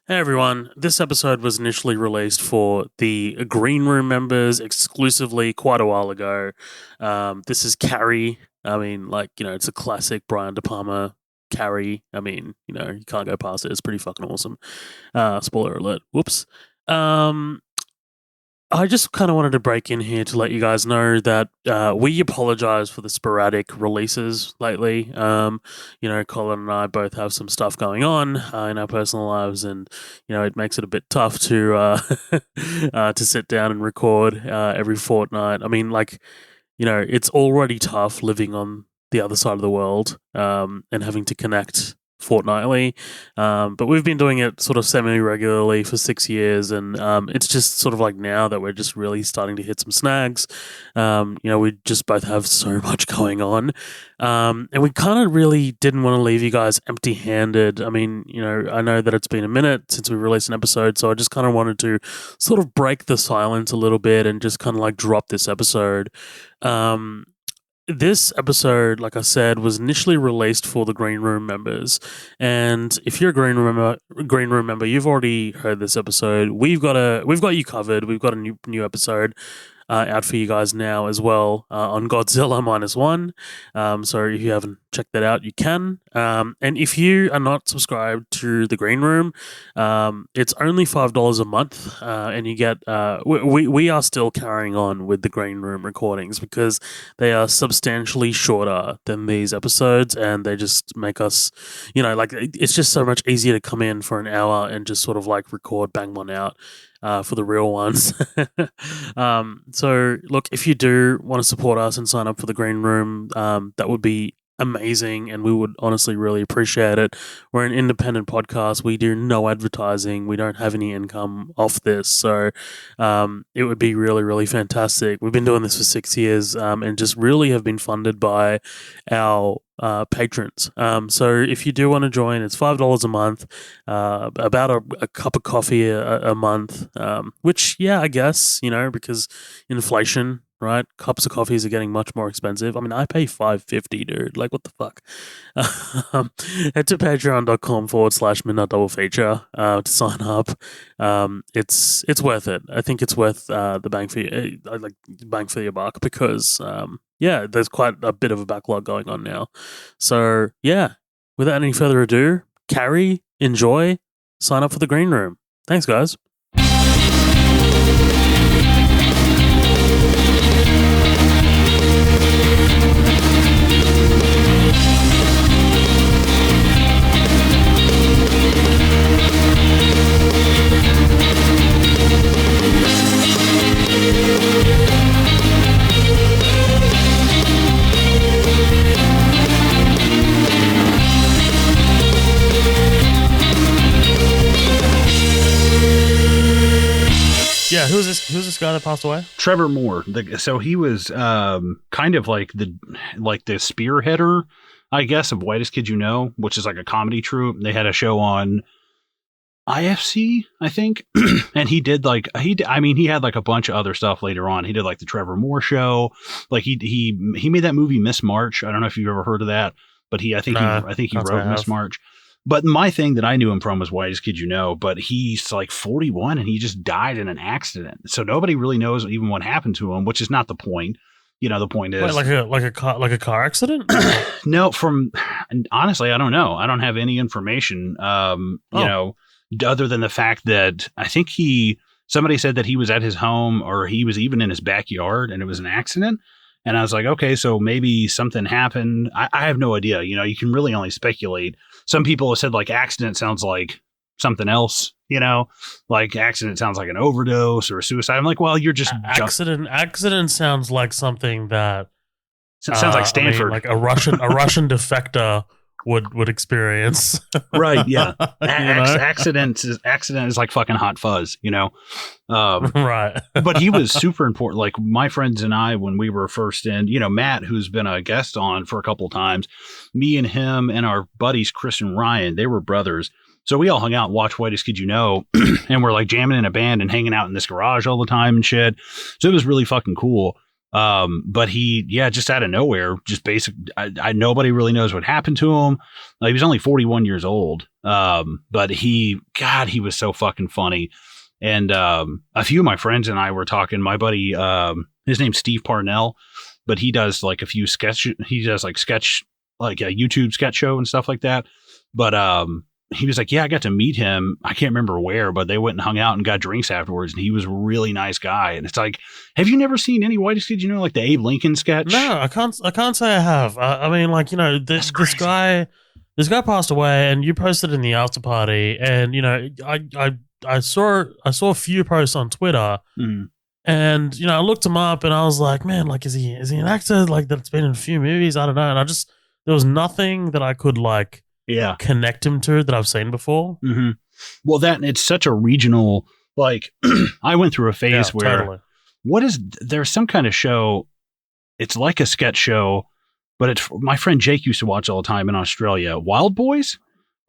Hey everyone, this episode was initially released for the Green Room members exclusively quite a while ago. This is Carrie. I mean, it's a classic Brian De Palma Carrie. I mean, you can't go past it. It's pretty fucking awesome. Spoiler alert. Whoops. Um, I just kind of wanted to break in here to let you guys know that we apologize for the sporadic releases lately. Colin and I both have some stuff going on in our personal lives, and it makes it a bit tough to to sit down and record every fortnight. I mean, it's already tough living on the other side of the world and having to connect fortnightly. But we've been doing it sort of semi-regularly for 6 years, and it's just sort of like now that we're just really starting to hit some snags. We just both have so much going on. And we kind of really didn't want to leave you guys empty-handed. I mean, I know that it's been a minute since we released an episode, so I just kind of wanted to sort of break the silence a little bit and just kind of like drop this episode. This episode, like I said, was initially released for the Green Room members, and if you're a Green Room member, you've already heard this episode. We've got you covered. We've got a new episode out for you guys now as well on Godzilla -1. So if you haven't checked that out, you can. And if you are not subscribed to the Green Room, it's only $5 a month, and you get. We are still carrying on with the Green Room recordings because they are substantially shorter than these episodes, and they just make us, it's just so much easier to come in for an hour and just sort of like record, bang one out. For the real ones. So, look, if you do want to support us and sign up for the Green Room, that would be amazing, and we would honestly really appreciate it. We're an independent podcast. We do no advertising. We don't have any income off this, so it would be really, really fantastic. We've been doing this for 6 years and just really have been funded by our patrons. So if you do want to join, it's $5 a month, about a cup of coffee a month, which, yeah, I guess, because inflation, right? Cups of coffees are getting much more expensive. I mean, I pay $5.50, dude. Like, what the fuck? Head to patreon.com/midnight double feature to sign up. It's worth it. I think it's worth the bang for your buck because there's quite a bit of a backlog going on now. So yeah, without any further ado, Carrie, enjoy, sign up for the Green Room. Thanks, guys. Yeah, who's this guy that passed away? Trevor Moore. So he was kind of like the spearheader, I guess, of Whitest Kid You Know, which is like a comedy troupe. They had a show on IFC, I think, and he did he had like a bunch of other stuff later on. He did like the Trevor Moore Show. Like he made that movie Miss March. I don't know if you've ever heard of that, but I think he wrote Miss March. But my thing that I knew him from was Whitest Kid You Know, but he's like 41 and he just died in an accident. So nobody really knows even what happened to him, which is not the point. The point is like a car accident? No, honestly, I don't know. I don't have any information, other than the fact that I think somebody said that he was at his home or he was even in his backyard and it was an accident. And I was like, okay, so maybe something happened. I have no idea. You can really only speculate. Some people have said like accident sounds like something else, like accident sounds like an overdose or a suicide. I'm like, well, you're just accident sounds like something that sounds like Stanford, like a Russian defector would experience. Right. Yeah. Accident is like fucking hot fuzz, Right. But he was super important. Like my friends and I, when we were first in, Matt, who's been a guest on for a couple of times, me and him and our buddies, Chris and Ryan, they were brothers. So we all hung out and watched Whitest Kid You Know, and we're like jamming in a band and hanging out in this garage all the time and shit. So it was really fucking cool. But he, just out of nowhere, just basic. Nobody really knows what happened to him. He was only 41 years old. But he was so fucking funny. And a few of my friends and I were talking. My buddy, his name's Steve Parnell, but he does like a few sketch. He does like a YouTube sketch show and stuff like that. But he was like, I got to meet him. I can't remember where, but they went and hung out and got drinks afterwards. And he was a really nice guy. And it's like, have you never seen any Whitest Kids You Know, like the Abe Lincoln sketch? No, I can't say I have. I mean, like, you know, this guy passed away, and you posted in the after party, and you know, I saw a few posts on Twitter, and you know, I looked him up, and I was like, man, like, is he an actor like that's been in a few movies? I don't know, and there was nothing that I could like connect him to that I've seen before. Mm-hmm. Well, it's such a regional, like, I went through a phase where there's some kind of show. It's like a sketch show, but it's my friend Jake used to watch all the time in Australia. Wild Boys,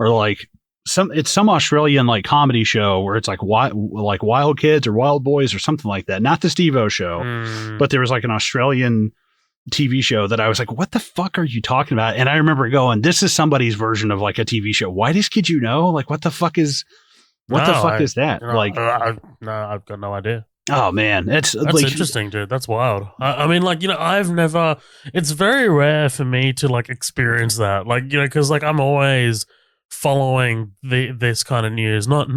or like some Australian like comedy show where it's like Wild Kids or Wild Boys or something like that. Not the Steve-O show, but there was like an Australian TV show that I was like, what the fuck are you talking about? And I remember going, this is somebody's version of like a TV show. Whitest Kid You Know? Like, what the fuck is that? Like, no, I've got no idea. Oh man, that's like, interesting, dude. That's wild. I mean, like, you know, it's very rare for me to like experience that, like, you know, because like I'm always following this kind of news, not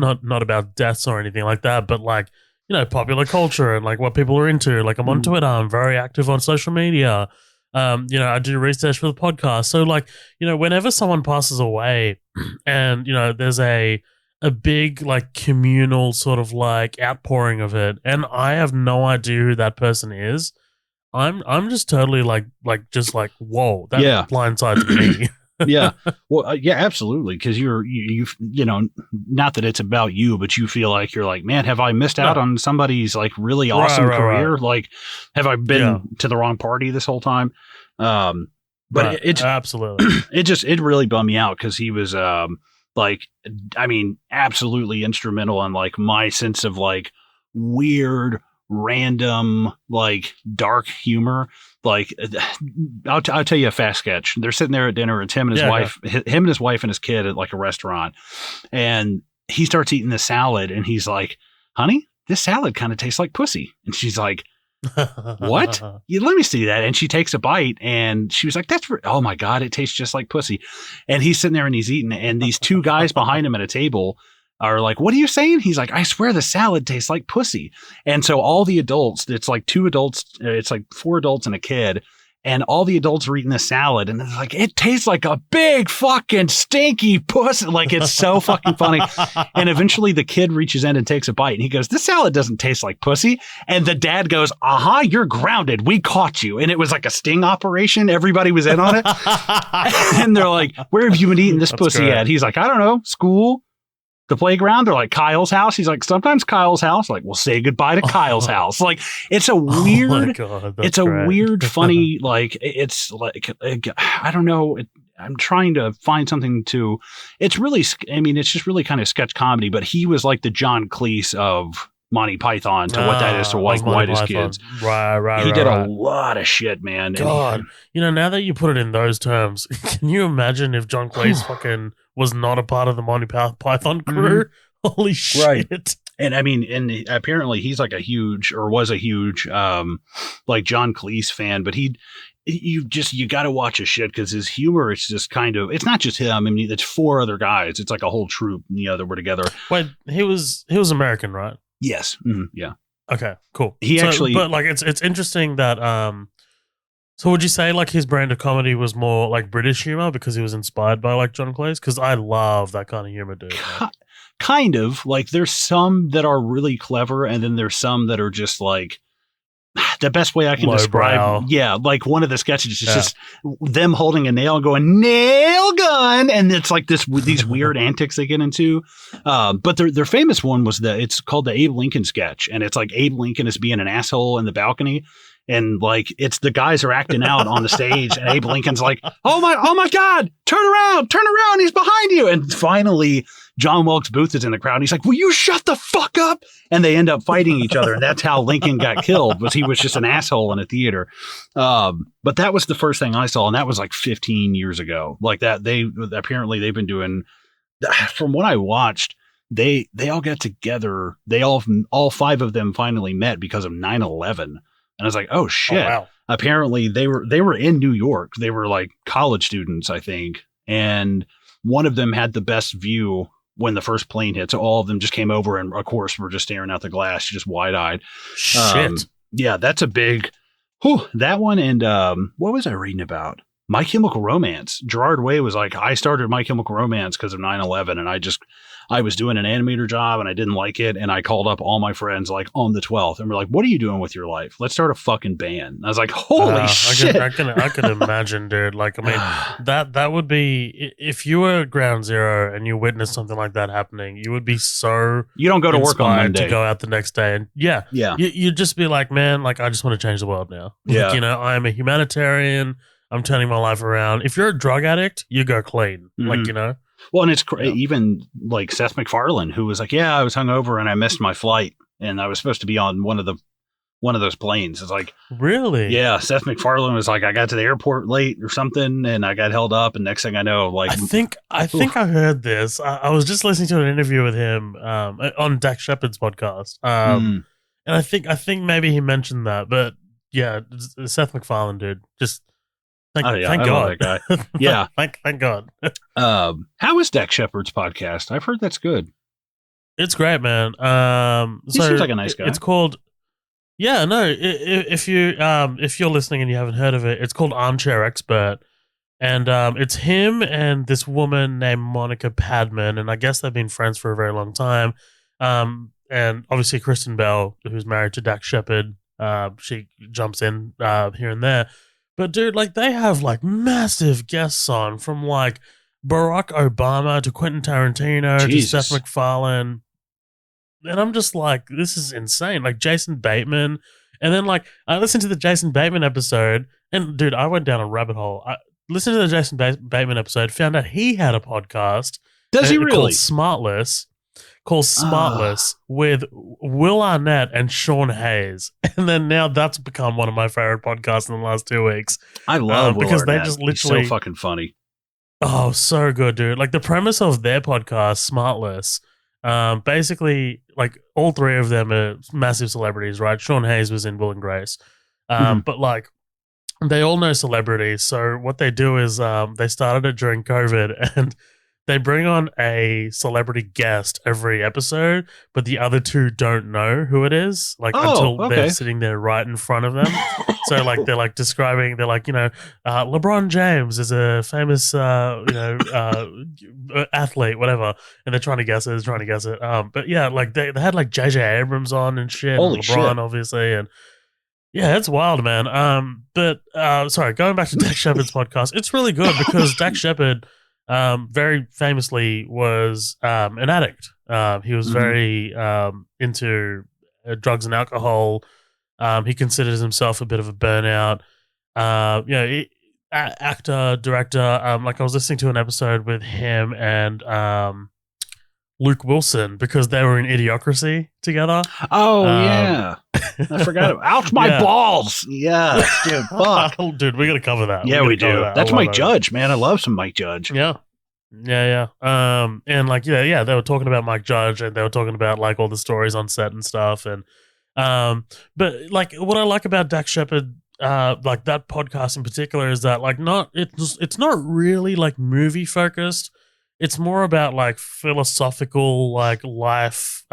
about deaths or anything like that, but like, you know, popular culture and like what people are into. Like, I'm on Twitter, I'm very active on social media. You know, I do research for the podcast. So like, you know, whenever someone passes away and, you know, there's a big like communal sort of like outpouring of it, and I have no idea who that person is, I'm just totally like just like, whoa, that blindsides me. Yeah. Well, absolutely. Because you know, not that it's about you, but you feel like you're like, man, have I missed out on somebody's like really awesome career? Right. Like, have I been to the wrong party this whole time? But it's absolutely, it really bummed me out because he was, like, I mean, absolutely instrumental in like my sense of like weird, random, like dark humor. Like, I'll tell you a fast sketch. They're sitting there at dinner. It's him and his wife, him and his wife and his kid at like a restaurant. And he starts eating the salad and he's like, honey, this salad kind of tastes like pussy. And she's like, what? Let me see that. And she takes a bite and she was like, oh my God, it tastes just like pussy. And he's sitting there and he's eating. And these two guys behind him at a table are like, what are you saying? He's like, I swear the salad tastes like pussy. And so all the adults, it's like two adults, it's like four adults and a kid. And all the adults are eating the salad and it's like, it tastes like a big fucking stinky pussy. Like, it's so fucking funny. And eventually the kid reaches in and takes a bite and he goes, this salad doesn't taste like pussy. And the dad goes, you're grounded. We caught you. And it was like a sting operation. Everybody was in on it. And they're like, where have you been eating this pussy at? He's like, I don't know, school, the playground. They're like, Kyle's house. He's like, sometimes Kyle's house. Like, we'll say goodbye to Kyle's house. Like, it's a weird, weird, funny, like, it's like, I don't know. I'm trying to find something to, it's really, I mean, it's just really kind of sketch comedy, but he was like the John Cleese of Monty Python to what that is to like Whitest Kids. Right. He did a lot of shit, man. God, you know, now that you put it in those terms, can you imagine if John Cleese fucking was not a part of the Monty Python crew? Holy shit. Right. And I mean, and apparently he's like was a huge, like John Cleese fan, but you got to watch his shit because his humor is just kind of, it's not just him. I mean, it's four other guys. It's like a whole troupe, you know, that were together. Wait, he was American, right? Yes. Mm-hmm. Yeah. Okay, cool. But like, it's interesting that, so would you say like his brand of comedy was more like British humor because he was inspired by like John Cleese? Because I love that kind of humor, dude. Kind of. Like, there's some that are really clever, and then there's some that are just like, the best way I can describe. Yeah, like one of the sketches is just them holding a nail and going, nail gun, and it's like these weird antics they get into. But their famous one was it's called the Abe Lincoln sketch, and it's like Abe Lincoln is being an asshole in the balcony, And like, it's the guys are acting out on the stage, and Abe Lincoln's like, oh my God, turn around, he's behind you. And finally, John Wilkes Booth is in the crowd, and he's like, will you shut the fuck up? And they end up fighting each other, and that's how Lincoln got killed, was he was just an asshole in a theater. But that was the first thing I saw, and that was like 15 years ago. Like that, they've been doing, from what I watched, they all got together. They all five of them finally met because of 9/11. And I was like, oh shit. Oh, wow. Apparently they were in New York. They were like college students, I think. And one of them had the best view when the first plane hit. So all of them just came over, and of course were just staring out the glass, just wide eyed. Shit. Yeah, that's a big, that one. And what was I reading about? My Chemical Romance. Gerard Way was like, I started My Chemical Romance because of 9/11, and I was doing an animator job and I didn't like it, and I called up all my friends like on the 12th, and we're like, what are you doing with your life? Let's start a fucking band. And I was like, holy shit. I can imagine, dude. Like, I mean, that would be, if you were at ground zero and you witnessed something like that happening, you would be so you don't go to work on Monday to go out the next day, and you'd just be like, man, like, I just want to change the world now. Yeah. Like, I'm a humanitarian. I'm turning my life around. If you're a drug addict, you go clean. Mm-hmm. Like, Well, and it's even like Seth MacFarlane, who was like, yeah, I was hungover and I missed my flight, and I was supposed to be on one of those planes. It's like, really? Yeah. Seth MacFarlane was like, I got to the airport late or something, and I got held up, and next thing I know, like, I think I heard this. I was just listening to an interview with him on Dak Shepard's podcast. And I think maybe he mentioned that, but yeah, Seth MacFarlane, dude, just thank God. Love that guy. Yeah. thank God. How is Dak Shepard's podcast? I've heard that's good. It's great, man. He seems like a nice guy. It's called, if you're listening and you haven't heard of it, it's called Armchair Expert. And it's him and this woman named Monica Padman, and I guess they've been friends for a very long time. And obviously Kristen Bell, who's married to Dak Shepard, she jumps in here and there. But dude, like, they have like massive guests on, from like Barack Obama to Quentin Tarantino to Seth MacFarlane. And I'm just like, this is insane. Like Jason Bateman. And then like, I listened to the Jason Bateman episode, and dude, I went down a rabbit hole. I listened to the Jason Bateman episode, found out he had a podcast. Does he really? Called Smartless with Will Arnett and Sean Hayes. And then now that's become one of my favorite podcasts in the last 2 weeks. I love Will because Arnett. They just literally, he's so fucking funny. Oh, so good, dude. Like the premise of their podcast, Smartless, basically like all three of them are massive celebrities, right? Sean Hayes was in Will and Grace. But like they all know celebrities. So what they do is they started it during COVID, and they bring on a celebrity guest every episode, but the other two don't know who it is, like until they're sitting there right in front of them. So like they're like describing, they're like, LeBron James is a famous athlete, whatever, and they're trying to guess it. But yeah, like they had like JJ Abrams on and shit, Holy and LeBron shit. Obviously, and yeah, it's wild, man. Sorry, going back to Dak Shepard's podcast, it's really good because Dak Shepard very famously was an addict. He was very into drugs and alcohol. He considers himself a bit of a burnout. Actor, director. Like I was listening to an episode with him and Luke Wilson because they were in Idiocracy together. Oh yeah, I forgot. Ouch, my balls. Yeah, dude, fuck, dude, we gotta cover that. Yeah, we do. That's Mike Judge, man. I love some Mike Judge. Yeah. And like, they were talking about Mike Judge, and they were talking about like all the stories on set and stuff. And, but like what I like about Dak Shepard, like that podcast in particular, is that like it's not really like movie focused. It's more about like philosophical, like life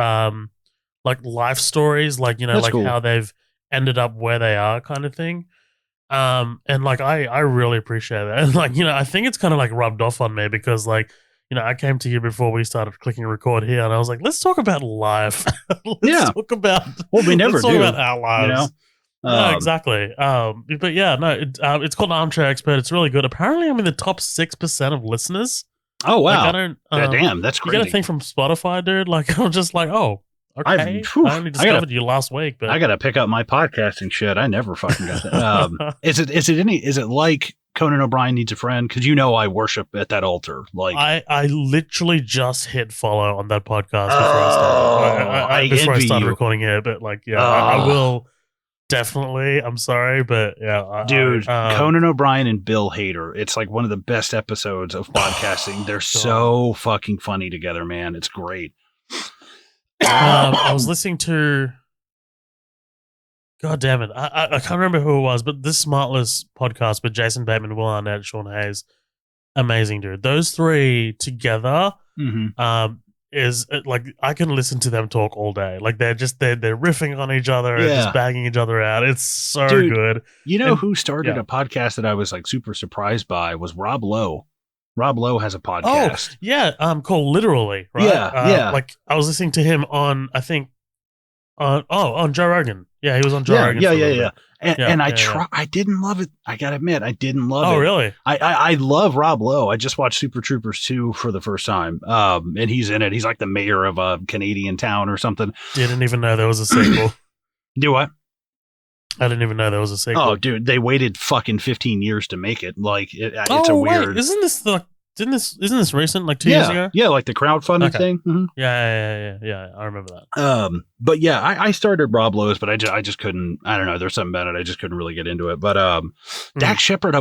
stories, like, That's like cool. how they've ended up where they are kind of thing. And like I really appreciate that. And like, I think it's kind of like rubbed off on me because like, I came to you before we started clicking record here, and I was like, let's talk about life. Talk about we never talk about our lives. No, exactly. But yeah, no, it's called Armchair Expert. It's really good. Apparently I'm in the top 6% of listeners. Oh wow. Like, I don't damn, that's crazy. You get a thing from Spotify, dude. Like I'm just like, oh, Okay. I only discovered you last week, but I got to pick up my podcasting shit. I never fucking got that. Is it like Conan O'Brien Needs a Friend? Because I worship at that altar. Like I literally just hit follow on that podcast before I started recording it. But I will definitely. I'm sorry, but yeah, dude, Conan O'Brien and Bill Hader. It's like one of the best episodes of podcasting. They're so fucking funny together, man. It's great. I was listening to. God damn it! I can't remember who it was, but this Smartless podcast with Jason Bateman, Will Arnett, Sean Hayes, amazing, dude. Those three together, is like I can listen to them talk all day. Like they're riffing on each other and just banging each other out. It's so good. Who started a podcast that I was like super surprised by was Rob Lowe. Rob Lowe has a podcast. Oh yeah, called Literally, right? Yeah. Like I was listening to him on on Joe Rogan. Yeah, he was on Joe Rogan. Yeah. And I didn't love it. I gotta admit, I didn't love it. Oh, really? I love Rob Lowe. I just watched Super Troopers 2 for the first time. And he's in it. He's like the mayor of a Canadian town or something. Didn't even know there was a sequel. Do what? I didn't even know there was a sequel. Oh, dude, they waited fucking 15 years to make it. Like, it's a weird. Wait, isn't this recent? Like 2 years ago? Yeah, like the crowdfunding thing. Mm-hmm. Yeah. I remember that. But yeah, I started Rob Lowe's, but I just couldn't. I don't know. There's something about it. I just couldn't really get into it. But Dax Shepard, I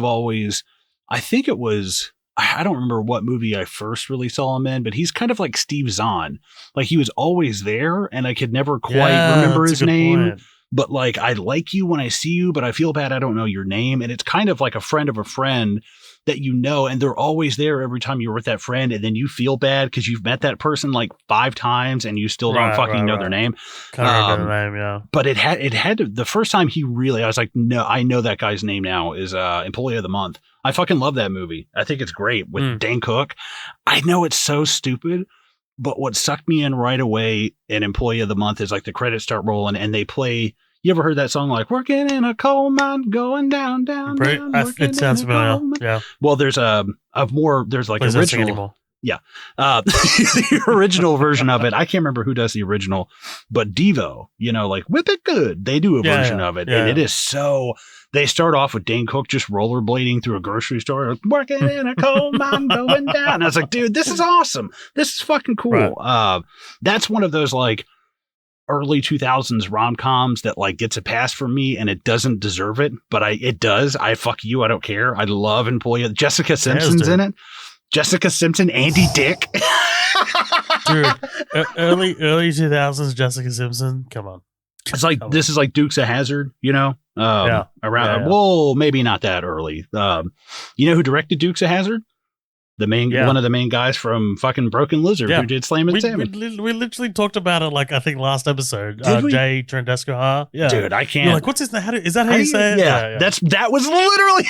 think it was. I don't remember what movie I first really saw him in, but he's kind of like Steve Zahn. Like he was always there, and I could never quite remember his name. Point. But like, I like you when I see you, but I feel bad I don't know your name. And it's kind of like a friend of a friend that and they're always there every time you're with that friend, and then you feel bad because you've met that person like 5 times and you still don't fucking know their name. Can't remember the name, yeah. But it had the first time I was like, no, I know that guy's name now is Employee of the Month. I fucking love that movie. I think it's great with Dane Cook. I know it's so stupid, but what sucked me in right away in Employee of the Month is like the credits start rolling and they play. You ever heard that song like "Working in a Coal Mine, Going down, down, down"? It sounds familiar. Yeah. Well, there's there's like original. Yeah, the original version of it. I can't remember who does the original, but Devo, like Whip It Good, they do a version of it, and it is so. They start off with Dane Cook just rollerblading through a grocery store, like, working in a coal mine, going down. And I was like, dude, this is awesome. This is fucking cool. Right. That's one of those like early 2000s rom-coms that like gets a pass from me, and it doesn't deserve it, but it does. Fuck you, I don't care. I love Employee. Jessica Simpson's in it. Jessica Simpson, Andy Dick. Dude, early 2000s Jessica Simpson. Come on. It's like this is like Dukes of Hazzard, around. Whoa, maybe not that early. You know who directed Dukes of Hazzard? One of the main guys from fucking Broken Lizard who did Slam and Salmon. We literally talked about it like I think last episode. Jay Trendesco. Yeah, dude, I can't. You're like, what's his name? Is that how you say it? Yeah. That was literally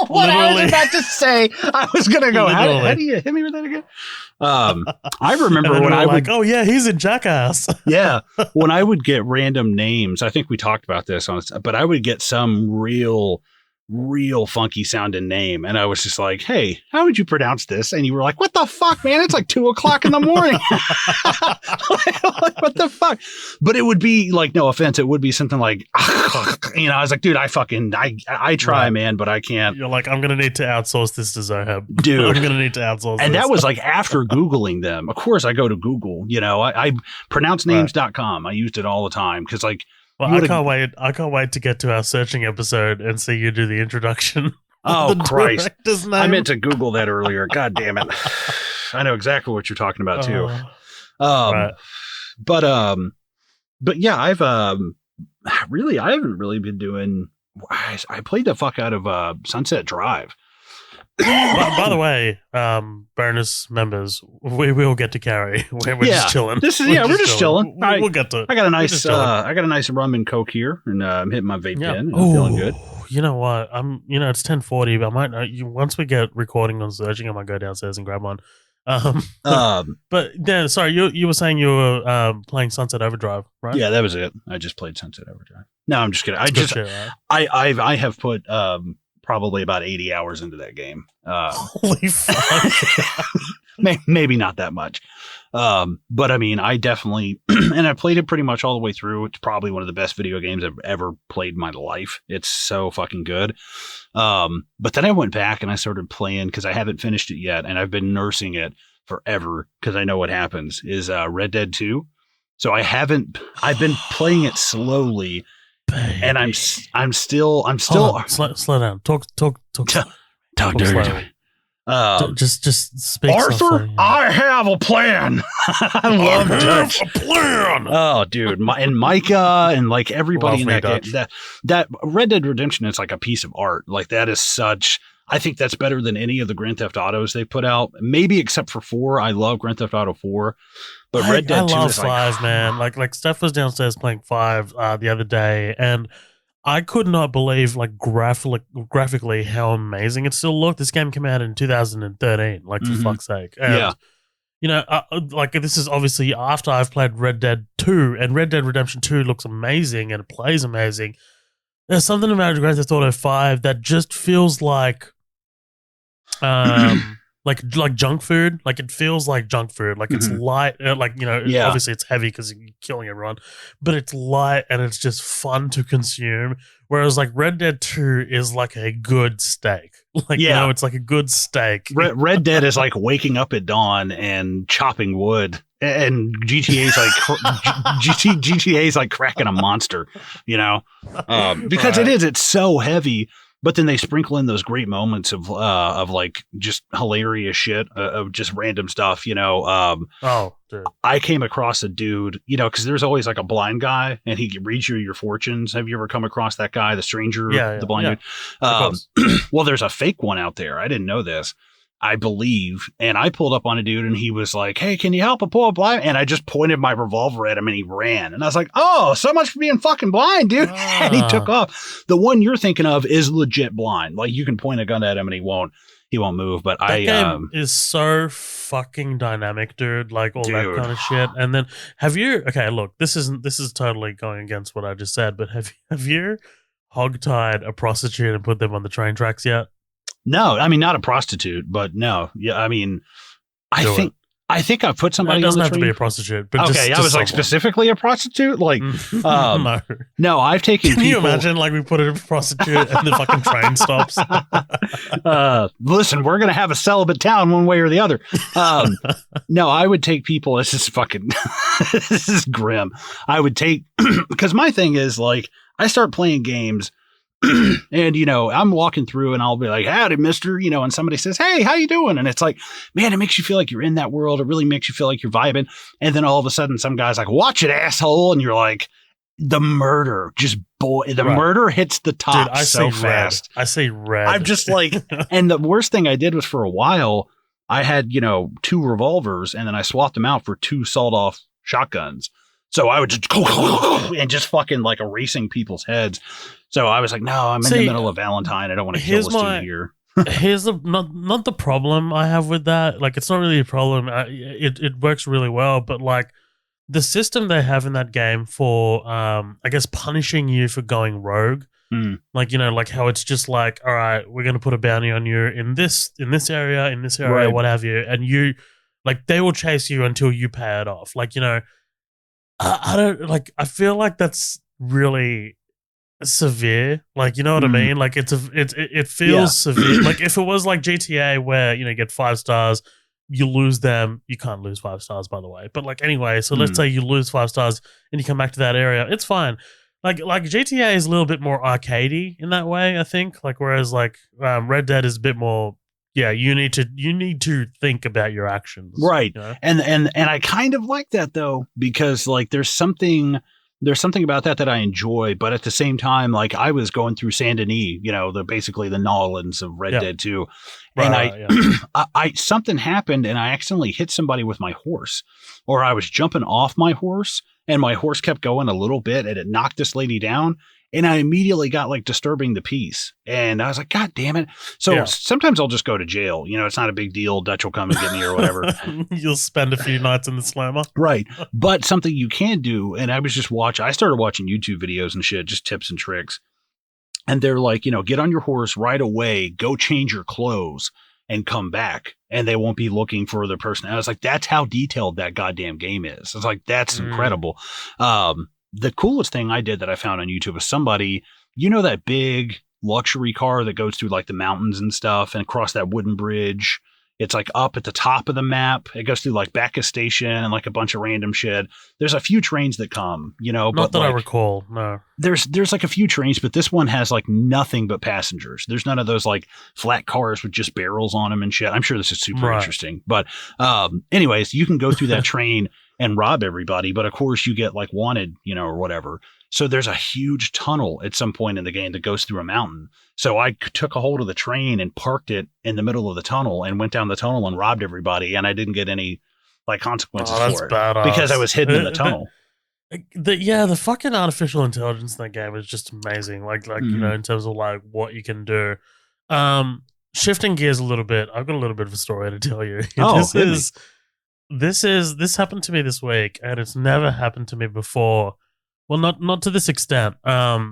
what I was about to say. I was gonna go. How do you hit me with that again? I remember when I would. Oh yeah, he's in Jackass. Yeah, when I would get random names, I think we talked about this but I would get some real funky sounding name, and I was just like, hey, how would you pronounce this? And you were like, what the fuck, man, it's like 2:00 in the morning. Like, what the fuck? But it would be like, no offense, it would be something like I was like, dude, I try, man, but I can't. You're like, I'm gonna need to outsource this to Zohab, dude. I'm gonna need to outsource and this. That was like after Googling them. Of course I go to Google, I pronouncenames.com. I used it all the time because like, well, I can't wait to get to our searching episode and see you do the introduction. Oh, Christ. Name. I meant to Google that earlier. God damn it. I know exactly what you're talking about too. But yeah, I haven't really been doing, I played the fuck out of Sunset Drive. By the way, bonus members, we will get to Carrie. We're just chilling. We're just chilling. We'll get to it. I got a nice rum and Coke here, and I'm hitting my vape pen. And I'm feeling good. You know what? It's 10:40, but I might. Once we get recording on searching, I might go downstairs and grab one. But then, sorry, you were saying you were playing Sunset Overdrive, right? Yeah, that was it. I just played Sunset Overdrive. No, I'm just kidding. I have put probably about 80 hours into that game. Holy fuck. Maybe not that much. But I mean, I definitely, and I played it pretty much all the way through. It's probably one of the best video games I've ever played in my life. It's so fucking good. But then I went back and I started playing, because I haven't finished it yet, and I've been nursing it forever because I know what happens, is Red Dead 2. So I've been playing it slowly. Baby. And I'm still slow down. Talk dirty. Just speak Arthur, softly, yeah. I have a plan. I love Dutch. A plan. Oh, dude, and Micah and like everybody in that Dutch. game. That Red Dead Redemption is like a piece of art. Like that is such. I think that's better than any of the Grand Theft Autos they put out. Maybe except for 4. I love Grand Theft Auto 4, but Red Dead 2 I love is 5, man. Like Steph was downstairs playing 5 the other day, and I could not believe like graphically how amazing it still looked. This game came out in 2013, like for fuck's sake. And, yeah. You know, like this is obviously after I've played Red Dead 2, and Red Dead Redemption 2 looks amazing and it plays amazing. There's something about Grand Theft Auto 5 that just feels like like junk food. Like it feels like junk food. Like it's light. Like, you know, obviously it's heavy because you're killing everyone, but it's light and it's just fun to consume. Whereas like Red Dead 2 is like a good steak. Like, you know, it's like a good steak. Red Dead is like waking up at dawn and chopping wood, and GTA's like GTA's like cracking a monster, you know, because it's so heavy. But then they sprinkle in those great moments of like just hilarious shit, of just random stuff, you know. Dude. I came across a dude, you know, because there's always like a blind guy and he reads you your fortunes. Have you ever come across that guy, the stranger, the blind dude? Well, there's a fake one out there. I didn't know this, I believe. And I pulled up on a dude and he was like, "Hey, can you help a poor blind?" And I just pointed my revolver at him and he ran. And I was like, "Oh, so much for being fucking blind, dude." And he took off. The one you're thinking of is legit blind. Like you can point a gun at him and he won't move. But that game is so fucking dynamic, dude. Like all that kind of shit. And then okay, look, this is totally going against what I just said, but have you hogtied a prostitute and put them on the train tracks yet? No, I mean, not a prostitute, but no. Yeah, I mean, I think I've put somebody. It doesn't on the have train. To be a prostitute, but okay, I was like specifically a prostitute. Like, no, I've taken. Can you imagine? Like, we put a prostitute and the fucking train stops. Listen, we're gonna have a celibate town one way or the other. No, I would take people. This is fucking. This is grim. I would take because my thing is like I start playing games. And, you know, I'm walking through and I'll be like, "Howdy, mister," you know, and somebody says, "Hey, how you doing?" And it's like, man, it makes you feel like you're in that world. It really makes you feel like you're vibing. And then all of a sudden some guy's like, "Watch it, asshole." And you're like, the murder murder hits the top. Dude, so fast. I say red. I'm just like, and the worst thing I did was for a while, I had, you know, 2 revolvers and then I swapped them out for 2 sawed-off shotguns. So I would just go and just fucking like erasing people's heads. So I was like, no, I'm in the middle of Valentine. I don't want to kill this dude here. Here's the not the problem I have with that. Like, it's not really a problem. It works really well, but like the system they have in that game for, I guess, punishing you for going rogue. Like, you know, like how it's just like, all right, we're going to put a bounty on you in this area, right, what have you. And you, like, they will chase you until you pay it off. Like, you know, I don't like, I feel like that's really severe. Like, you know what I mean? Like it feels severe. Like if it was like GTA where, you know, you get 5 stars, you lose them. You can't lose 5 stars, by the way. But like, anyway, so let's say you lose 5 stars and you come back to that area. It's fine. Like GTA is a little bit more arcadey in that way, I think. Like, whereas like Red Dead is a bit more, yeah, you need to think about your actions. Right. You know? And I kind of like that though, because like there's something about that I enjoy, but at the same time, like I was going through Saint Denis, you know, basically the Nolans of Red Dead 2. And I something happened and I accidentally hit somebody with my horse, or I was jumping off my horse and my horse kept going a little bit and it knocked this lady down. And I immediately got like disturbing the peace. And I was like, God damn it. So sometimes I'll just go to jail. You know, it's not a big deal. Dutch will come and get me or whatever. You'll spend a few nights in the slammer. Right. But something you can do, and I started watching YouTube videos and shit, just tips and tricks. And they're like, get on your horse right away, go change your clothes and come back. And they won't be looking for the person. And I was like, that's how detailed that goddamn game is. It's like, that's incredible. The coolest thing I did that I found on YouTube was somebody, that big luxury car that goes through like the mountains and stuff and across that wooden bridge. It's like up at the top of the map. It goes through like Bacchus Station and like a bunch of random shit. There's a few trains that come, Not but that like, I recall. No. There's like a few trains, but this one has like nothing but passengers. There's none of those like flat cars with just barrels on them and shit. I'm sure this is super interesting. But anyways, you can go through that train and rob everybody. But of course you get like wanted, or whatever. So there's a huge tunnel at some point in the game that goes through a mountain. So I took a hold of the train and parked it in the middle of the tunnel and went down the tunnel and robbed everybody. And I didn't get any like consequences for it badass. because I was hidden in the tunnel. The fucking artificial intelligence in that game is just amazing. Like in terms of like what you can do. Shifting gears a little bit, I've got a little bit of a story to tell you. This happened to me this week, and it's never happened to me before. Well, not to this extent. I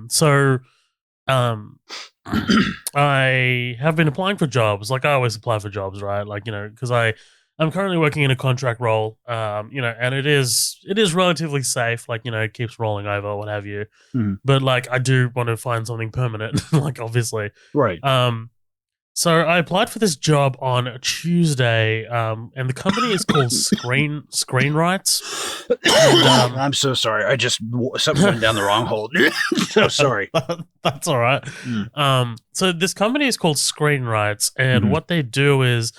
have been applying for jobs. Like I always apply for jobs, right? Like, because I'm currently working in a contract role, and it is relatively safe. Like, it keeps rolling over, what have you. But like, I do want to find something permanent, like obviously. Right. So I applied for this job on a Tuesday, and the company is called Screenwrites. And, I'm so sorry. I just something went down the wrong hole. So sorry. That's all right. So this company is called Screenwrites, and what they do is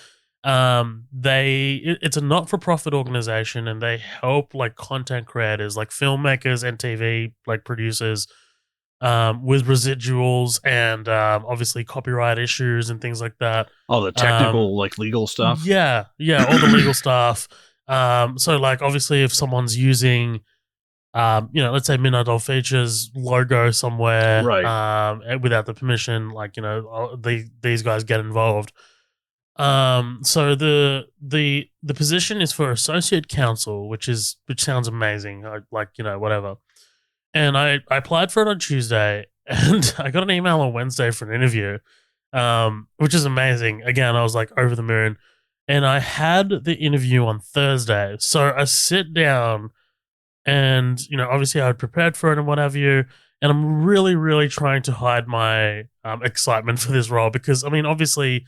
it's a not-for-profit organization, and they help like content creators, like filmmakers and TV like producers, with residuals and obviously copyright issues and things like that. All the technical, like legal stuff. Yeah, all the legal stuff. So like obviously if someone's using, let's say Midnight Doll Features logo somewhere, right, without the permission, like these guys get involved. So the position is for associate counsel, which sounds amazing. Like whatever. And I applied for it on Tuesday, and I got an email on Wednesday for an interview, which is amazing. Again, I was like over the moon. And I had the interview on Thursday. So I sit down and, obviously I had prepared for it and what have you. And I'm really, really trying to hide my excitement for this role because, I mean, obviously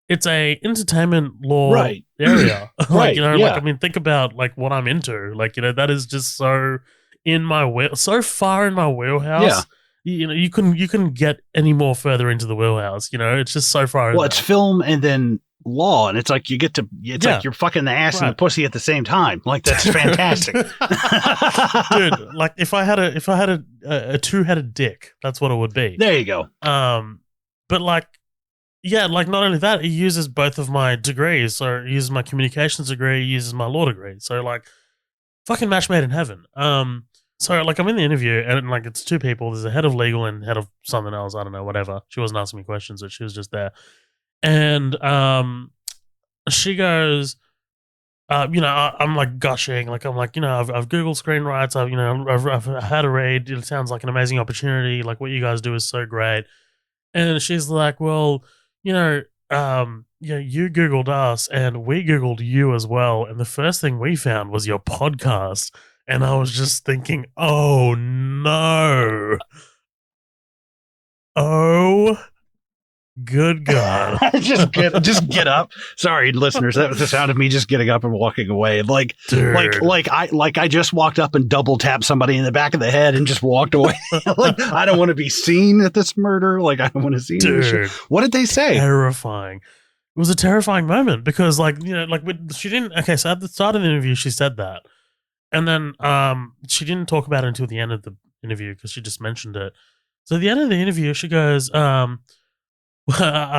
it's a entertainment law area. Think about like what I'm into. Like, that is just so so far in my wheelhouse. Yeah. You couldn't get any more further into the wheelhouse. It's just so far. Well, it's film and then law, and it's like you get to. It's like you're fucking the ass and the pussy at the same time. Like that's fantastic, dude. Like if I had a two-headed dick, that's what it would be. There you go. But like. Yeah, like not only that, it uses both of my degrees. So it uses my communications degree, it uses my law degree. So like, fucking match made in heaven. So like I'm in the interview and like it's two people. There's a head of legal and head of something else. I don't know, whatever. She wasn't asking me questions, but she was just there. And she goes, I'm like gushing. Like I'm like, I've Googled Screenwrites. I've had a read. It sounds like an amazing opportunity. Like what you guys do is so great. And she's like, well, you Googled us and we Googled you as well. And the first thing we found was your podcast. And I was just thinking, oh no. Oh, good God. just get up. Sorry, listeners. That was the sound of me just getting up and walking away. Like, dude. like I just walked up and double tapped somebody in the back of the head and just walked away. Like, I don't want to be seen at this murder. Like, I don't want to see this shit. What did they say? Terrifying. It was a terrifying moment because, like, she didn't. Okay, so at the start of the interview, she said that, and then she didn't talk about it until the end of the interview because she just mentioned it. So at the end of the interview, she goes, I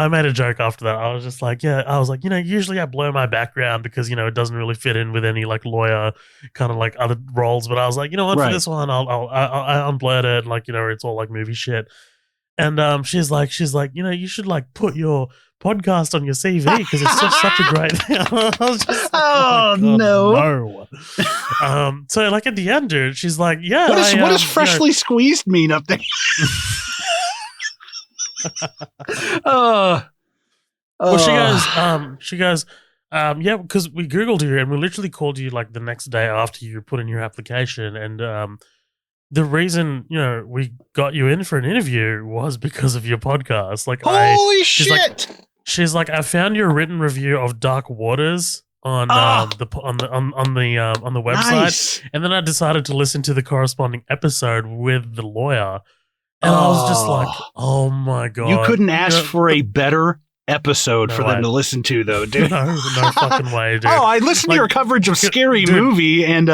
made a joke after that. I was just like, usually I blur my background because, it doesn't really fit in with any like lawyer kind of like other roles. But I was like, for this one, I'll unblur it. Like, it's all like movie shit. And she's like, you should like put your podcast on your CV because it's such a great thing. I was just like, oh no. So like at the end, dude, she's like, yeah. What does freshly squeezed mean up there? Well, uh, she goes, yeah, because we Googled you and we literally called you like the next day after you put in your application. And the reason, we got you in for an interview was because of your podcast. Holy she's shit! she's like, I found your written review of Dark Waters on the website, Nice. and then I decided to listen to the corresponding episode with the lawyer, and I was just like, oh my god, you couldn't ask for a better episode for them way. to listen to, though, dude. No fucking way, dude. Oh, I listened to your coverage of Scary Movie, and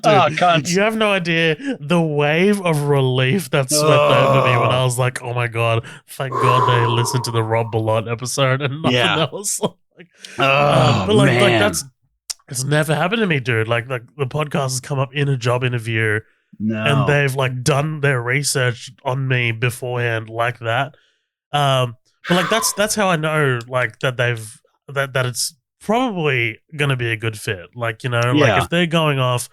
Dude, you have no idea the wave of relief that swept over me when I was like, oh my god, thank god they listened to the Rob Ballot episode and nothing else. But that's it's never happened to me, dude. Like the podcast has come up in a job interview. No. And they've like done their research on me beforehand like that. But like that's how I know like that that it's probably gonna be a good fit. Like, like if they're going off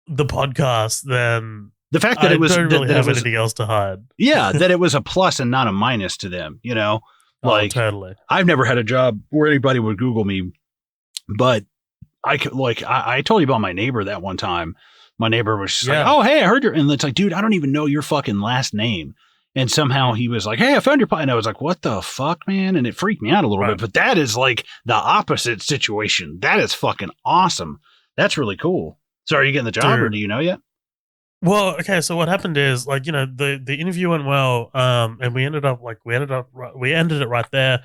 the podcast, then the fact that I it was don't really that have it was, anything else to hide. Yeah, that it was a plus and not a minus to them, Like, totally. I've never had a job where anybody would Google me, but I could, like, I told you about my neighbor that one time. My neighbor was just like, oh, hey, I heard your, and it's like, dude, I don't even know your fucking last name. And somehow he was like, hey, I found your podcast. And I was like, what the fuck, man? And it freaked me out a little bit. But that is like the opposite situation. That is fucking awesome. That's really cool. So are you getting the job, or do you know yet? Well, okay. So what happened is, like, the interview went well, and we ended it right there.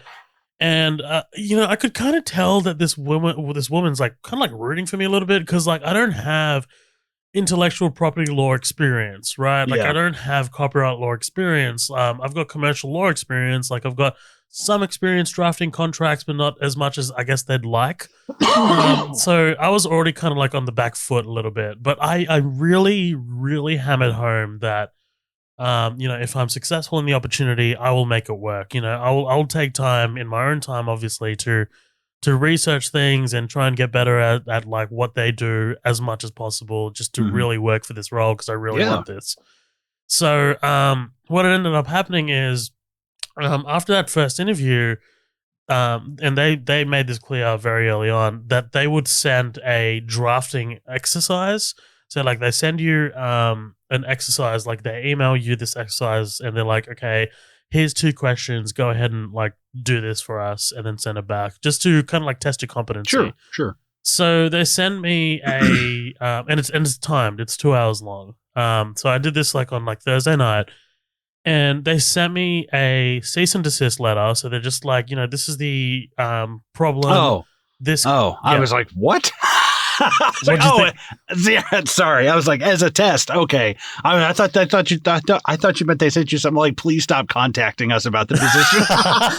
And I could kind of tell that this woman's like kind of like rooting for me a little bit, because like I don't have intellectual property law experience, right? Like I don't have copyright law experience. I've got commercial law experience. Like I've got some experience drafting contracts, but not as much as I guess they'd like. So I was already kind of like on the back foot a little bit, but I really, really hammered home that, if I'm successful in the opportunity, I will make it work. I'll take time in my own time, obviously, to research things and try and get better at like what they do as much as possible, just to really work for this role, because I really want this. So what ended up happening is, after that first interview, and they made this clear very early on that they would send a drafting exercise. So like they send you an exercise, like they email you this exercise, and they're like, okay, here's 2 questions. Go ahead and like do this for us, and then send it back, just to kind of like test your competency. Sure. So they send me a and it's timed. It's 2 hours long. So I did this like on like Thursday night, and they sent me a cease and desist letter. So they're just like, this is the problem. I was like, what? Sorry. I was like, as a test. Okay. I thought you meant they sent you something like, please stop contacting us about the position.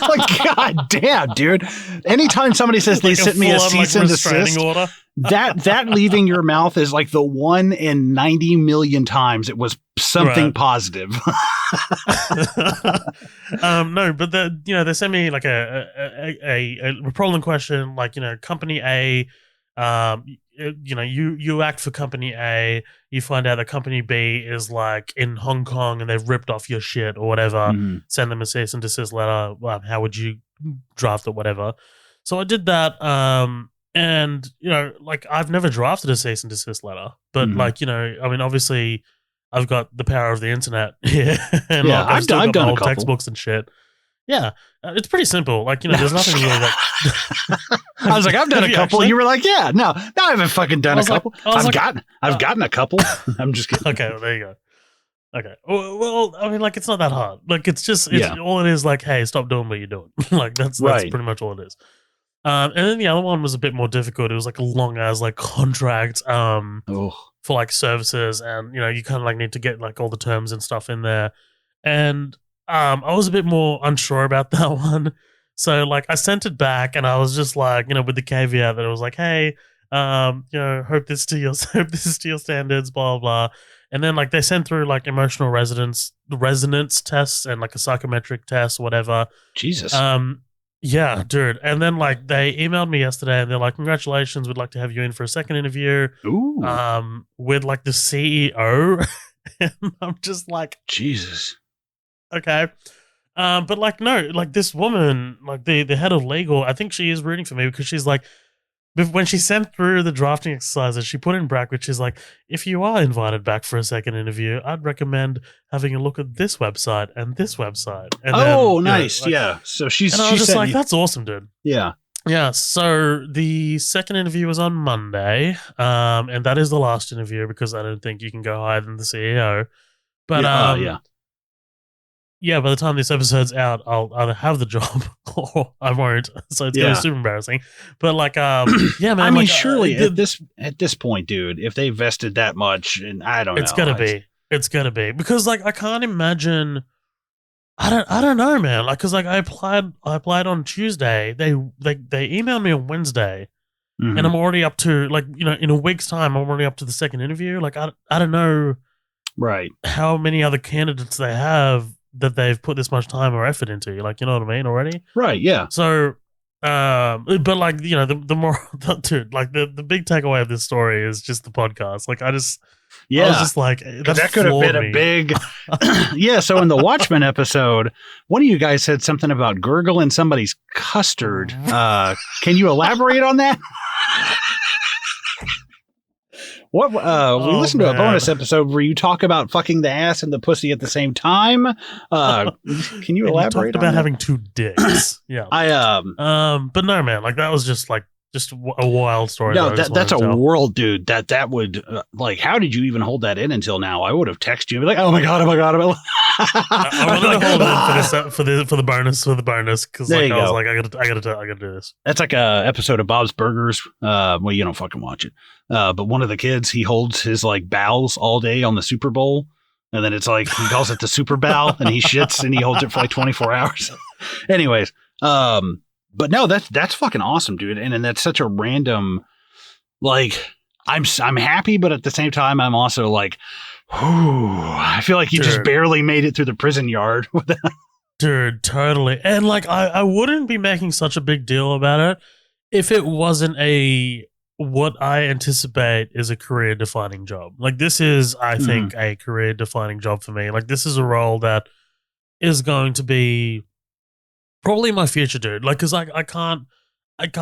Like, god damn, dude. Anytime somebody says they sent me a cease and desist order, that leaving your mouth is like the 1 in 90 million times it was something positive. No, but they sent me like a problem question, like, company A, you act for company A, you find out that company B is like in Hong Kong and they've ripped off your shit or whatever, send them a cease and desist letter. How would you draft it, whatever? So I did that, and like I've never drafted a cease and desist letter, but like, I mean, obviously I've got the power of the internet here, and like, I've done a couple textbooks and shit. Yeah, it's pretty simple. Like, there's nothing really like. I was like, I've done a couple. Actually? You were like, yeah, no, I haven't fucking done a couple. I've gotten a couple. I'm just kidding. Okay, well, there you go. Okay, well, I mean, like, it's not that hard. Like, it's all it is. Like, hey, stop doing what you're doing. Like, that's pretty much all it is. And then the other one was a bit more difficult. It was like a long ass like contract for like services, and you kind of like need to get like all the terms and stuff in there, and I was a bit more unsure about that one. So like I sent it back, and I was just like, with the caveat that it was like, hey, hope this is to your standards, blah blah. And then like they sent through like emotional resonance tests and like a psychometric test, whatever. Jesus. Yeah, dude. And then like they emailed me yesterday, and they're like, congratulations, we'd like to have you in for a second interview. Ooh. With like the CEO. And I'm just like, Jesus. okay. But like, no, like this woman, like the head of legal, I think she is rooting for me because she's like, when she sent through the drafting exercises, she put in brackets, she's like, if you are invited back for a second interview, I'd recommend having a look at this website and this website. And Oh, then, nice. like, yeah. So and I was just like, that's awesome, dude. Yeah. Yeah. So the second interview was on Monday. And that is the last interview because I don't think you can go higher than the CEO. But yeah. yeah, by the time this episode's out, I'll either have the job or I won't. So it's gonna be super embarrassing. But like, yeah, man. I mean, like, surely at this point, dude, if they vested that much, and I don't know, it's gonna be because like I can't imagine. I don't know, man. Like, cause like I applied on Tuesday. They emailed me on Wednesday, and I'm already up to like in a week's time. I'm already up to the second interview. Like I don't know, right? How many other candidates they have that they've put this much time or effort into, like, you know what I mean already? Right, yeah. So, but like, the more, dude, like the big takeaway of this story is just the podcast. Like, I was just like, that could have been a big, yeah. So in the Watchmen episode, one of you guys said something about gurgling somebody's custard. Can you elaborate on that? What we listened to a bonus episode where you talk about fucking the ass and the pussy at the same time. Can you elaborate about having two dicks? Yeah. But no, man, like that was just a wild story. No, that's a world, dude. That would like, how did you even hold that in until now? I would have texted you and be like, oh my god. I wanted to hold it in for the bonus because like I was like, I gotta do this. That's like a episode of Bob's Burgers. Well, you don't fucking watch it. But one of the kids, he holds his like bowels all day on the Super Bowl, and then it's like he calls it the Super Bowl, and he shits and he holds it for like 24 hours. Anyways, but no, that's fucking awesome, dude. And that's such a random, like, I'm happy, but at the same time, I'm also like, whew, I feel like you just barely made it through the prison yard. Dude, totally. And like, I wouldn't be making such a big deal about it if it wasn't what I anticipate is a career defining job. Like, this is, I think, a career defining job for me. Like, this is a role that is going to be probably my future, dude. Like, cause I can't, like,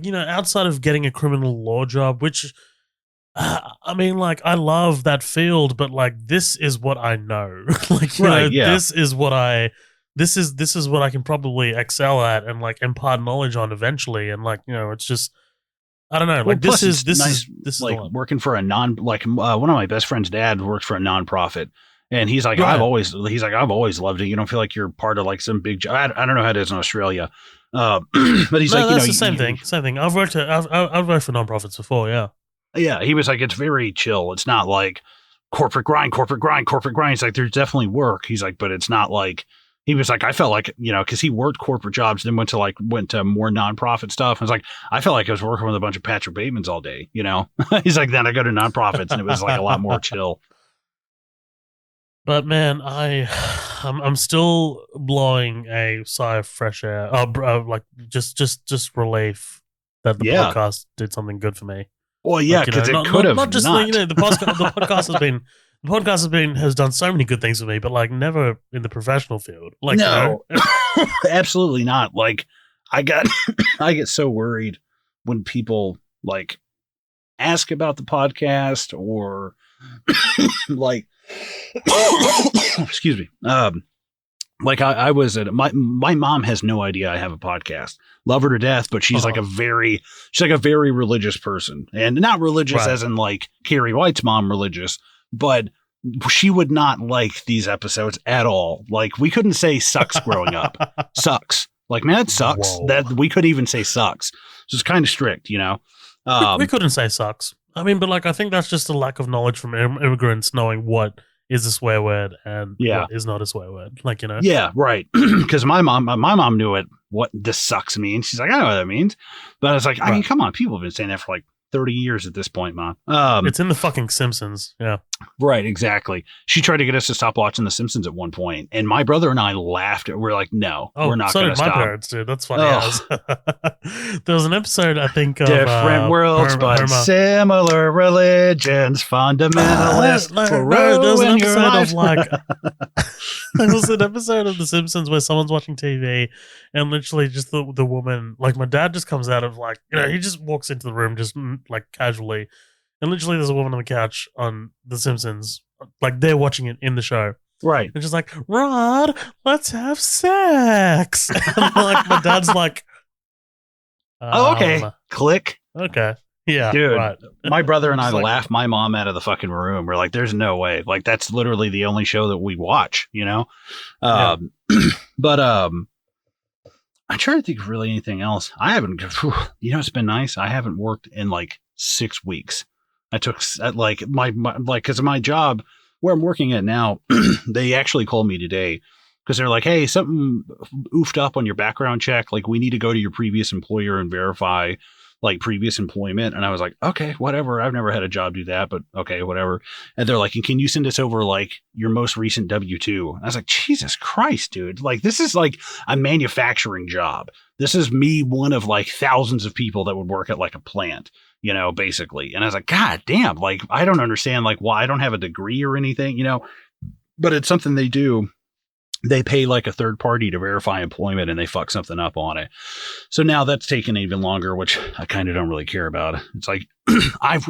outside of getting a criminal law job, which, I mean, like, I love that field, but like, this is what I know. Like, this is what this is what I can probably excel at and like impart knowledge on eventually. And like, it's just, I don't know. Like, well, this is like working for a one of my best friend's dad works for a nonprofit. And he's like, right. I've always loved it. You don't feel like you're part of like some big job. I don't know how it is in Australia. But he's like, that's the same thing. I've worked for nonprofits before. Yeah. Yeah. He was like, it's very chill. It's not like corporate grind. He's like, there's definitely work. He's like, but it's not like, he was like, I felt like, cause he worked corporate jobs, then went to more nonprofit stuff. I was like, I felt like I was working with a bunch of Patrick Batemans all day, He's like, then I go to nonprofits and it was like a lot more chill. But man, I'm still blowing a sigh of fresh air. Like just relief that the podcast did something good for me. Well, yeah, because it could have not just the podcast has done so many good things for me, but like never in the professional field. Like, no, absolutely not. Like, I get so worried when people like ask about the podcast or like. Excuse me. Like I was at my mom has no idea I have a podcast. Love her to death, but she's like a very religious person, and not religious as in like Carrie White's mom religious, but she would not like these episodes at all. Like, we couldn't say sucks growing up. Sucks. Like, man, that sucks. Whoa. That we couldn't even say sucks. So it's kind of strict, we couldn't say sucks. I mean, but like, I think that's just a lack of knowledge from immigrants knowing what is a swear word and what is not a swear word. Like, Yeah, right. Because my mom knew what this sucks means. She's like, I know what that means. But I was like, I mean, come on. People have been saying that for like 30 years at this point, Mom. It's in the fucking Simpsons. Yeah. Right, exactly. She tried to get us to stop watching The Simpsons at one point, and my brother and I laughed. We're like, no, we're Oh, not so going did to my stop. parents, dude. That's funny as. Oh, There was an episode, I think, of different worlds, but Homer. similar religions. Fundamentalists will No, there was an ruin your episode life. of like there was an episode of The Simpsons where someone's watching TV and literally just the woman, like my dad just comes out of like, he just walks into the room just like casually, and literally there's a woman on the couch on The Simpsons, like they're watching it in the show. Right. And just like, Rod, let's have sex. And like my dad's like, Oh, okay. Click. Okay. Yeah. Dude, right. my brother and I Like, laughed my mom out of the fucking room. We're like, there's no way. Like, that's literally the only show that we watch, you know? Yeah. But I'm trying to think of really anything else. I haven't, it's been nice. I haven't worked in like 6 weeks. I took like my because of my job where I'm working at now, they actually called me today because they're like, hey, something oofed up on your background check. Like, we need to go to your previous employer and verify like previous employment. And I was like, okay, whatever. I've never had a job do that, but okay, whatever. And they're like, and can you send us over like your most recent W-2? And I was like, Jesus Christ, dude. Like, this is like a manufacturing job. This is me, one of like thousands of people that would work at like a plant, basically. And I was like, God damn, like, I don't understand like why I don't have a degree or anything, but it's something they do. They pay like a third party to verify employment and they fuck something up on it. So now that's taken even longer, which I kind of don't really care about. It's like, I've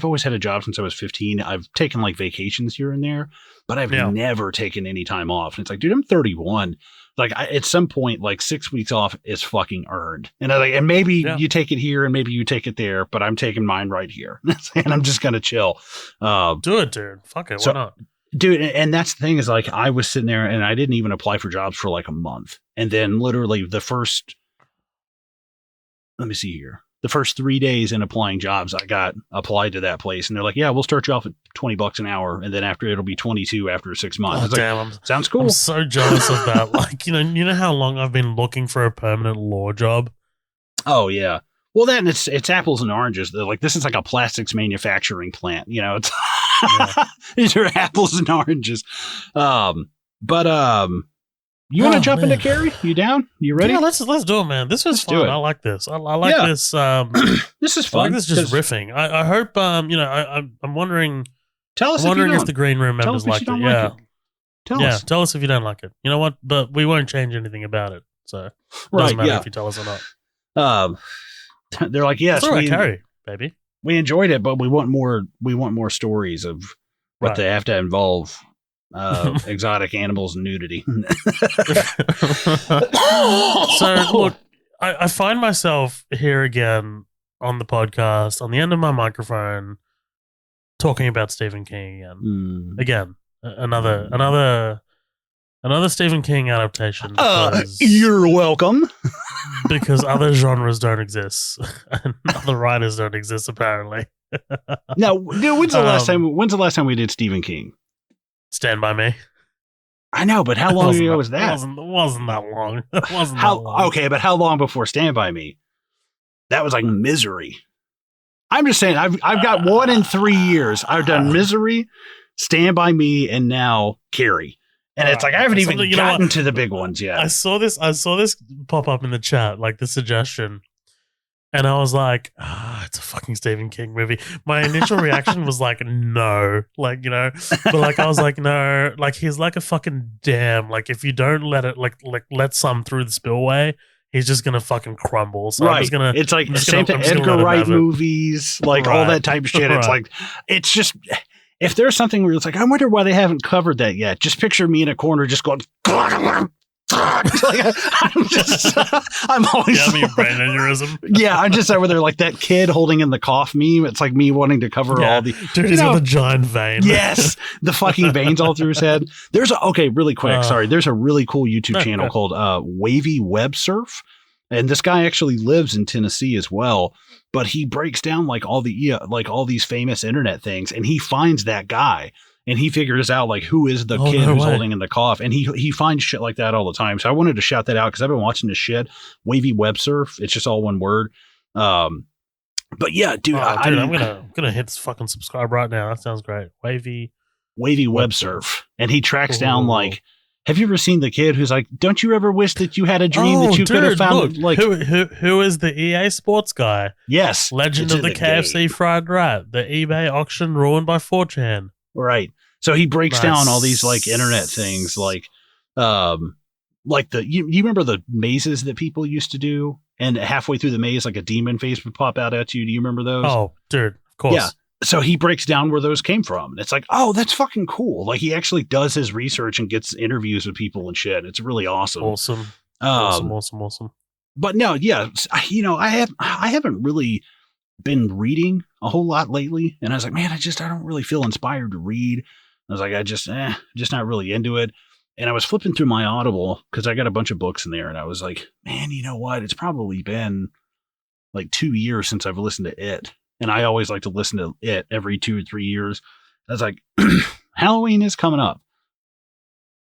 always had a job since I was 15. I've taken like vacations here and there, but I've never taken any time off. And it's like, dude, I'm 31. Like, at some point, like 6 weeks off is fucking earned. And I like, and maybe you take it here and maybe you take it there, but I'm taking mine right here. And I'm just going to chill. Do it, dude. Fuck it. Why not? Dude, and that's the thing is like I was sitting there and I didn't even apply for jobs for like a month. And then literally the first 3 days in applying jobs, I got applied to that place. And they're like, yeah, we'll start you off at $20 an hour. And then after it'll be 22 after 6 months. Oh, damn. Sounds cool. I'm so jealous of that. Like, you know how long I've been looking for a permanent law job? Oh, yeah. Well, then it's apples and oranges. They're like, this is like a plastics manufacturing plant. It's these are apples and oranges. You want to jump into Carrie? You down? You ready? Yeah, let's do it, man. This was fun. I like this. I like this. This is fun. I like this just riffing. I hope. I'm wondering. Tell us. If the green room members like it. Yeah. Tell us if you don't like it. You know what? But we won't change anything about it. So it doesn't matter if you tell us or not. They're like, yes, it's all right, Carrie, baby. We enjoyed it, but we want more. We want more stories of what they have to involve exotic animals and nudity. So look, I find myself here again on the podcast, on the end of my microphone, talking about Stephen King again. Again, another Stephen King adaptation. You're welcome. Because other genres don't exist and other writers don't exist, apparently. Now, when's the last time we did Stephen King? Stand By Me. I know, but how long ago was that? It wasn't that long. It wasn't that long. Okay, but how long before Stand By Me? That was like Misery. I'm just saying, I've got one in 3 years. I've done Misery, Stand By Me, and now Carrie. And it's like I haven't even gotten to the big ones yet. I saw this pop up in the chat, like the suggestion, and I was like, it's a fucking Stephen King movie. My initial reaction was like, no, like, but like I was like, no, like he's like a fucking dam. Like if you don't let it let some through the spillway, he's just gonna fucking crumble. So I'm just gonna. It's like the same to Edgar Wright movies, like all that type of shit. It's like it's just. If there's something where it's like, I wonder why they haven't covered that yet. Just picture me in a corner just going, I'm always brain aneurysm. Yeah, I'm just over there like that kid holding in the cough meme. It's like me wanting to cover all the dude. He's got a giant vein. Yes, the fucking veins all through his head. Really quick. Sorry, there's a really cool YouTube channel called Wavy Web Surf, and this guy actually lives in Tennessee as well. But he breaks down like all these famous internet things, and he finds that guy, and he figures out like who is the kid who's holding in the cough, and he finds shit like that all the time. So I wanted to shout that out because I've been watching this shit. Wavy Web Surf. It's just all one word. But yeah, dude, I'm gonna hit this fucking subscribe right now. That sounds great. Wavy wavy web surf, and he tracks down like. Have you ever seen the kid who's like, "Don't you ever wish that you had a dream that you could have found?" Look, who is the EA Sports guy? Yes, Legend of the KFC fried rat, the eBay auction ruined by 4chan. Right. So he breaks down all these like internet things, like you remember the mazes that people used to do, and halfway through the maze, like a demon face would pop out at you. Do you remember those? Oh, dude, of course. Yeah. So he breaks down where those came from. And it's like, oh, that's fucking cool. Like he actually does his research and gets interviews with people and shit. It's really awesome. Awesome. But no, yeah, I haven't really been reading a whole lot lately. And I was like, man, I don't really feel inspired to read. I was like, just not really into it. And I was flipping through my Audible because I got a bunch of books in there. And I was like, man, you know what? It's probably been like 2 years since I've listened to it. And I always like to listen to it every 2 or 3 years. I was like, Halloween is coming up.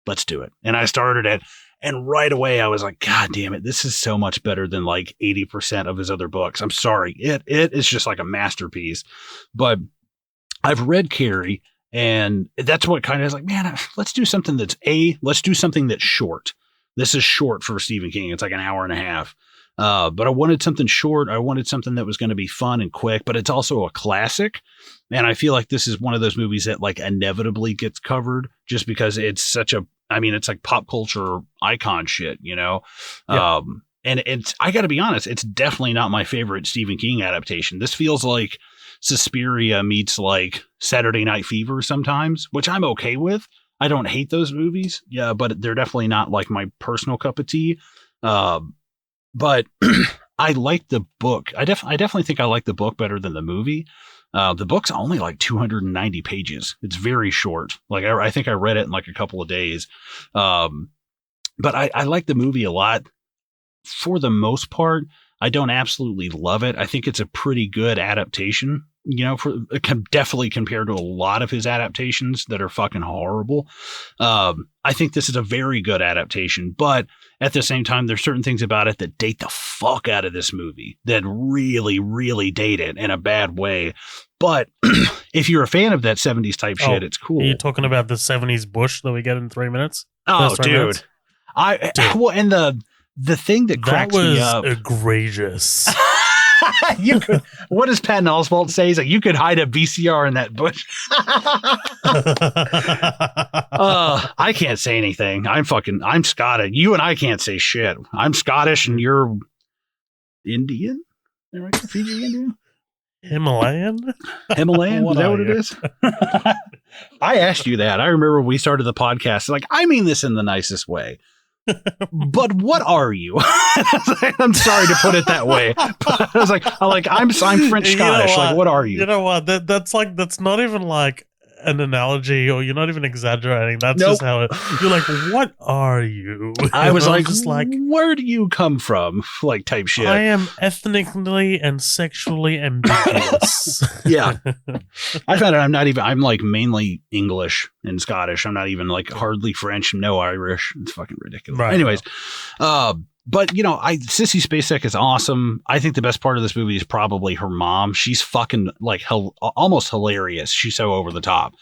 Let's do it. And I started it. And right away I was like, God damn it. This is so much better than like 80% of his other books. I'm sorry. It is just like a masterpiece. But I've read Carrie, and that's what kind of is like, man, let's do something let's do something that's short. This is short for Stephen King. It's like an hour and a half. But I wanted something short. I wanted something that was going to be fun and quick, but it's also a classic. And I feel like this is one of those movies that like inevitably gets covered just because it's it's like pop culture icon shit, you know? Yeah. And I got to be honest, it's definitely not my favorite Stephen King adaptation. This feels like Suspiria meets like Saturday Night Fever sometimes, which I'm okay with. I don't hate those movies. Yeah, but they're definitely not like my personal cup of tea. But I like the book. I definitely think I like the book better than the movie. The book's only like 290 pages. It's very short. Like I think I read it in like a couple of days. But I like the movie a lot. For the most part, I don't absolutely love it. I think it's a pretty good adaptation, you know, definitely compared to a lot of his adaptations that are fucking horrible. I think this is a very good adaptation, but at the same time, there's certain things about it that date the fuck out of this movie that really, really date it in a bad way. But if you're a fan of that 70s type shit, it's cool. Are you talking about the 70s Bush that we get in 3 minutes? Oh, dude. Well, and the thing that cracks me up. That was egregious. You could. What does Patton Oswalt say? He's like, you could hide a VCR in that bush. I can't say anything. I'm Scottish. You and I can't say shit. I'm Scottish and you're Indian? Right? Fiji Indian? Himalayan? Is that what it is? I asked you that. I remember we started the podcast. Like, I mean this in the nicest way. But what are you? I'm sorry to put it that way. But I was like, I'm French Scottish. Like, what are you? You know what? That's not even like an analogy, or you're not even exaggerating. That's just how you're like, what are you? I was like, where do you come from? Like type shit. I am ethnically and sexually ambiguous. Yeah. I found out I'm like mainly English and Scottish. I'm not even like hardly French, no Irish. It's fucking ridiculous. Right. Anyways, but you know, Sissy Spacek is awesome. I think the best part of this movie is probably her mom. She's fucking like almost hilarious. She's so over the top,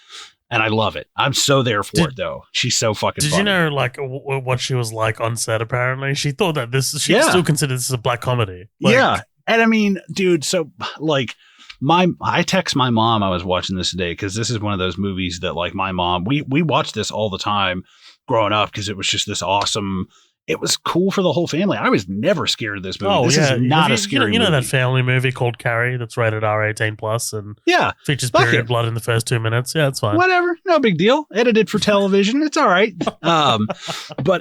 and I love it. I'm so there for it though. She's so fucking. Did funny. You know like what she was like on set? Apparently, she thought that she still considered this a black comedy. Like, yeah, and I mean, dude, so like. I text my mom I was watching this today because this is one of those movies that like my mom we watched this all the time growing up because it was just this awesome. It was cool for the whole family. I was never scared of this movie. This is not a scary movie. You know that family movie called Carrie that's rated R18+ and features period blood in the first 2 minutes. Yeah, it's fine. Whatever. No big deal. Edited for television. It's all right. But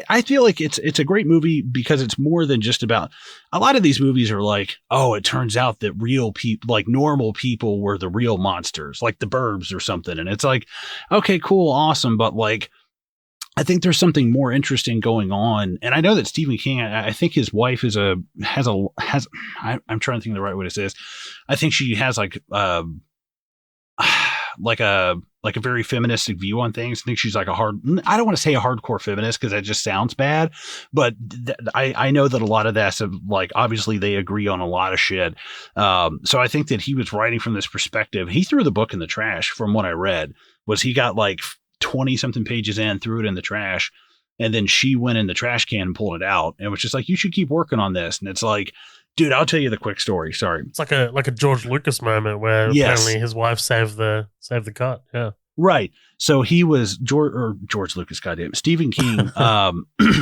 I feel like it's a great movie because it's more than just about a lot of these movies are like, oh, it turns out that real people, like normal people were the real monsters, like The Burbs or something. And it's like, okay, cool. Awesome. But like, I think there's something more interesting going on. And I know that Stephen King, I think his wife I'm trying to think of the right way to say this. I think she has like a like a very feministic view on things. I think she's like I don't want to say a hardcore feminist because that just sounds bad, but I know that a lot of that's like, obviously they agree on a lot of shit. So I think that he was writing from this perspective. He threw the book in the trash from what I read. Was he got like 20 something pages in, threw it in the trash, and then she went in the trash can and pulled it out and was just like, you should keep working on this. And it's like, dude, I'll tell you the quick story. Sorry. It's like a George Lucas moment where apparently his wife saved the cut. Yeah. Right. So he was George Lucas, goddamn, Stephen King.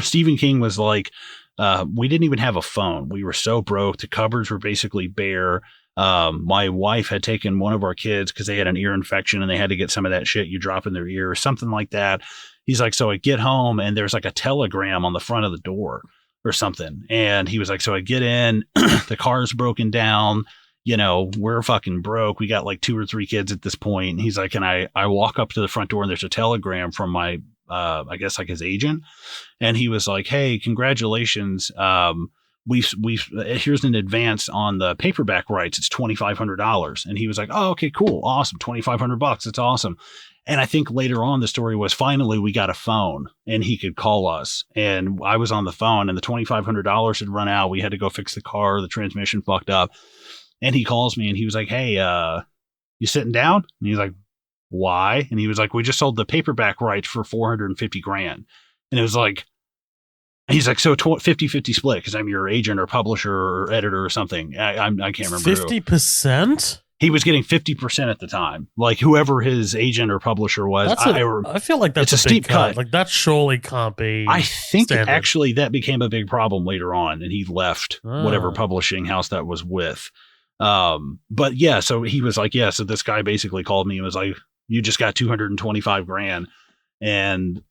Stephen King was like, we didn't even have a phone. We were so broke. The cupboards were basically bare. My wife had taken one of our kids because they had an ear infection and they had to get some of that shit you drop in their ear or something like that. He's like, so I get home and there's like a telegram on the front of the door or something. And he was like, so I get in, the car's broken down, you know, we're fucking broke. We got like 2 or 3 kids at this point. And he's like, and I walk up to the front door and there's a telegram from my, I guess like his agent. And he was like, hey, congratulations. We've here's an advance on the paperback rights. It's $2,500. And he was like, oh, okay, cool. Awesome. $2,500. It's awesome. And I think later on the story was finally we got a phone and he could call us. And I was on the phone and the $2,500 had run out. We had to go fix the car. The transmission fucked up. And he calls me and he was like, hey, you sitting down? And he's like, why? And he was like, we just sold the paperback rights for $450,000. And it was like, he's like, so 50-50 split because I'm your agent or publisher or editor or something. I can't remember. 50%? He was getting 50% at the time. Like whoever his agent or publisher was. I feel like that's a steep cut. Like that surely can't be. I think standard. Actually that became a big problem later on and he left whatever publishing house that was with. But yeah, so he was like, yeah, so this guy basically called me and was like, you just got $225,000. And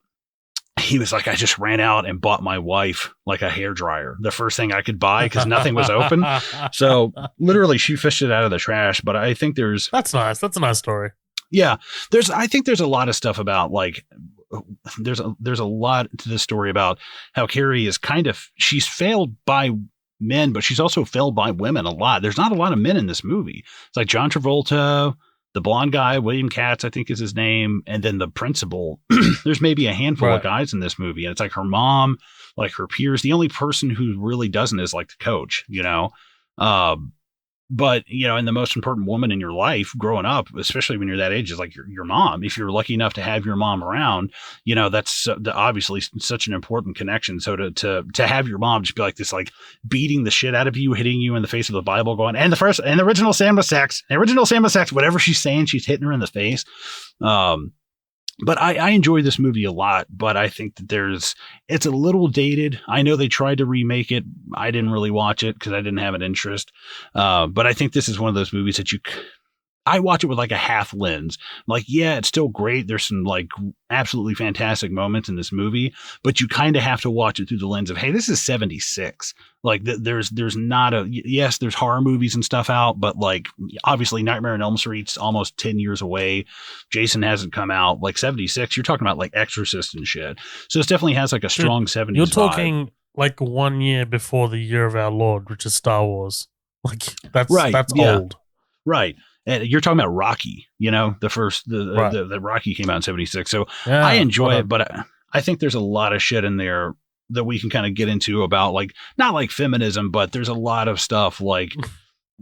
he was like, I just ran out and bought my wife like a hairdryer, the first thing I could buy because nothing was open. So literally she fished it out of the trash. But I think that's nice. That's a nice story. Yeah. I think there's a lot of stuff about like, there's a lot to this story about how Carrie is she's failed by men, but she's also failed by women a lot. There's not a lot of men in this movie. It's like John Travolta, the blonde guy, William Katz, I think is his name. And then the principal, there's maybe a handful of guys in this movie. And it's like her mom, like her peers. The only person who really doesn't is like the coach, you know? But, you know, and the most important woman in your life growing up, especially when you're that age, is like your mom. If you're lucky enough to have your mom around, you know, that's obviously such an important connection. So to have your mom just be like this, like beating the shit out of you, hitting you in the face of the Bible going, and the original sin was sex, whatever she's saying, she's hitting her in the face. But I enjoy this movie a lot, but I think that it's a little dated. I know they tried to remake it. I didn't really watch it because I didn't have an interest. But I think this is one of those movies that I watch it with like a half lens. Like, yeah, it's still great. There's some like absolutely fantastic moments in this movie, but you kind of have to watch it through the lens of, hey, this is 76. Like there's not yes, there's horror movies and stuff out, but like obviously Nightmare on Elm Street's almost 10 years away. Jason hasn't come out. Like 76, you're talking about like Exorcist and shit. So it definitely has like a strong 70s You're talking vibe. Like 1 year before the year of our Lord, which is Star Wars. Like that's old. Right. And you're talking about Rocky, you know, the Rocky came out in 76. So yeah, I enjoy it, but I think there's a lot of shit in there that we can kind of get into about like, not like feminism, but there's a lot of stuff like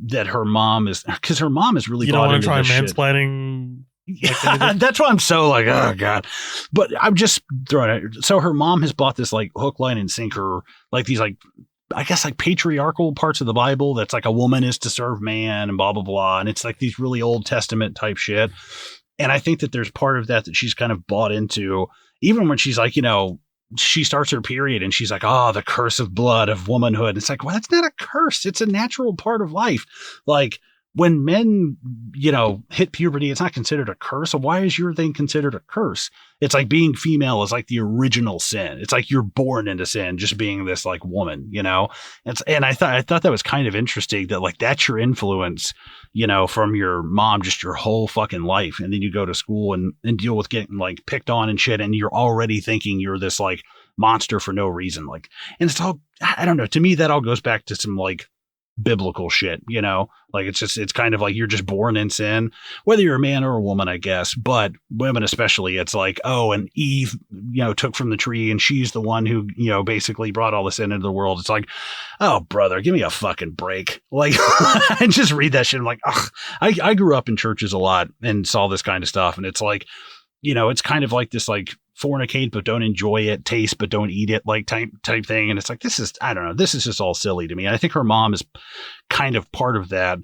that her mom is really, you don't want to try mansplaining. Yeah, that's why I'm so like, oh God. But I'm just throwing it. So her mom has bought this like hook, line, and sinker, like these like, I guess like patriarchal parts of the Bible that's like a woman is to serve man and blah, blah, blah. And it's like these really Old Testament type shit. And I think that there's part of that she's kind of bought into, even when she's like, you know, she starts her period and she's like, oh, the curse of blood of womanhood. And it's like, well, that's not a curse. It's a natural part of life. Like when men, you know, hit puberty, it's not considered a curse. So why is your thing considered a curse? It's like being female is like the original sin. It's like you're born into sin, just being this like woman, you know? And I thought that was kind of interesting that like, that's your influence, you know, from your mom, just your whole fucking life. And then you go to school and deal with getting like picked on and shit. And you're already thinking you're this like monster for no reason. Like, and it's all, I don't know. To me, that all goes back to some like biblical shit, like it's kind of like you're just born in sin, whether you're a man or a woman, I guess, but women especially, it's like, oh, and Eve, took from the tree and she's the one who, basically brought all this sin into the world. It's like, oh, brother, give me a fucking break. Like, and just read that shit. I'm like, ugh. I grew up in churches a lot and saw this kind of stuff. And it's like, it's kind of like this, like, fornicate but don't enjoy it, taste but don't eat it, like type thing. And it's like, I don't know, this is just all silly to me. And I think her mom is kind of part of that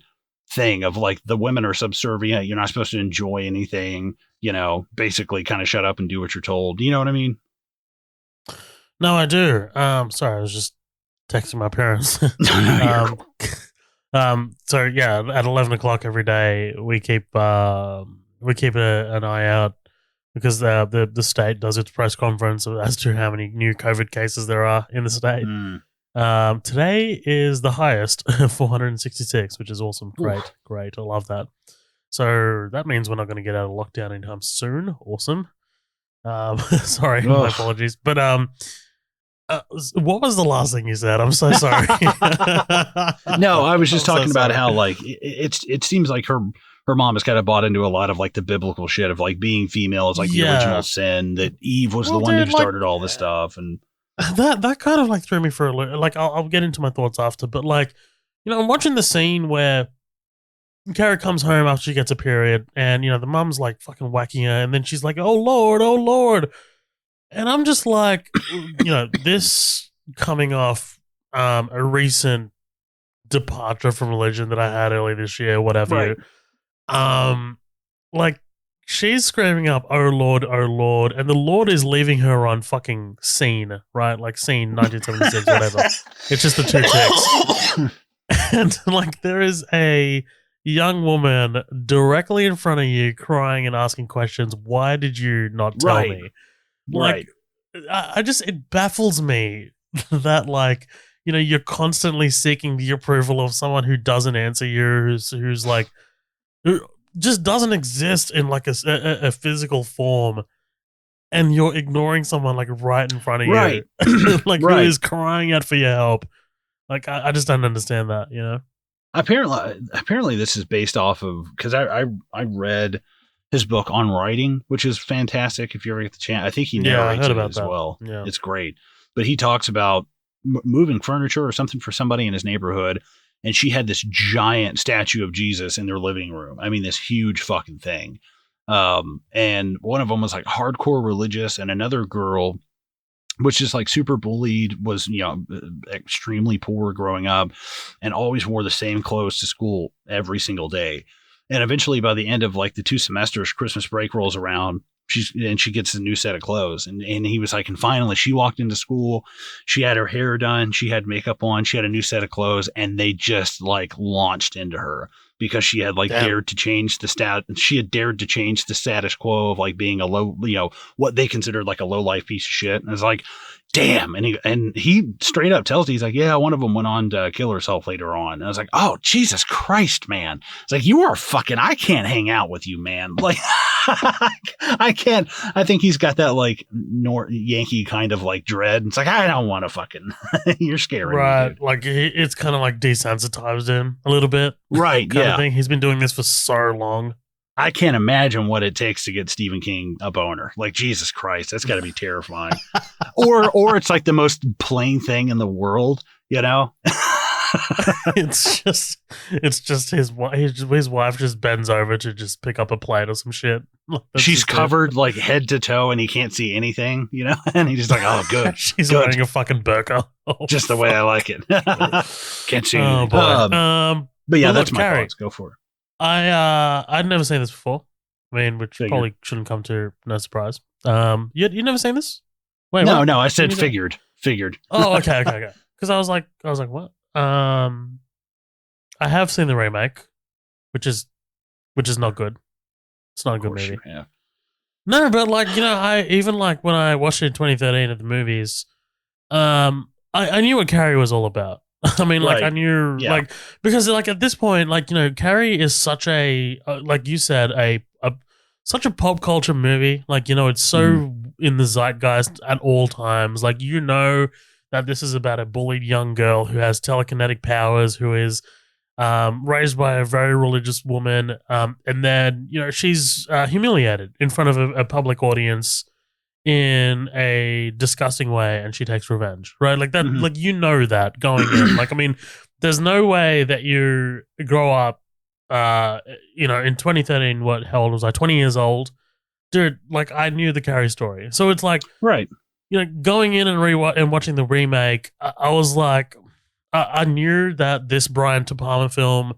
thing of like, the women are subservient, you're not supposed to enjoy anything, basically kind of shut up and do what you're told. You know what I mean? No, I do. Sorry, I was just texting my parents. No, So yeah, at 11 o'clock every day, we keep an eye out, because the state does its press conference as to how many new COVID cases there are in the state. Today is the highest, 466, which is awesome. Great. I love that. So that means we're not going to get out of lockdown anytime soon. Awesome. Sorry, my apologies. But what was the last thing you said? I'm so sorry. No, I was just talking about how, like, it seems like her mom has kind of bought into a lot of like the biblical shit of like being female is like the original sin, that Eve was the one who started all this stuff. And that kind of like threw me for a loop. Like, I'll get into my thoughts after, but like, I'm watching the scene where Carrie comes home after she gets a period, and the mom's like fucking whacking her, and then she's like, oh Lord. And I'm just like, this coming off a recent departure from religion that I had earlier this year, whatever. Right. Like, she's screaming up, oh Lord, and the Lord is leaving her on fucking Scene, right? Like Scene 1976, whatever. It's just the two chicks. And like, there is a young woman directly in front of you crying and asking questions. Why did you not tell me? Like, it baffles me that, like, you're constantly seeking the approval of someone who doesn't answer you, who's like, who just doesn't exist in like a physical form, and you're ignoring someone like right in front of you, like who is crying out for your help. Like, I just don't understand that, Apparently this is based off of, because I read his book on writing, which is fantastic. If you ever get the chance, I think he narrates it as well. Yeah. It's great. But he talks about moving furniture or something for somebody in his neighborhood, and she had this giant statue of Jesus in their living room. I mean, this huge fucking thing. And one of them was like hardcore religious, and another girl, which is like super bullied, was, extremely poor growing up and always wore the same clothes to school every single day. And eventually by the end of like the 2 semesters, Christmas break rolls around, she gets a new set of clothes. And he was like, and finally she walked into school, she had her hair done, she had makeup on, she had a new set of clothes, and they just like launched into her because she had like dared to change the status quo of like being a low, what they considered like a low life piece of shit. And it's like, damn. And he straight up tells you, he's like, yeah, one of them went on to kill herself later on. And I was like, oh, Jesus Christ, man. It's like, you are fucking, I can't hang out with you, man. Like, I can't. I think he's got that like Yankee kind of like dread. It's like, I don't want to fucking, you're scaring me, dude. Like, it's kind of like desensitized him a little bit. Right. Kind of thing. He's been doing this for so long. I can't imagine what it takes to get Stephen King a boner. Like, Jesus Christ, that's got to be terrifying. or it's like the most plain thing in the world, It's just his wife just bends over to just pick up a plate or some shit. She's covered like head to toe and he can't see anything, and he's just like, oh, good. She's wearing a fucking burqa. Oh, just the way I like it. Can't see anything. But yeah, that's my thoughts. Go for it. I'd never seen this before. I mean, which probably shouldn't come to no surprise. You never seen this? Wait, no, I said figured. Oh, okay. Because I was like, what? I have seen the remake, which is not good. It's not a good movie. No, but like, I even like when I watched it in 2013 at the movies, I knew what Carrie was all about. I mean, like, I knew, like, because like at this point, like, Carrie is such a, like you said, such a pop culture movie. Like, it's so in the zeitgeist at all times. Like, that that this is about a bullied young girl who has telekinetic powers, who is raised by a very religious woman, and then she's humiliated in front of a public audience in a disgusting way, and she takes revenge, right? Like that, like that going in. Like, I mean, there's no way that you grow up, in 2013. What hell was I? 20 years old, dude. Like, I knew the Carrie story, so it's like, right. Going in and watching the remake, I was like, I knew that this Brian De Palma film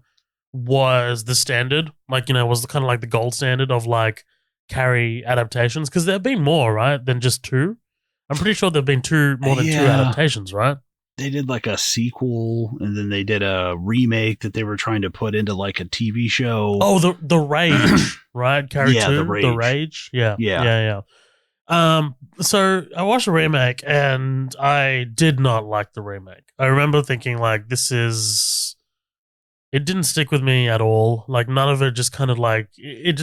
was the standard, like, was kind of like the gold standard of like Carrie adaptations, because there have been more, right, than just two. I'm pretty sure there have been more than two adaptations, right? They did like a sequel, and then they did a remake that they were trying to put into like a TV show. Oh, the Rage, right? Carrie 2, the Rage. Yeah. So I watched the remake, and I did not like the remake. I remember thinking, like, it didn't stick with me at all. Like, none of it just kind of like, it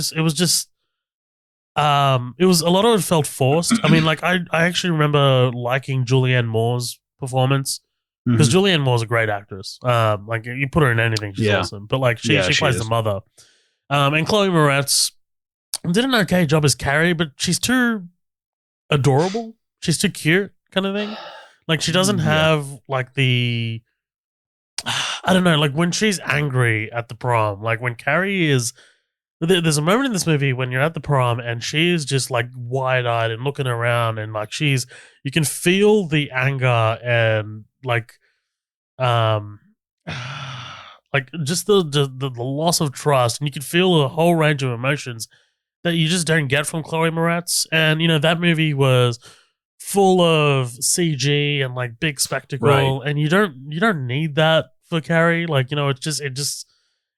was a lot of it felt forced. I mean, like, I actually remember liking Julianne Moore's performance, because Julianne Moore's a great actress. Like, you put her in anything, she's awesome. But like, she plays the mother. And Chloe Moretz did an okay job as Carrie, but she's too adorable. She's too cute, kind of thing. Like, she doesn't have like the, I don't know, like when she's angry at the prom, like when Carrie is, there's a moment in this movie when you're at the prom and she's just like wide-eyed and looking around, and like you can feel the anger and like just the loss of trust, and you can feel a whole range of emotions that you just don't get from Chloe Moretz. And that movie was full of CG and like big spectacle, and you don't need that for Carrie. Like,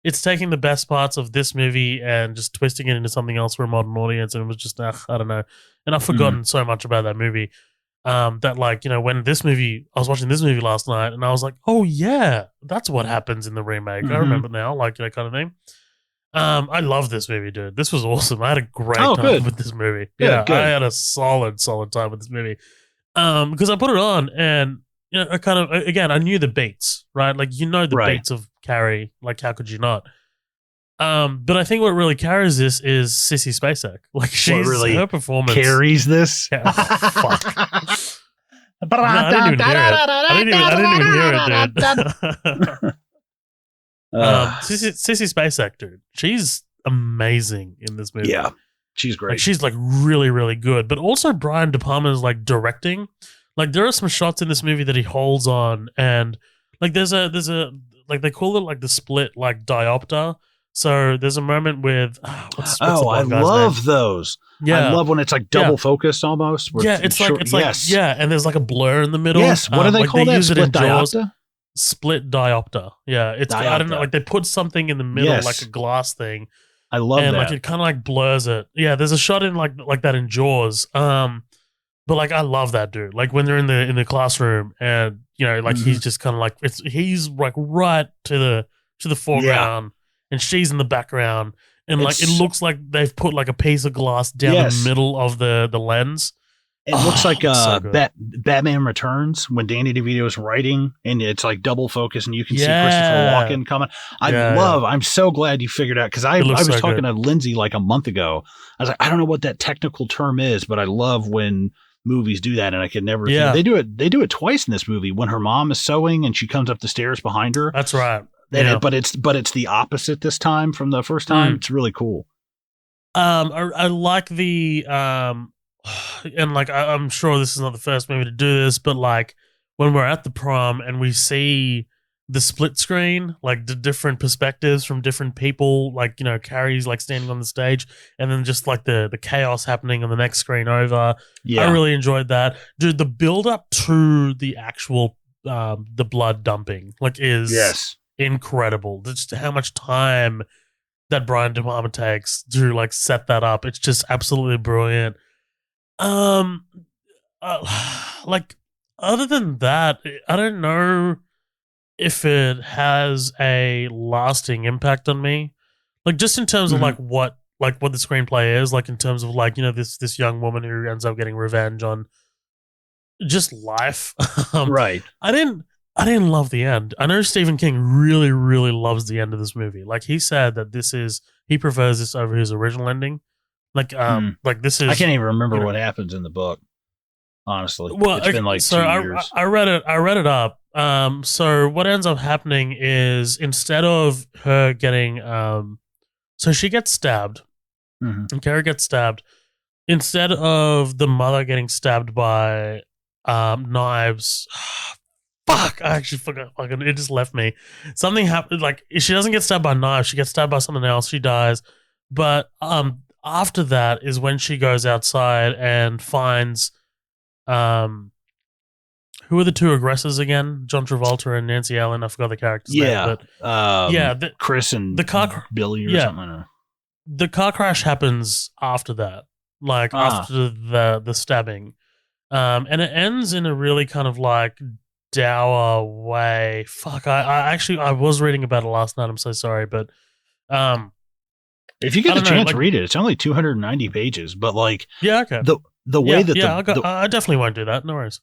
it's taking the best parts of this movie and just twisting it into something else for a modern audience, and it was just I don't know. And I've forgotten so much about that movie. That like, when I was watching this movie last night, and I was like, oh yeah, that's what happens in the remake. I remember now, like, kind of thing. I love this movie, dude. This was awesome. I had a great time with this movie. Good. I had a solid time with this movie. Because I put it on, and I kind of, again, I knew the beats, right? Like, the beats of Carrie. Like, how could you not? But I think what really carries this is Sissy Spacek. Like, her performance carries this. Yeah, fuck. No, I didn't even hear it. I didn't even hear it, dude. Sissy Spacek, dude. She's amazing in this movie. Yeah, she's great. Like, she's like really, really good. But also Brian De Palma's like directing. Like, there are some shots in this movie that he holds on, and like there's a like, they call it like the split like diopter. So there's a moment with what's the I love name? Those. Yeah, I love when it's like double focused almost. Yeah, it's like and there's like a blur in the middle. Yes, what do they call that? Split diopter. Split diopter. Yeah, it's diopter. I don't know. Like, they put something in the middle, like a glass thing. I love that. And like, it kind of like blurs it. Yeah, there's a shot in like that in Jaws. But like, I love that, dude. Like, when they're in the classroom, and like he's just kind of like, he's like right to the foreground, and she's in the background, and like it looks like they've put like a piece of glass down the middle of the lens. It looks like so Batman Returns, when Danny DeVito's writing, and it's like double focus, and you can see Christopher Walken coming. I'm so glad you figured out, because I was talking to Lindsay like a month ago. I was like, I don't know what that technical term is, but I love when movies do that, and I could never think. They do it twice in this movie, when her mom is sewing and she comes up the stairs behind her. That's right. But it's the opposite this time from the first time. It's really cool. I like the and like, I'm sure this is not the first movie to do this, but like when we're at the prom and we see the split screen, like the different perspectives from different people, like, Carrie's like standing on the stage, and then just like the chaos happening on the next screen over. I really enjoyed that, dude. The build up to the actual the blood dumping, like, is incredible. Just how much time that Brian De Palma takes to like set that up. It's just absolutely brilliant. Like, other than that, I don't know if it has a lasting impact on me. Like, just in terms of like what the screenplay is, like in terms of like, this young woman who ends up getting revenge on just life. um, Right. I didn't. I didn't love the end. I know Stephen King really, really loves the end of this movie. Like he said that he prefers this over his original ending. Hmm. Like this I is, can't even remember you know, what happens in the book. Honestly, well, it's been okay, like so 2 years. I read it. I read it up. So what ends up happening is instead of her getting, so she gets stabbed, Hmm. and Carrie gets stabbed. Instead of the mother getting stabbed by, knives, fuck, I actually forgot. Fucking, it just left me. Something happened. Like she doesn't get stabbed by knives. She gets stabbed by something else. She dies. But after that is when she goes outside and finds um who are the two aggressors again? John Travolta and Nancy Allen. I forgot the character's name, Yeah. but yeah, Chris the and car, Billy or yeah, something. I don't know. the car crash happens after that, like Ah, after the stabbing, and it ends in a really kind of like dour way. Fuck, I actually I was reading about it last night. I'm so sorry, but um, if you I get the don't know, chance, like read it. It's only 290 pages, but like yeah, okay, the the way yeah, that yeah, the I definitely won't do that. No worries.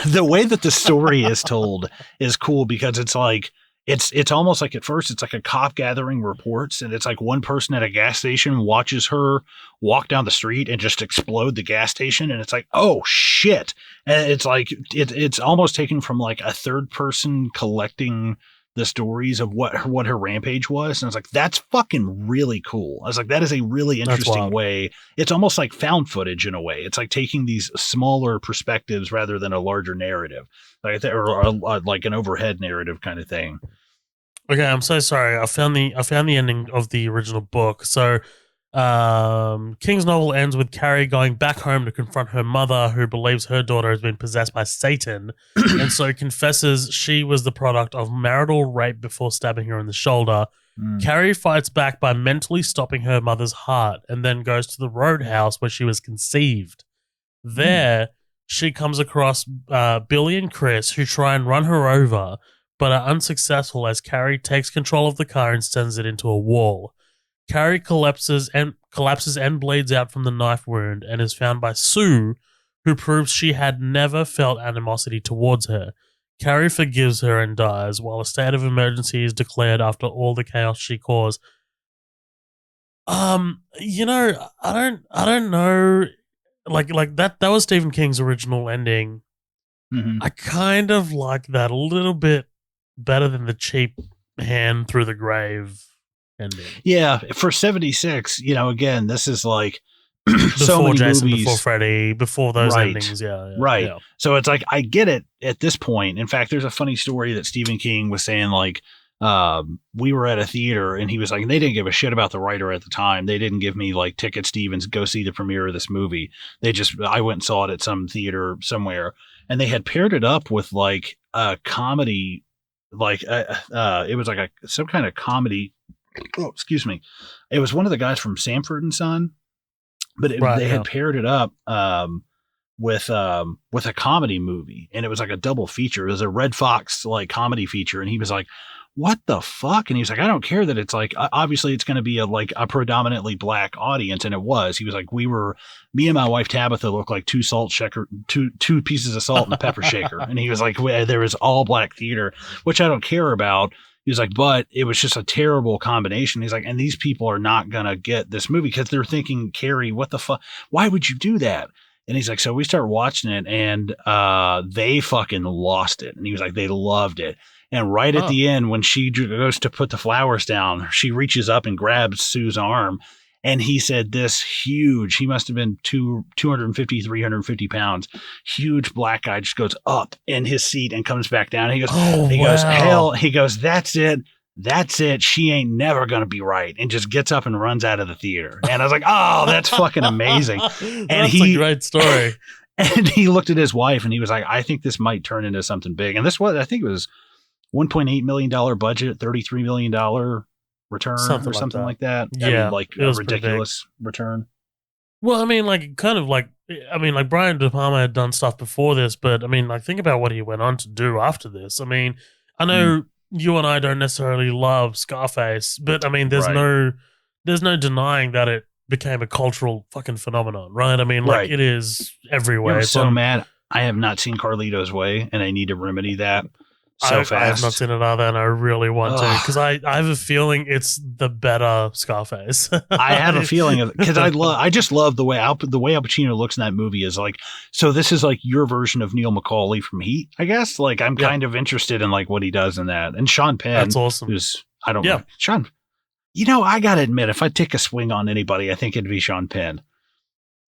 the way that the story is told is cool because it's like it's almost like at first it's like a cop gathering reports and it's like one person at a gas station watches her walk down the street and just explode the gas station and it's like oh shit and it's like it's almost taken from like a third person collecting the stories of what her rampage was and I was like that's fucking really cool. I was like that is a really That's interesting wild. way. It's almost like found footage in a way. It's like taking these smaller perspectives rather than a larger narrative, like an overhead narrative kind of thing. Okay, I'm so sorry. I found the ending of the original book. So, King's novel ends with Carrie going back home to confront her mother, who believes her daughter has been possessed by Satan, and so confesses she was the product of marital rape before stabbing her in the shoulder. Mm. Carrie fights back by mentally stopping her mother's heart, and then goes to the roadhouse where she was conceived. Mm. There, she comes across Billy and Chris, who try and run her over, but are unsuccessful as Carrie takes control of the car and sends it into a wall. Carrie collapses and bleeds out from the knife wound and is found by Sue, who proves she had never felt animosity towards her. Carrie forgives her and dies, while a state of emergency is declared after all the chaos she caused. I don't know, like that was Stephen King's original ending. Hmm. I kind of like that a little bit better than the cheap hand through the grave ending. Yeah, for 76, again, this is like so Before many Jason, before movies. Freddy, before those Right. endings, yeah, yeah, Right. yeah. So it's like I get it at this point. In fact, there's a funny story that Stephen King was saying like we were at a theater and he was like, they didn't give a shit about the writer at the time. They didn't give me like tickets to even go see the premiere of this movie. I went and saw it at some theater somewhere and they had paired it up with like a comedy, like it was like some kind of comedy. Oh, excuse me. It was one of the guys from Sanford and Son, but Right, they yeah. had paired it up with a comedy movie, and it was like a double feature. It was a Red Fox like comedy feature, and he was like, "What the fuck?" And he was like, "I don't care that it's like obviously it's going to be a predominantly black audience," and it was. He was like, me and my wife Tabitha looked like two pieces of salt and a pepper shaker," and he was like, "There was all black theater, which I don't care about." He was like, but it was just a terrible combination. He's like, and these people are not going to get this movie because they're thinking, Carrie, what the fuck? Why would you do that? And he's like, so we start watching it and they fucking lost it. And he was like, they loved it. And right at Oh, the end, when she goes to put the flowers down, she reaches up and grabs Sue's arm. And he said, this huge, he must have been 250, 350 pounds, huge black guy just goes up in his seat and comes back down. oh He goes, hell, wow. he goes, that's it. That's it. She ain't never going to be right. And just gets up and runs out of the theater. And I was like, oh, that's fucking amazing. And That's a great story. and he looked at his wife and he was like, I think this might turn into something big. And this was, I think it was $1.8 million budget, $33 million return Something or like something that. like that. I mean, Yeah, like it a was pretty big. ridiculous return. Well, I mean, like, kind of like, I mean, like, Brian De Palma had done stuff before this, but I mean, like, think about what he went on to do after this. I mean, I Mm, know you and I don't necessarily love Scarface, but I mean, right. there's no denying that it became a cultural fucking phenomenon, right? I mean, like, Right. it is You know, everywhere. I'm It's so on, mad. I have not seen Carlito's Way, and I need to remedy that so I have not fast. seen it either, and I really want to because Ugh. I have a feeling it's the better Scarface. I have a feeling of because I just love the way the way Al Pacino looks in that movie is like, so this is like your version of Neil McCauley from Heat, I guess. Like I'm Yep, kind of interested in like what he does in that. And Sean Penn, that's awesome. who's I don't know. Yeah, Sean, I gotta admit, if I take a swing on anybody, I think it'd be Sean Penn.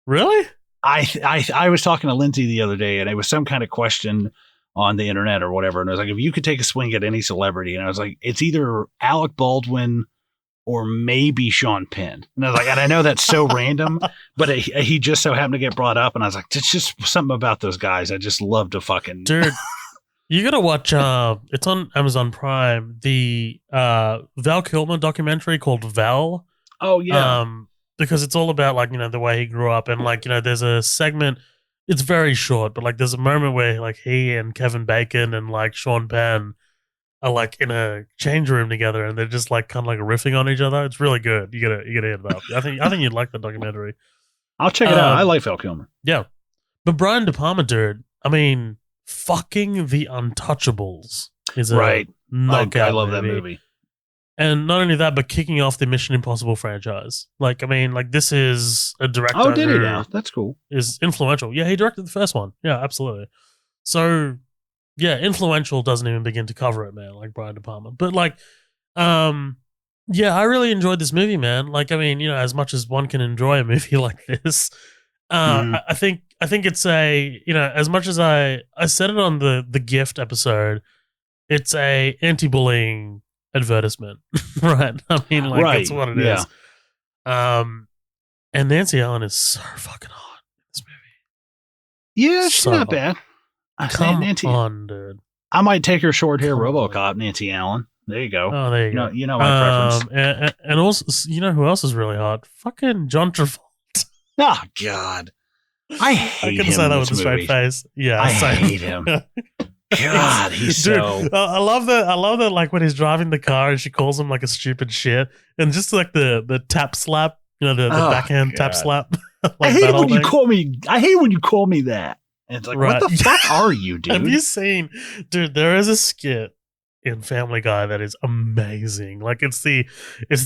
really? I was talking to Lindsay the other day, and it was some kind of question on the internet or whatever, and I was like, if you could take a swing at any celebrity, and I was like, it's either Alec Baldwin or maybe Sean Penn, and I was like, and I know that's so random, but he just so happened to get brought up, and I was like, it's just something about those guys. I just love to fucking Dude, you gotta watch. It's on Amazon Prime. The Val Kilmer documentary called Val. Oh yeah, Because it's all about like the way he grew up, and like there's a segment. It's very short, but like there's a moment where like he and Kevin Bacon and like Sean Penn are like in a change room together, and they're just like kind of like riffing on each other. It's really good. You gotta hit it up. I think you'd like the documentary. I'll check it out. I like Val Kilmer. Yeah, but Brian De Palma, dude. I mean, fucking The Untouchables is a Right. knockout. I love that movie. And not only that, but kicking off the Mission Impossible franchise. Like, I mean, like this is a director Oh, did he who now? That's cool. is influential. Yeah, he directed the first one. Yeah, absolutely. So, yeah, influential doesn't even begin to cover it, man. Like Brian De Palma, but like, yeah, I really enjoyed this movie, man. Like, I mean, as much as one can enjoy a movie like this, Mhm. I think it's a as much as I said it on the Gift episode, it's a anti-bullying advertisement, right? I mean, like Right. that's what it Yeah. is. And Nancy Allen is so fucking hot in this movie. Yeah, she's So not hot. bad. Come Nancy, on, dude. I might take her short hair Come on. RoboCop, Nancy Allen. There you go. Oh, there you go. You know my preference. And also, who else is really hot? Fucking John Travolta. Oh God, I I hate couldn't him say in that with this a straight movie. face. Yeah, I same. hate him. God, he's Dude, so. I love that. I love that. Like when he's driving the car and she calls him like a stupid shit, and just like the tap slap, the Oh, backhand tap God. slap. I like hate that it whole when you thing. call me. I hate when you call me that. And it's like, Right. what the fuck are you, dude? Have you seen, dude? There is a skit in Family Guy that is amazing. Like it's the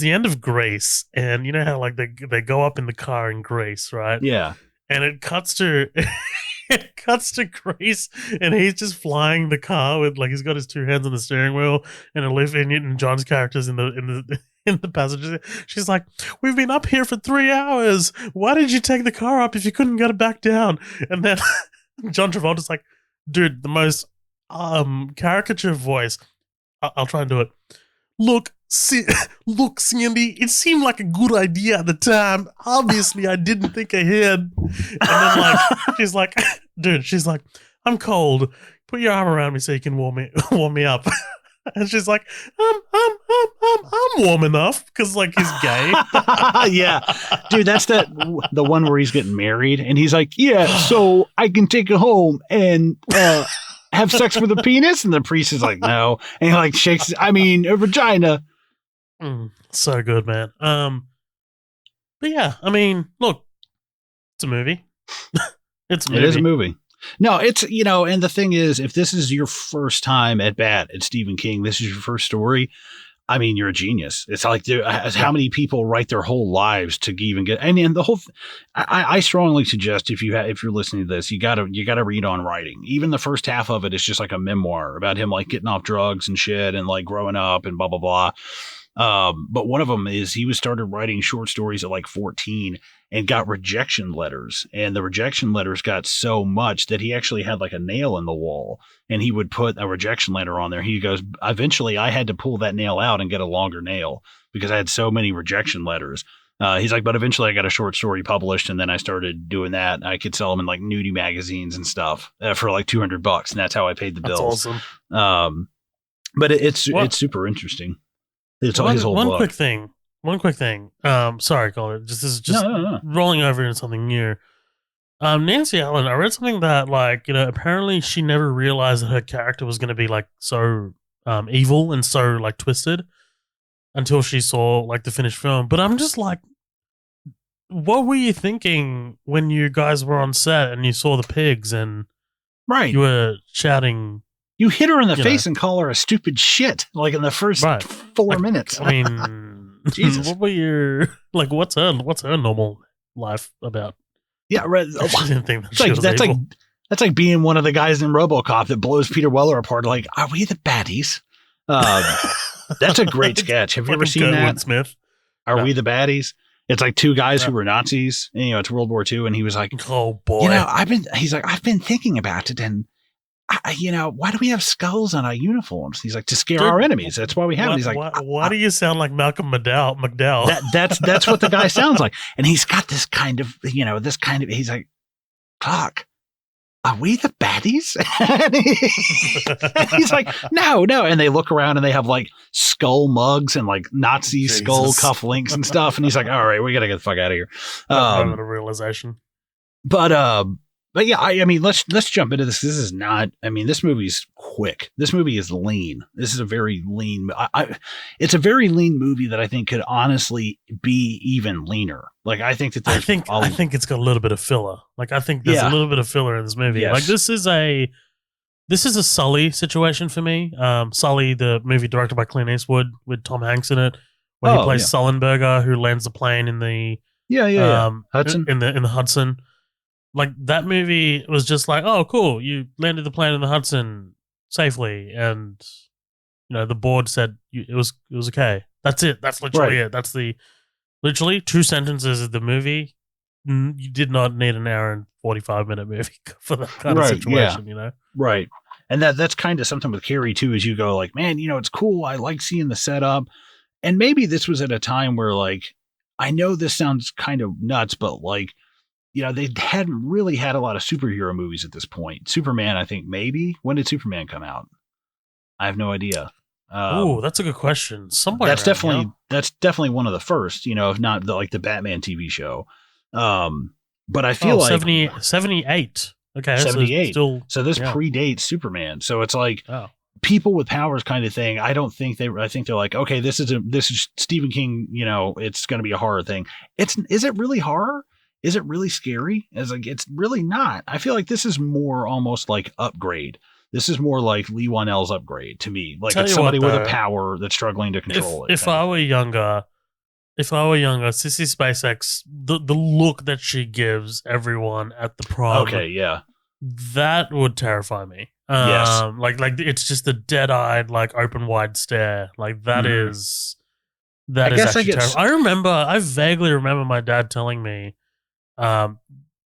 end of Grace, and you know how like they go up in the car in Grace, right? Yeah. And it cuts to it cuts to Grace, and he's just flying the car with like he's got his two hands on the steering wheel, and Olivia Newton-John's character's in the in the passenger. She's like, "We've been up here for 3 hours. Why did you take the car up if you couldn't get it back down?" And then John Travolta's like, "Dude, the most caricature voice. I'll try and do it. Look, look, Sandy, it seemed like a good idea at the time. Obviously, I didn't think ahead." And then, like, she's like, dude, she's like, "I'm cold. Put your arm around me so you can warm me up." And she's like, I'm warm enough because, like, he's gay. Yeah, dude, that's the one where he's getting married, and he's like, "Yeah, so I can take her home and have sex with a penis," and the priest is like, "No," and he like shakes. I mean, a vagina. So good, man. But yeah, I mean, look, it's a movie. It's a movie. It is a movie. No, it's, and the thing is, if this is your first time at bat at Stephen King, this is your first story. I mean, you're a genius. It's like how many people write their whole lives to even get, and the whole. I strongly suggest if you're listening to this, you gotta read on writing. Even the first half of it is just like a memoir about him like getting off drugs and shit and like growing up and blah blah blah. But one of them is he started writing short stories at like 14 and got rejection letters, and the rejection letters got so much that he actually had like a nail in the wall, and he would put a rejection letter on there. He goes, eventually I had to pull that nail out and get a longer nail because I had so many rejection letters. He's like, but eventually I got a short story published, and then I started doing that. I could sell them in like nudie magazines and stuff for like $200, and that's how I paid the bills. That's awesome. But it's super interesting. It's his whole book. One quick thing. Sorry, Colin. This is just No. rolling over into something new. Nancy Allen, I read something that like, apparently she never realized that her character was going to be like so evil and so like twisted until she saw like the finished film. But I'm just like, what were you thinking when you guys were on set and you saw the pigs and Right. You were shouting. You hit her in the face know. and call her a stupid shit, like in the first Right. 4 minutes. I mean, Jesus. what were your like? What's her normal life about? Yeah, right. She didn't think that she was evil. That's like being one of the guys in RoboCop that blows Peter Weller apart. Like, are we the baddies? That's a great sketch. Have you ever seen that? Smith. Are we the baddies? It's like two guys who were Nazis. And, it's World War II, and he was like, "Oh boy, I've been thinking about it, and why do we have skulls on our uniforms?" He's like, "To scare our enemies. That's why we have." He's like, "Why do you sound like Malcolm McDowell?" That's what the guy sounds like, and he's got this kind of, He's like, "Clark, are we the baddies?" And he's like, no. And they look around and they have like skull mugs and like Nazi skull cufflinks and stuff. And he's like, all right, we got to get the fuck out of here. Moment of realization. But yeah, I mean, let's jump into this. This is not, this movie's quick. This movie is lean. This is a very lean, it's a very lean movie that I think could honestly be even leaner. Like, I think that I think it's got a little bit of filler. Like, I think there's a little bit of filler in this movie. Yes. Like, this is a Sully situation for me. Sully, the movie directed by Clint Eastwood with Tom Hanks in it, where he plays Sullenberger, who lands the plane in the Hudson in the Hudson. Like, that movie was just like, oh, cool, you landed the plane in the Hudson safely, and the board said it was okay. That's it. That's literally it. That's literally 2 sentences of the movie. You did not need an hour and 45-minute movie for that kind of situation, Right. And that's kind of something with Carrie too, is you go like, man, it's cool. I like seeing the setup. And maybe this was at a time where, like, I know this sounds kind of nuts, but like, they hadn't really had a lot of superhero movies at this point. Superman, I think maybe. When did Superman come out? I have no idea. Oh, that's a good question. Somewhere that's definitely one of the first, if not the Batman TV show. But I feel like 78. Okay, 78. So this predates Superman. So it's like people with powers kind of thing. I think they're like, okay, this is Stephen King. It's going to be a horror thing. Is it really horror? Is it really scary? It's really not. I feel like this is more almost like Upgrade. This is more like Lee Whannell's Upgrade to me. Like, it's somebody with a power that's struggling to control it. If I were younger, Sissy SpaceX, the look that she gives everyone at the prom, that would terrify me. Yes. Like it's just a dead-eyed, like, open wide stare. Like, that is actually terrifying. I vaguely remember my dad telling me that,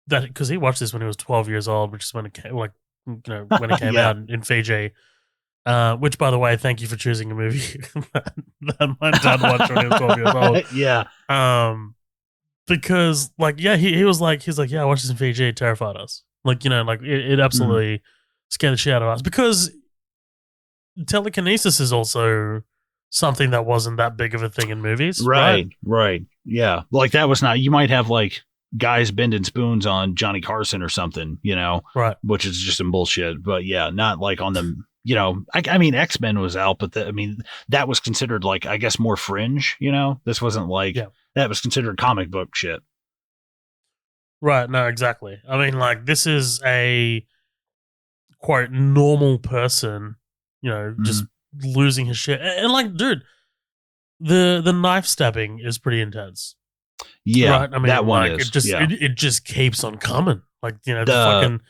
because he watched this when he was 12 years old, which is when it came, when it came out in Fiji. Which, by the way, thank you for choosing a movie that my dad watched when he was 12 years old. Yeah. Because, like, he was like, yeah, I watched this in Fiji. It terrified us. Like, it absolutely scared the shit out of us, because telekinesis is also something that wasn't that big of a thing in movies. Right. Yeah. Like, that was not, you might have like guys bending spoons on Johnny Carson or something, right, which is just some bullshit. But yeah, not like on the, I mean, X-Men was out, but that was considered, like, I guess, more fringe. This wasn't like that was considered comic book shit. Right. No, exactly. I mean, like, this is a quite normal person, just losing his shit. And like, dude, the knife stabbing is pretty intense. Yeah, right? I mean, that one like, is. It just keeps on coming. Like, they the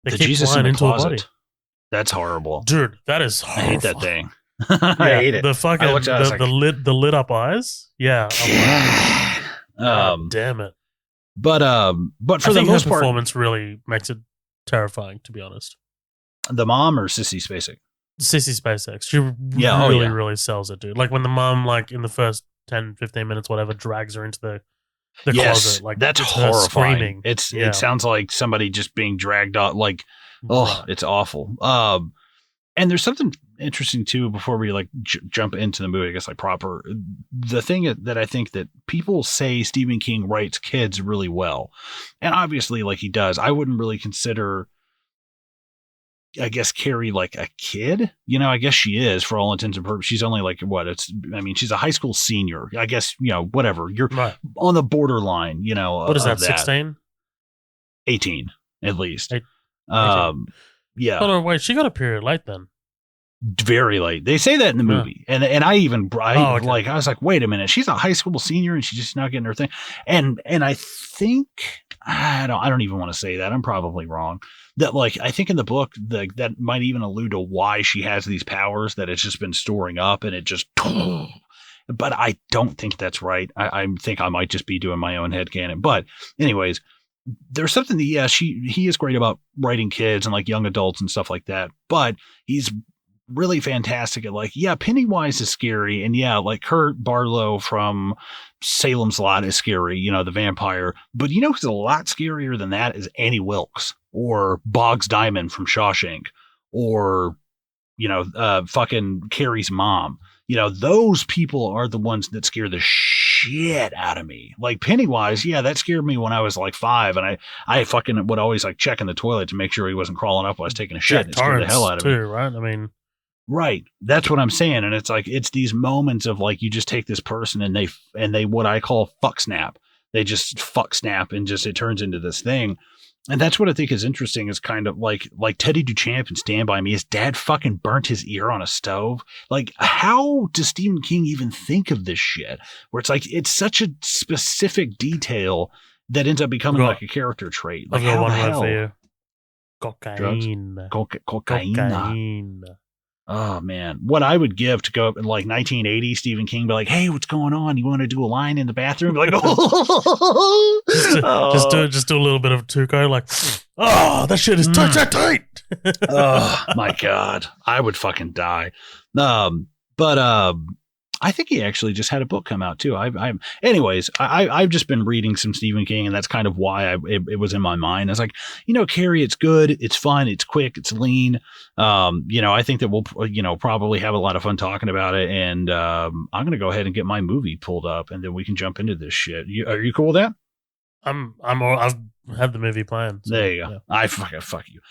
keep Jesus flying in the into closet. a body. That's horrible, dude. That is horrible. I hate that thing. I hate it. The fucking the lit up eyes. Yeah. Damn it. But for the most part, performance really makes it terrifying, to be honest. The mom or Sissy SpaceX? Sissy SpaceX. She really sells it, dude. Like, when the mom, like, in the first 10, 15 minutes, whatever, drags her into the closet. Like, that's horrifying. Screaming. It sounds like somebody just being dragged out. Like, it's awful. And there's something interesting too, before we like jump into the movie, I guess, like, proper. The thing that I think that people say Stephen King writes kids really well, and obviously, like, he does. I wouldn't really consider, I guess, Carrie like a kid. I guess she is, for all intents and purposes. She's only like, she's a high school senior. I guess, whatever. You're on the borderline, What is that, 16? 18, at least. 18. Yeah. Oh no, wait, she got a period late then. Very late. They say that in the movie, and I was like, wait a minute, she's a high school senior and she's just not getting her thing, and I think I don't even want to say that. I'm probably wrong. That like I think in the book that might even allude to why she has these powers, that it's just been storing up and it just. But I don't think that's right. I think I might just be doing my own headcanon. But anyways, there's something that he is great about writing kids and like young adults and stuff like that. But he's really fantastic at like, Pennywise is scary, and like Kurt Barlow from Salem's Lot is scary, the vampire. But who's a lot scarier than that is Annie Wilkes or Boggs Diamond from Shawshank, or fucking Carrie's mom. Those people are the ones that scare the shit out of me. Like Pennywise, that scared me when I was like 5, and I fucking would always like check in the toilet to make sure he wasn't crawling up while I was taking a shit. Jack And it scared the hell out of me. Right? I mean, right. That's what I'm saying. And it's like, it's these moments of like, you just take this person and they what I call fuck snap. They just fuck snap and just, it turns into this thing. And that's what I think is interesting, is kind of like Teddy Duchamp in Stand By Me. His dad fucking burnt his ear on a stove. Like, how does Stephen King even think of this shit? Where it's like, it's such a specific detail that ends up becoming like a character trait. Like, I've got how one the word hell? for you. Cocaine. Cocaine. Oh man, what I would give to go up in like 1980 Stephen King, be like, hey, what's going on? You want to do a line in the bathroom? Be like, just do a little bit of Tuco, like, oh, that shit is tight. Oh my God, I would fucking die. But I think he actually just had a book come out too. I've just been reading some Stephen King, and that's kind of why it was in my mind. I was like, Carrie, it's good, it's fun, it's quick, it's lean. I think that we'll, probably have a lot of fun talking about it. And I'm gonna go ahead and get my movie pulled up, and then we can jump into this shit. Are you cool with that? I've had the movie planned. So, there you go. Yeah. I fuck you.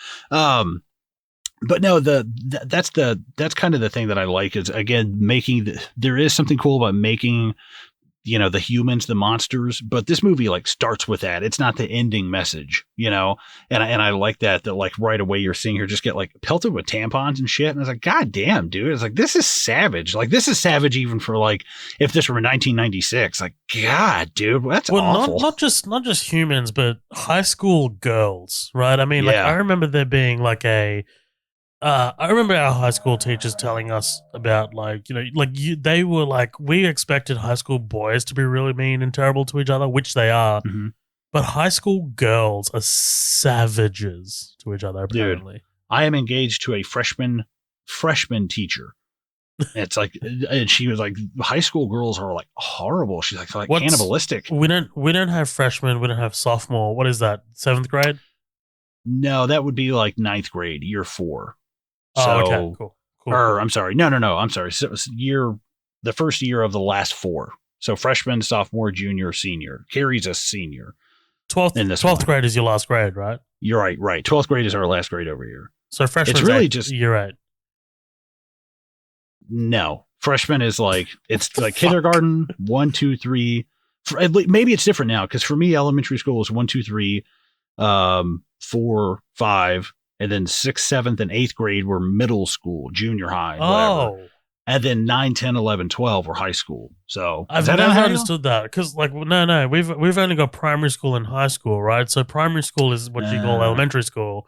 But no, that's kind of the thing that I like, is again there is something cool about making the humans the monsters, but this movie like starts with that. It's not the ending message, and I like that like right away you're seeing her just get like pelted with tampons and shit, and I was like, God damn, dude, it's like, this is savage. Like, this is savage even for like if this were 1996. Like, God, dude, that's awful. Not just humans, but high school girls, right? I mean, like, I remember there being like I remember our high school teachers telling us about they were like, we expected high school boys to be really mean and terrible to each other, which they are, but high school girls are savages to each other, apparently. Dude, I am engaged to a freshman teacher. It's like, and she was like, high school girls are like horrible. She's like cannibalistic. We don't have freshmen. We don't have sophomore. What is that? 7th grade? No, that would be like 9th grade, year 4. Oh, okay, cool. I'm sorry. No, I'm sorry. So the first year of the last 4. So freshman, sophomore, junior, senior. Carrie's a senior. 12th grade is your last grade, right? You're right. 12th grade is our last grade over here. So freshman, it's really just year 8. No, freshman is like, it's like kindergarten, 1, 2, 3. Maybe it's different now, because for me, elementary school was 1, 2, 3, 4, 5. And then 6th, 7th, and 8th grade were middle school, junior high, whatever. And then 9, 10, 11, 12 were high school. So I've never understood that, because like, no, we've only got primary school and high school, right? So primary school is what you call elementary school.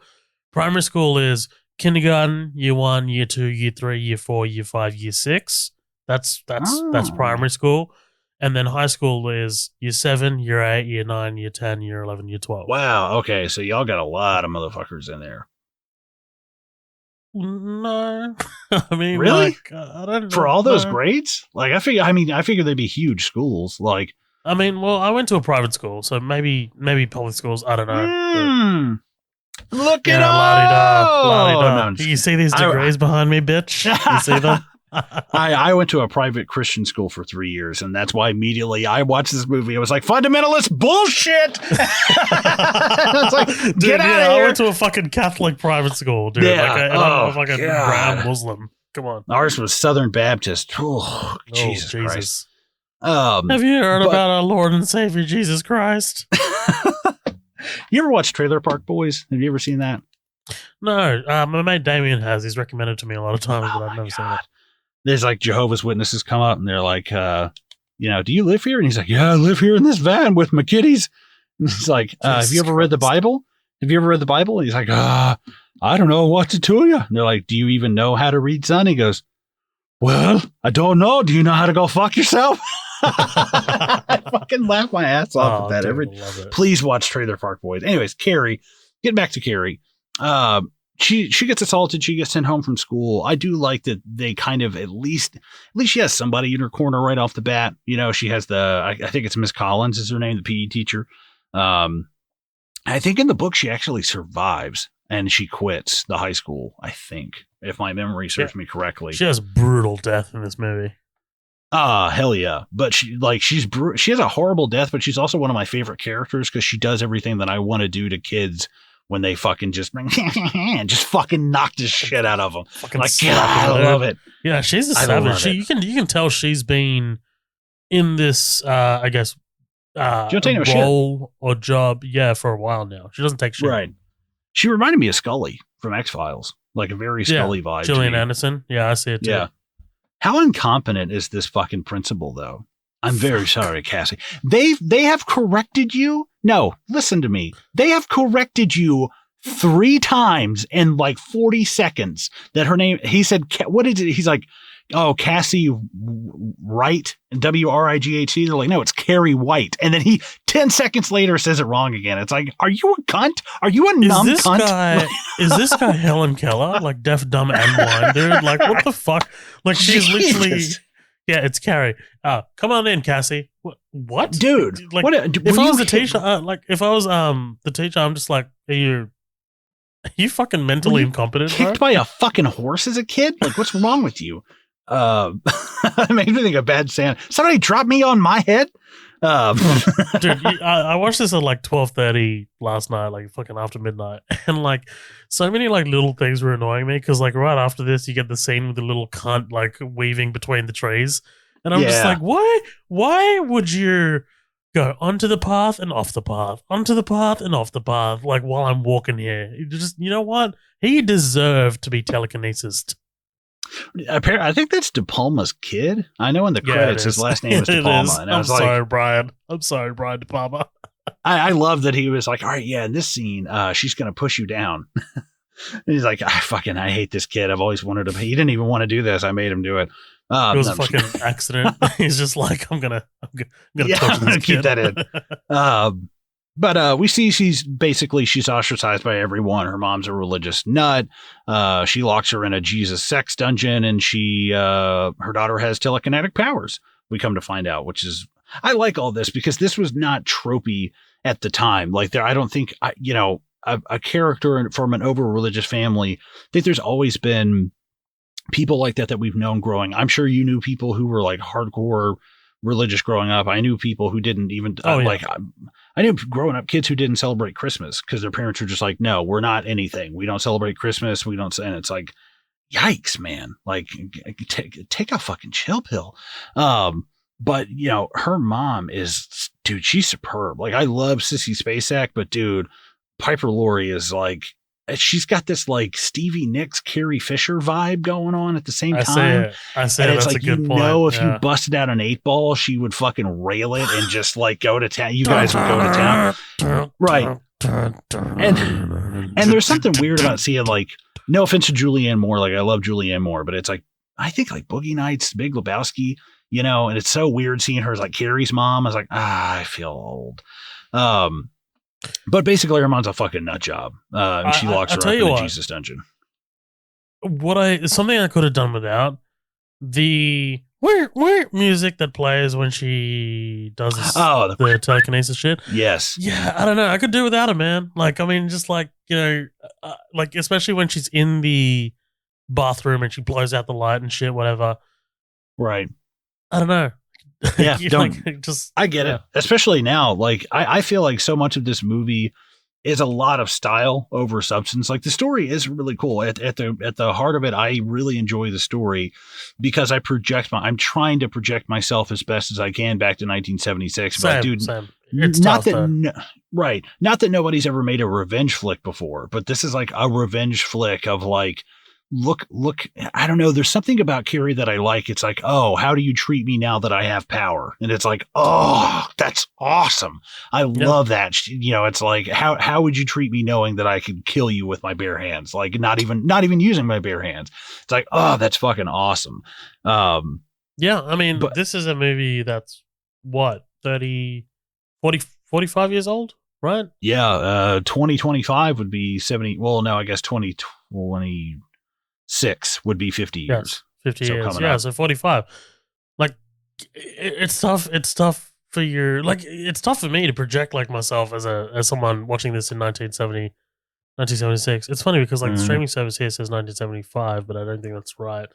Primary school is kindergarten, year 1, year 2, year 3, year 4, year 5, year 6. That's primary school. And then high school is year 7, year 8, year 9, year 10, year 11, year 12. Wow. Okay. So y'all got a lot of motherfuckers in there. No, I mean, really? Like, I don't know. For all those grades? Like, I figure they'd be huge schools. Like, I mean, well, I went to a private school, so maybe public schools. I don't know. Look at all. No, you see these degrees behind me, bitch? You see them? I went to a private Christian school for 3 years, and that's why immediately I watched this movie. I was like, fundamentalist bullshit. It's like, dude, get out of here. I went to a fucking Catholic private school, dude. Yeah. I'm a fucking brown Muslim. Come on. Ours was Southern Baptist. Oh, Jesus Christ. Have you heard about our Lord and Savior Jesus Christ? You ever watch Trailer Park Boys? Have you ever seen that? No, my mate Damien has. He's recommended to me a lot of times, Oh but I've my never seen God. it. There's like Jehovah's Witnesses come up and they're like, do you live here? And he's like, yeah, I live here in this van with my kitties. And he's like, have you ever read the Bible? Have you ever read the Bible? And he's like, I don't know what to tell you. And they're like, do you even know how to read, son? He goes, well, I don't know. Do you know how to go fuck yourself? I fucking laugh my ass off at that. Dude, Please watch Trailer Park Boys. Anyways, Carrie, get back to Carrie. She gets assaulted. She gets sent home from school. I do like that they kind of at least she has somebody in her corner right off the bat. You know, she has I think it's Miss Collins is her name, the PE teacher. I think in the book she actually survives and she quits the high school. I think, if my memory serves me correctly. She has brutal death in this movie. Hell yeah. But she has a horrible death, but she's also one of my favorite characters because she does everything that I want to do to kids when they fucking just fucking knock the shit out of them. Fucking like, God, I love it. Yeah, she's a savage. You can tell she's been in this, I guess, role or job, for a while now. She doesn't take shit. Right. She reminded me of Scully from X-Files, like a very Scully vibe. Gillian Anderson. Yeah, I see it too. Yeah. How incompetent is this fucking principal, though? I'm very sorry, Cassie. They have corrected you. No, listen to me. They have corrected you 3 times in like 40 seconds that her name, he said, what is it? He's like, oh, Cassie Wright, W-R-I-G-H-T. They're like, no, it's Carrie White. And then he 10 seconds later says it wrong again. It's like, are you a cunt? Are you a numb cunt? Is this guy Helen Keller? Like deaf, dumb, and blind, dude? Like, what the fuck? Like, she's literally... Yeah, it's Carrie. Come on in, Cassie. What? Dude, like, if I was the teacher, the teacher, I'm just like, are you fucking mentally incompetent? Kicked by a fucking horse as a kid? Like, what's wrong with you? It made me think of Bad Santa. Somebody dropped me on my head. Dude, I watched this at like 12:30 last night, like fucking after midnight, and like so many like little things were annoying me because like right after this you get the scene with the little cunt like weaving between the trees, and I'm just like, why would you go onto the path and off the path, onto the path and off the path, like while I'm walking here? You know what? He deserved to be telekinesis. I think that's De Palma's kid. I know in the credits his last name is De Palma. And I'm sorry, Brian. I'm sorry, Brian De Palma. I love that he was like, all right, yeah, in this scene, she's going to push you down. And he's like, I hate this kid. I've always wanted to. He didn't even want to do this. I made him do it. It was a fucking accident. He's just like, I'm gonna keep that in. But we see she's ostracized by everyone. Her mom's a religious nut. She locks her in a Jesus sex dungeon, and her daughter has telekinetic powers. We come to find out, which is, I like all this because this was not tropey at the time. Like I don't think, a character from an over religious family. I think there's always been people like that we've known growing. I'm sure you knew people who were like hardcore religious growing up. I knew people who didn't even I knew growing up kids who didn't celebrate Christmas because their parents were just like, no, we're not anything. We don't celebrate Christmas. We don't. And it's like, yikes, man, like take a fucking chill pill. But her mom is, dude, she's superb. Like I love Sissy Spacek, but dude, Piper Laurie is like, she's got this like Stevie Nicks, Carrie Fisher vibe going on at the same time. I say that's like, a good point. If you busted out an 8-ball, she would fucking rail it and just like go to town. You guys would go to town. Right. And there's something weird about seeing like, no offense to Julianne Moore. Like I love Julianne Moore, but it's like, I think like Boogie Nights, Big Lebowski, and it's so weird seeing her as like Carrie's mom. I was like, I feel old. But basically, her mom's a fucking nut job. And she locks her up in a Jesus dungeon. Something I could have done without the music that plays when she does the telekinesis shit. Yes. Yeah, I don't know. I could do without it, man. Like, I mean, just like, like especially when she's in the bathroom and she blows out the light and shit, whatever. Right. I don't know. Yeah, I get it. Especially now, like I feel like so much of this movie is a lot of style over substance. Like the story is really cool. At the heart of it, I really enjoy the story because I'm trying to project myself as best as I can back to 1976. But dude, it's Not tough that, though. right. Not that nobody's ever made a revenge flick before, but this is like a revenge flick of like, look, I don't know. There's something about Carrie that I like. It's like, oh, how do you treat me now that I have power? And it's like, oh, that's awesome. I Yeah. love that. It's like, how would you treat me knowing that I could kill you with my bare hands? Like not even using my bare hands. It's like, oh, that's fucking awesome. Yeah, I mean, But this is a movie that's what 30, 40, 45 years old, right? yeah, 2025 would be 70. Well, no, I guess 2026 would be 50 Yes, years. 50 So years. coming Yeah, up. so 45. Like, it's tough. It's tough for your like. It's tough for me to project like myself as someone watching this in 1970, 1976. It's funny because like the Mhm. streaming service here says 1975, but I don't think that's right.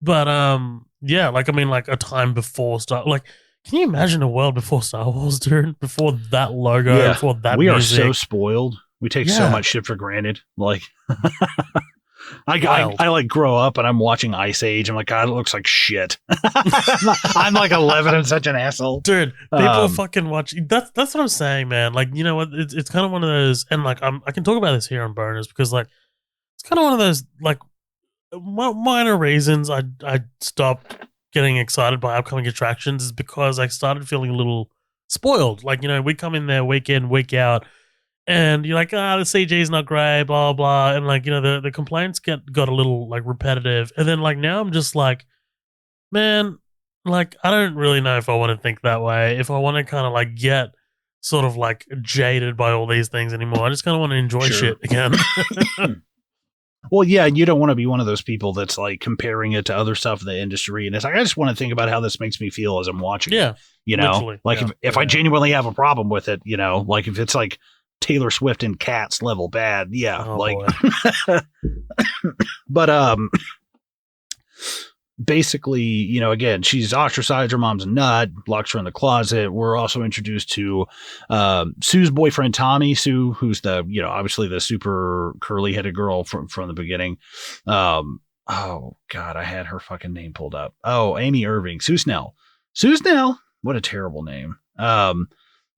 But yeah, like I mean, like a time before Star. Like, can you imagine a world before Star Wars, dude? Before that logo, Yeah, before that we are so music. spoiled. We take so Yeah, much shit for granted. Like, I wild. like grow up and I'm watching Ice Age. I'm like, God, it looks like shit. I'm like 11 and such an asshole. Dude, people Um, fucking watch. That's what I'm saying, man. Like, you know what? It's kind of one of those, and like I can talk about this here on Boners because like it's kind of one of those like minor reasons I stopped getting excited by upcoming attractions is because I started feeling a little spoiled. Like, you know, we come in there week in, week out, and you're like, the CG is not great, blah blah, and like, you know, the complaints got a little like repetitive, and then like now I'm just like, man, like I don't really know if I want to think that way. If I want to kind of like get sort of like jaded by all these things anymore, I just kind of want to enjoy sure. shit again. Well, yeah, you don't want to be one of those people that's like comparing it to other stuff in the industry. And it's like, I just want to think about how this makes me feel as I'm watching Yeah, it. literally. Like Yeah, if I yeah. genuinely have a problem with it, like if it's like Taylor Swift and Cats level bad, yeah, Oh like, boy. but, basically, again, she's ostracized. Her mom's a nut, locks her in the closet. We're also introduced to Sue's boyfriend, Tommy. Sue, who's the, obviously the super curly headed girl from the beginning. Oh, God, I had her fucking name pulled up. Oh, Amy Irving. Sue Snell. Sue Snell. What a terrible name.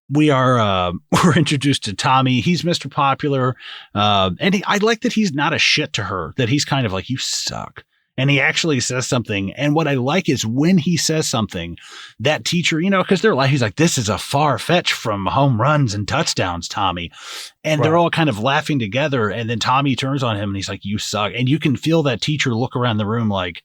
We are we're introduced to Tommy. He's Mr. Popular, and I like that he's not a shit to her. That he's kind of like, you suck, and he actually says something. And what I like is when he says something, that teacher, because they're like, he's like, this is a far fetch from home runs and touchdowns, Tommy, and they're Right. all kind of laughing together. And then Tommy turns on him and he's like, you suck, and you can feel that teacher look around the room like,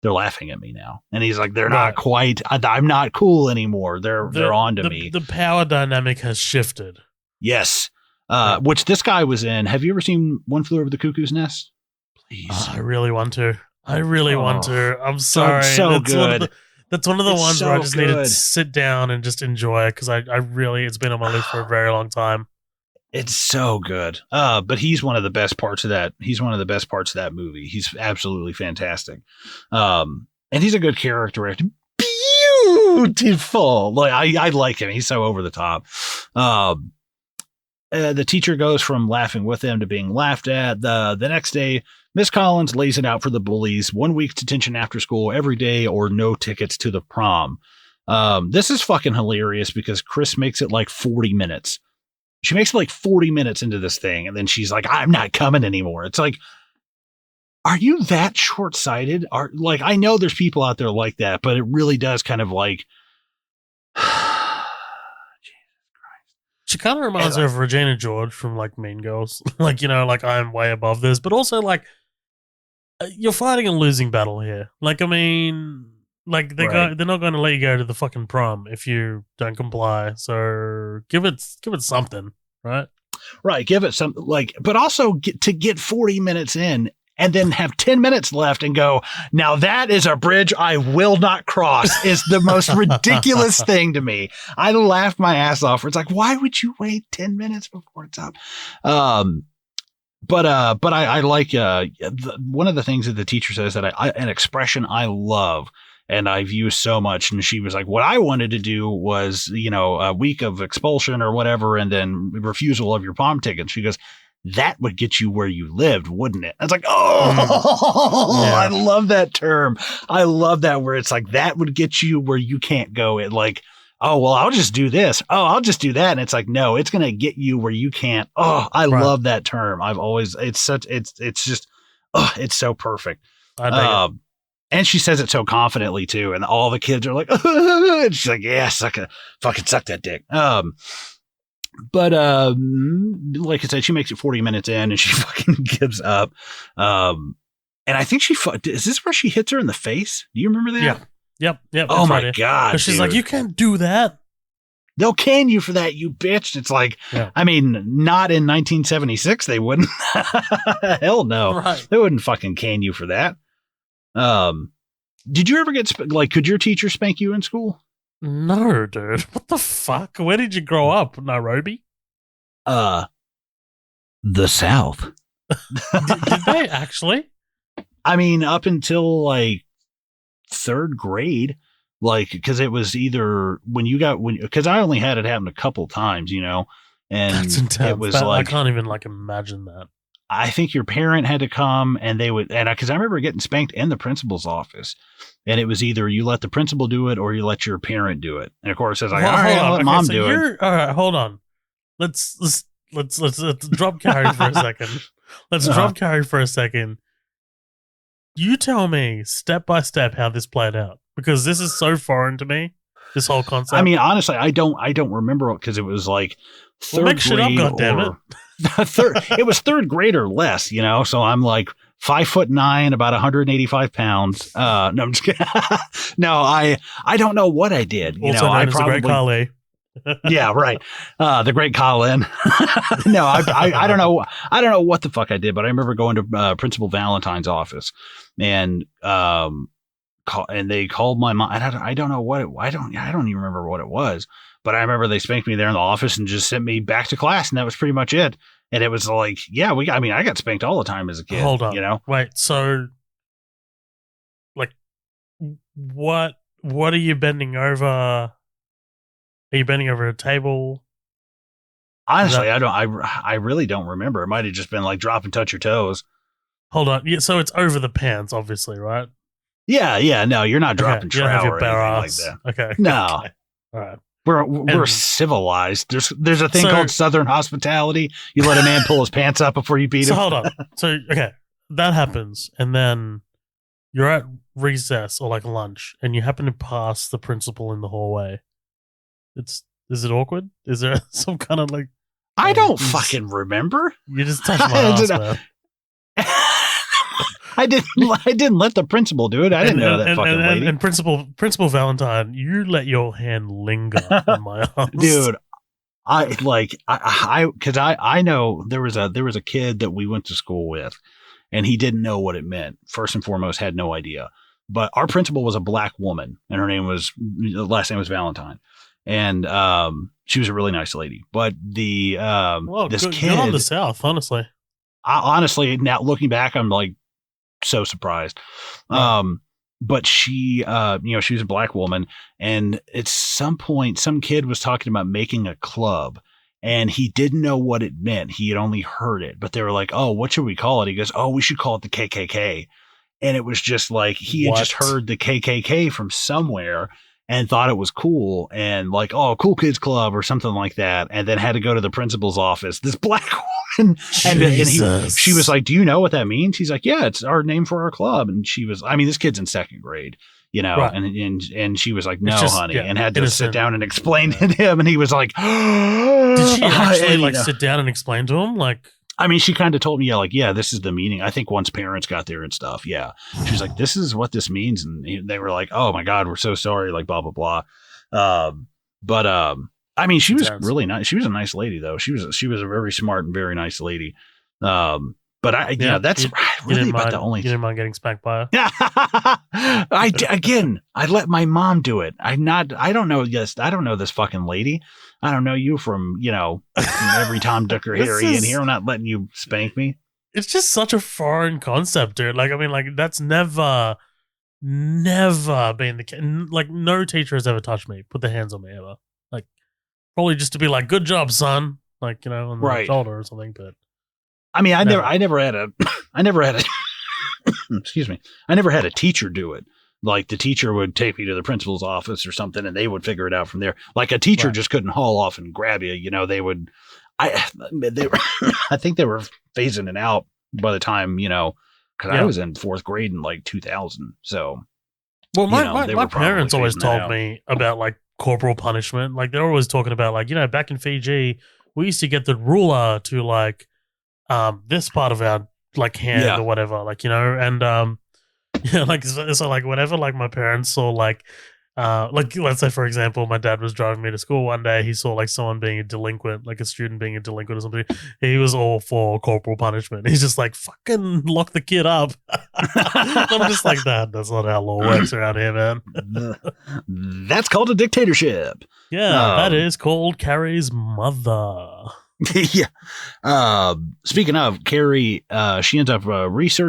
they're laughing at me now. And he's like, they're not Right. quite, I'm not cool anymore. They're on to me. The power dynamic has shifted. Yes. Yeah. Which this guy was in. Have you ever seen One Flew Over the Cuckoo's Nest? Please. I really want to. I really want to. I'm so sorry. so that's One of good. the, that's one of the It's ones where I so just need to good. sit down and just enjoy it because I really, it's been on my list for a very long time. It's so good. But he's one of the best parts of that. He's one of the best parts of that movie. He's absolutely fantastic. And he's a good character actor. Beautiful. Like I like him. He's so over the top. The teacher goes from laughing with him to being laughed at. The next day, Miss Collins lays it out for the bullies: 1 week's detention after school every day, or no tickets to the prom. This is fucking hilarious because Chris makes it like 40 minutes. She makes it like 40 minutes into this thing, and then she's like, I'm not coming anymore. It's like, are you that short-sighted? Like, I know there's people out there like that, but it really does kind of like, She kind of reminds me of Regina George from like Mean Girls. Like, you know, like I'm way above this, but also like you're fighting a losing battle here. Like, I mean, like they're not going to let you go to the fucking prom if you don't comply. So give it something, right? Right, give it some, like, but also get 40 minutes in and then have 10 minutes left and go, now that is a bridge I will not cross, is the most ridiculous thing to me. I laughed my ass off. It's like, why would you wait 10 minutes before it's up? But I like one of the things that the teacher says that an expression I love and I've used so much. And she was like, what I wanted to do was, a week of expulsion or whatever, and then refusal of your prom ticket. She goes, that would get you where you lived, wouldn't it? I was like, oh, yeah. I love that term. I love that, where it's like, that would get you where you can't go. It like, oh, well, I'll just do this. Oh, I'll just do that. And it's like, no, it's going to get you where you can't. Oh, I love that term. It's just, oh, it's so perfect. I dig it. And she says it so confidently too. And all the kids are like, and she's like, yeah, fucking suck that dick. But like I said, she makes it 40 minutes in and she fucking gives up. And I think is this where she hits her in the face? Do you remember that? Yeah. Yep. Oh my God. Because she's like, you can't do that. They'll can you for that, you bitch. It's like, I mean, not in 1976, they wouldn't. Hell no. Right. They wouldn't fucking can you for that. Did you ever could your teacher spank you in school? No, dude. What the fuck? Where did you grow up? Nairobi? The South. Did they actually? I mean, up until like third grade, because it was either because I only had it happen a couple times, and that's intense. It was I can't even imagine that. I think your parent had to come and they would, because I remember getting spanked in the principal's office, and it was either you let the principal do it or you let your parent do it. And of course, it's like, all right, I'll let mom do it. All right, hold on. Let's drop Carrie for a second. Let's drop Carrie for a second. You tell me step by step how this played out, because this is so foreign to me. This whole concept. I mean, honestly, I don't remember, because it was like third grade. Shit up, goddammit. It was third grade or less, so I'm like 5'9", about 185 pounds. No, I'm just kidding. No, I don't know what I did. Also known as the Great Khali. Yeah, right. The Great Colin. No, I don't know. I don't know what the fuck I did, but I remember going to Principal Valentine's office, and they called my mom. I don't know what I don't even remember what it was, but I remember they spanked me there in the office and just sent me back to class, and that was pretty much it. And it was like, yeah, I got spanked all the time as a kid. Hold on, wait. So, like, what are you bending over? Are you bending over a table? Honestly, I really don't remember. It might have just been like drop and touch your toes. Hold on. Yeah, so it's over the pants, obviously, right? Yeah. No, you're not dropping trow or anything like that. Okay. No. Okay. All right. We're civilized. There's a thing called Southern hospitality. You let a man pull his pants up before you beat him. So hold on. So okay, that happens, and then you're at recess or like lunch, and you happen to pass the principal in the hallway. Is it awkward? Is there some kind of like? I don't fucking remember. You just touched my ass, man. I didn't let the principal do it. I didn't know that fucking lady. And Principal Valentine, you let your hand linger on my ass, dude. Because I know there was a kid that we went to school with, and he didn't know what it meant. First and foremost, had no idea. But our principal was a black woman, and her last name was Valentine, and she was a really nice lady. But this kid, good on the South, honestly. Honestly, now looking back, I'm like so surprised. Right. But she, she was a black woman, and at some point, some kid was talking about making a club, and he didn't know what it meant. He had only heard it, but they were like, "Oh, what should we call it?" He goes, "Oh, we should call it the KKK." And it was just like he had just heard the KKK from somewhere and thought it was cool, and like, "Oh, cool kids club" or something like that, and then had to go to the principal's office. This black woman, and she was like, "Do you know what that means?" He's like, "Yeah, it's our name for our club." And she was, this kid's in second grade, right. and she was like, "No, honey," and had to sit down and explain to him, and he was like, "Did she actually sit down and explain to him?" She kind of told me, yeah, this is the meaning. I think once parents got there and stuff, yeah. She was like, "This is what this means." And they were like, "Oh my God, we're so sorry," like blah, blah, blah. She was really nice. She was a nice lady though. She was a very smart and very nice lady. That's really about the only. You didn't mind getting spanked by her? I let my mom do it. I don't know. Yes, I don't know this fucking lady. I don't know you from every Tom, Dick, or Harry in here. I'm not letting you spank me. It's just such a foreign concept, dude. That's never been the case. Like, no teacher has ever touched me, put their hands on me ever. Like, probably just to be like, "Good job, son," on the shoulder or something. But I never had a excuse me. I never had a teacher do it. Like the teacher would take me to the principal's office or something, and they would figure it out from there. Like a teacher just couldn't haul off and grab you. You know, they would. They were, I think they were phasing it out by the time, you know, because I was in 4th grade in like 2000. So, well, my parents always told me about like corporal punishment. Like they're always talking about like, you know, back in Fiji, we used to get the ruler to like this part of our like hand or whatever, like, you know, and yeah, like so like whenever like my parents saw like let's say for example my dad was driving me to school one day, he saw like someone being a delinquent, like a student being a delinquent or something, he was all for corporal punishment. He's just like, fucking lock the kid up. I'm just like, that's not how law works around here, man. That's called a dictatorship. Yeah, that is called Carrie's mother. Yeah. Speaking of Carrie, she ends up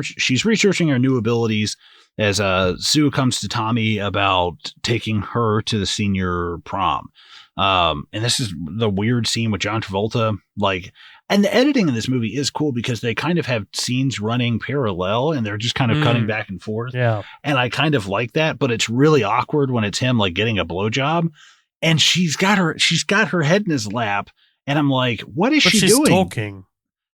she's researching her new abilities as Sue comes to Tommy about taking her to the senior prom. And this is the weird scene with John Travolta. Like, and the editing in this movie is cool because they kind of have scenes running parallel and they're just kind of cutting back and forth. Yeah. And I kind of like that, but it's really awkward when it's him like getting a blowjob and she's got her head in his lap. And I'm like, what is she doing? She's talking.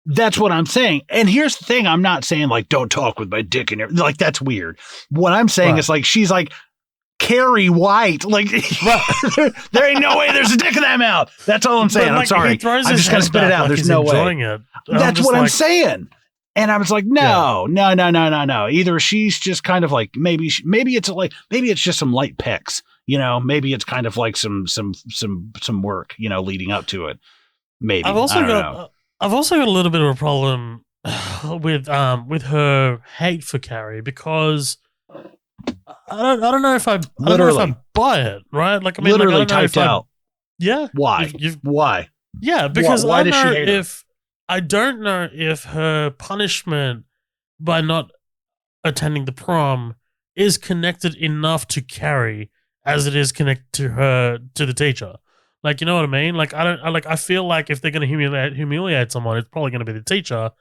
That's what I'm saying. And here's the thing. I'm not saying like, don't talk with my dick in your, like, that's weird. What I'm saying is like, she's like Carrie White. Like there ain't no way there's a dick in that mouth. That's all I'm saying. Like, I'm sorry. I'm just going to spit it out. There's no way. That's what I'm saying. And I was like, no. Either she's just kind of like, maybe it's just some light pecs, you know, maybe it's kind of like some work, you know, leading up to it. Maybe. I've also got a little bit of a problem with her hate for Carrie because I don't know if I buy it, right? Like, I mean, literally like, typed out. Yeah. Why? Why? Yeah, because why does she hate her? I don't know if her punishment by not attending the prom is connected enough to Carrie as it is connected to the teacher. Like, you know what I mean? Like, I feel like if they're going to humiliate someone, it's probably going to be the teacher,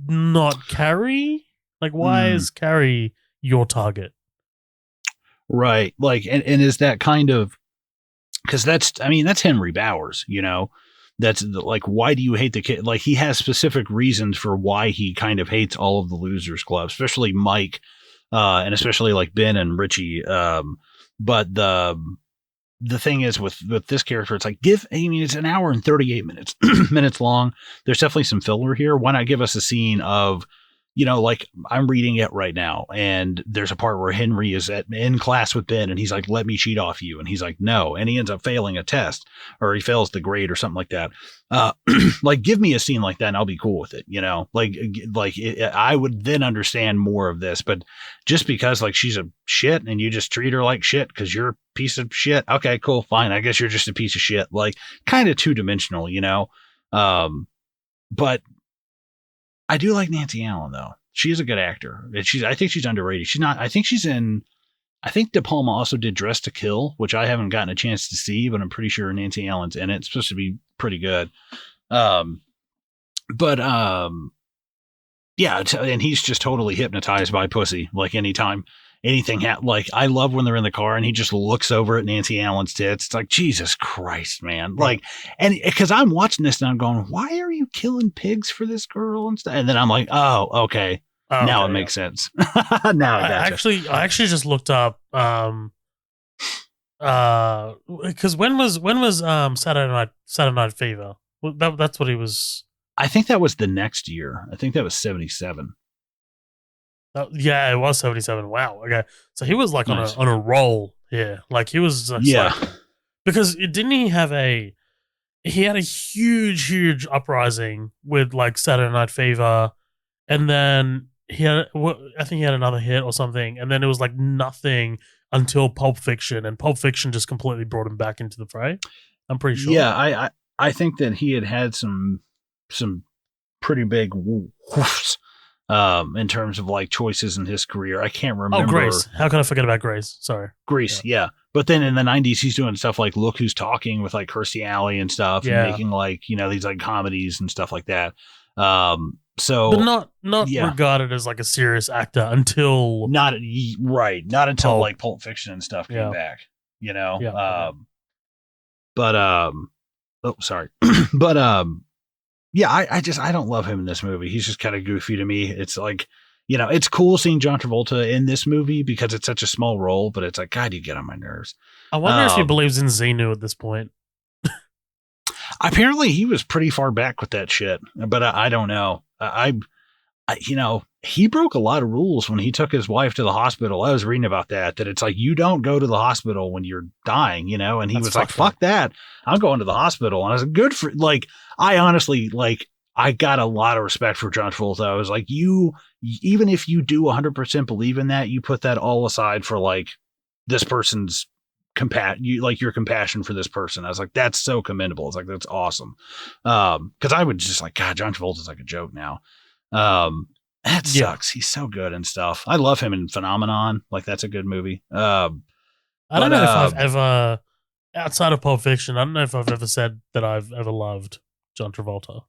not Carrie. Like, why is Carrie your target? Right. Like, and is that kind of, because that's Henry Bowers, you know, that's like, why do you hate the kid? Like, he has specific reasons for why he kind of hates all of the Losers Club, especially Mike, and especially like Ben and Richie. But the thing is with this character, it's like, it's an hour and 38 minutes long. There's definitely some filler here. Why not give us a scene of, you know, like I'm reading it right now and there's a part where Henry is in class with Ben and he's like, let me cheat off you. And he's like, no. And he ends up failing a test or he fails the grade or something like that. Like, give me a scene like that and I'll be cool with it. You know, I would then understand more of this, but just because like she's a shit and you just treat her like shit because you're a piece of shit. Okay, cool. Fine. I guess you're just a piece of shit. Like, kind of 2-dimensional, you know? But I do like Nancy Allen though. She's a good actor. I think she's underrated. I think De Palma also did Dress to Kill, which I haven't gotten a chance to see, but I'm pretty sure Nancy Allen's in it. It's supposed to be pretty good. Yeah, and he's just totally hypnotized by pussy. Like anytime anything like I love when they're in the car and he just looks over at Nancy Allen's tits. It's like, Jesus Christ, man. Like, and because I'm watching this and I'm going, why are you killing pigs for this girl and stuff? And then I'm like, oh, okay. Now it makes sense. Now I gotcha. I actually just looked up, because when was Saturday Night Fever? Well, that's what he was. I think that was the next year. I think that was 77. Yeah, it was 77. Wow. Okay, so he was like nice. on a roll here. Like he was. Like, because he had a huge uprising with like Saturday Night Fever, and then I think he had another hit or something, and then it was like nothing until Pulp Fiction, and Pulp Fiction just completely brought him back into the fray. I'm pretty sure. Yeah, I think that he had some pretty big woofs. In terms of like choices in his career. I can't remember. Oh, Grace. How can I forget about Grace? Sorry. Grace, yeah. But then in the 90s, he's doing stuff like Look Who's Talking with like Kirstie Alley and stuff, and making like, you know, these like comedies and stuff like that. So but not yeah, regarded as like a serious actor until not right, not until Pulp. like Pulp Fiction and stuff came Yeah, back, you know. yeah. But oh sorry, but yeah, I don't love him in this movie. He's just kind of goofy to me. It's like, it's cool seeing John Travolta in this movie because it's such a small role, but it's like, God, you get on my nerves. I wonder if he Um, believes in Xenu at this point. Apparently he was pretty far back with that shit, but I don't know. He broke a lot of rules when he took his wife to the hospital. I was reading about that it's like, you don't go to the hospital when you're dying, and he That's was like, fucked up. fuck that. I'm going to the hospital. And I was like, good for, like, I honestly, like, I got a lot of respect for John Travolta. I was like, even if you do 100% believe in that, you put that all aside for like this person's your compassion for this person. I was like, that's so commendable. It's like, that's awesome. Cause I would just like, God, John Travolta's like a joke now. That Yeah, sucks. He's so good and stuff. I love him in Phenomenon. Like, that's a good movie. I don't But know if I've ever, outside of Pulp Fiction, I don't know if I've ever said that I've ever loved John Travolta.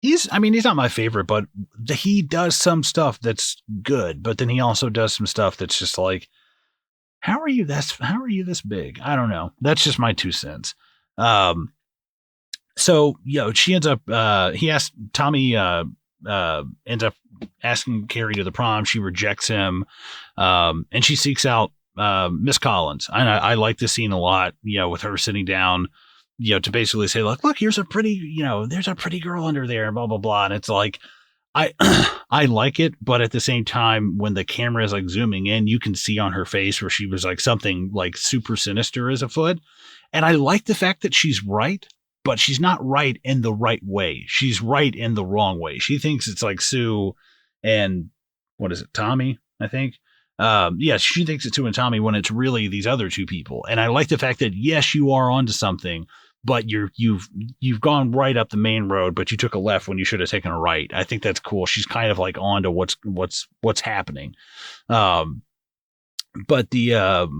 he's not my favorite, but he does some stuff that's good, but then he also does some stuff that's just like, how are you this big? I don't know. That's just my 2 cents. Um, so, she ends up, he asked Tommy, ends up asking Carrie to the prom. She rejects him. And she seeks out, Miss Collins. And I like this scene a lot, with her sitting down, to basically say, look, here's a pretty, there's a pretty girl under there, blah, blah, blah. And it's like, I I like it, but at the same time, when the camera is like zooming in, you can see on her face where she was like, something like super sinister is afoot. And I like the fact that she's right, but she's not right in the right way. She's right in the wrong way. She thinks it's like Sue and what is it, Tommy, I think. Yeah, she thinks it's Sue and Tommy when it's really these other two people. And I like the fact that, yes, you are onto something, but you've gone right up the main road, but you took a left when you should have taken a right. I think that's cool. She's kind of like on to what's happening. But the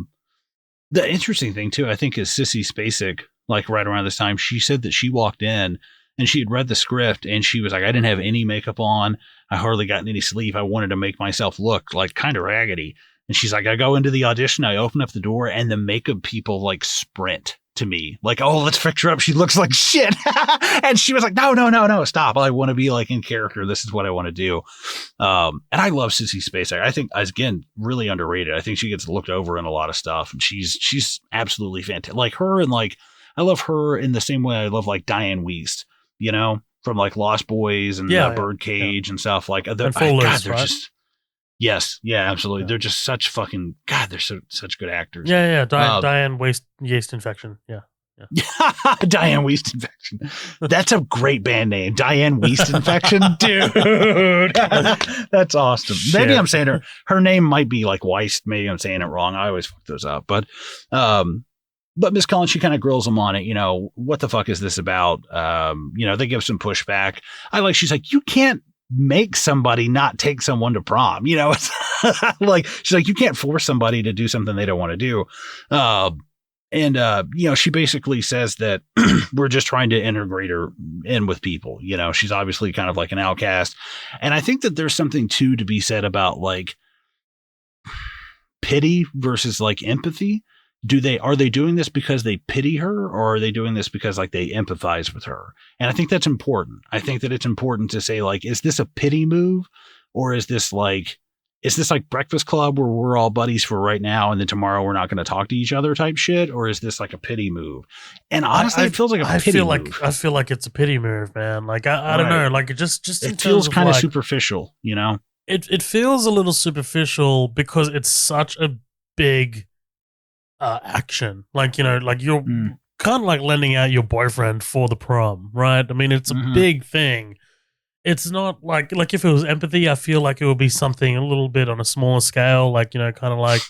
interesting thing too, I think, is Sissy Spacek, like right around this time, she said that she walked in and she had read the script and she was like, I didn't have any makeup on. I hardly gotten any sleep. I wanted to make myself look like kind of raggedy. And she's like, I go into the audition, I open up the door, and the makeup people like sprint to me, like, oh, let's fix her up. She looks like shit. And she was like, no, stop. I want to be like in character. This is what I want to do. And I love Sissy Spacek. I think, again, really underrated. I think she gets looked over in a lot of stuff, and she's absolutely fantastic. Like her, and like, I love her in the same way I love like Diane Wiest, from like Lost Boys and Birdcage and stuff. Like, and Footloose, they're right? just, yes, yeah, absolutely. Yeah. They're just such fucking, God, they're such good actors. Yeah. Diane yeast infection. Yeah. Diane Wiest Infection. That's a great band name. Diane Wiest Infection. Dude. That's awesome. Shit. Maybe I'm saying her name might be like Weist. Maybe I'm saying it wrong. I always fuck those up. But Miss Collins, she kind of grills them on it. What the fuck is this about? They give some pushback. She's like, you can't make somebody not take someone to prom. It's like, she's like, you can't force somebody to do something they don't want to do. And she basically says that we're just trying to integrate her in with people. She's obviously kind of like an outcast. And I think that there's something too to be said about like pity versus like empathy. Are they doing this because they pity her, or are they doing this because like they empathize with her? And I think that's important. I think that it's important to say, like, is this a pity move, or is this like Breakfast Club where we're all buddies for right now and then tomorrow we're not going to talk to each other type shit? Or is this like a pity move? And honestly, it feels like a pity move. I feel like it's a pity move, man. Like, I don't know. Like, it just it feels kind of superficial, It feels a little superficial because it's such a big action. Like, like you're kind of like lending out your boyfriend for the prom, right? I mean, it's a big thing. It's not like if it was empathy, I feel like it would be something a little bit on a smaller scale, like, kind of like,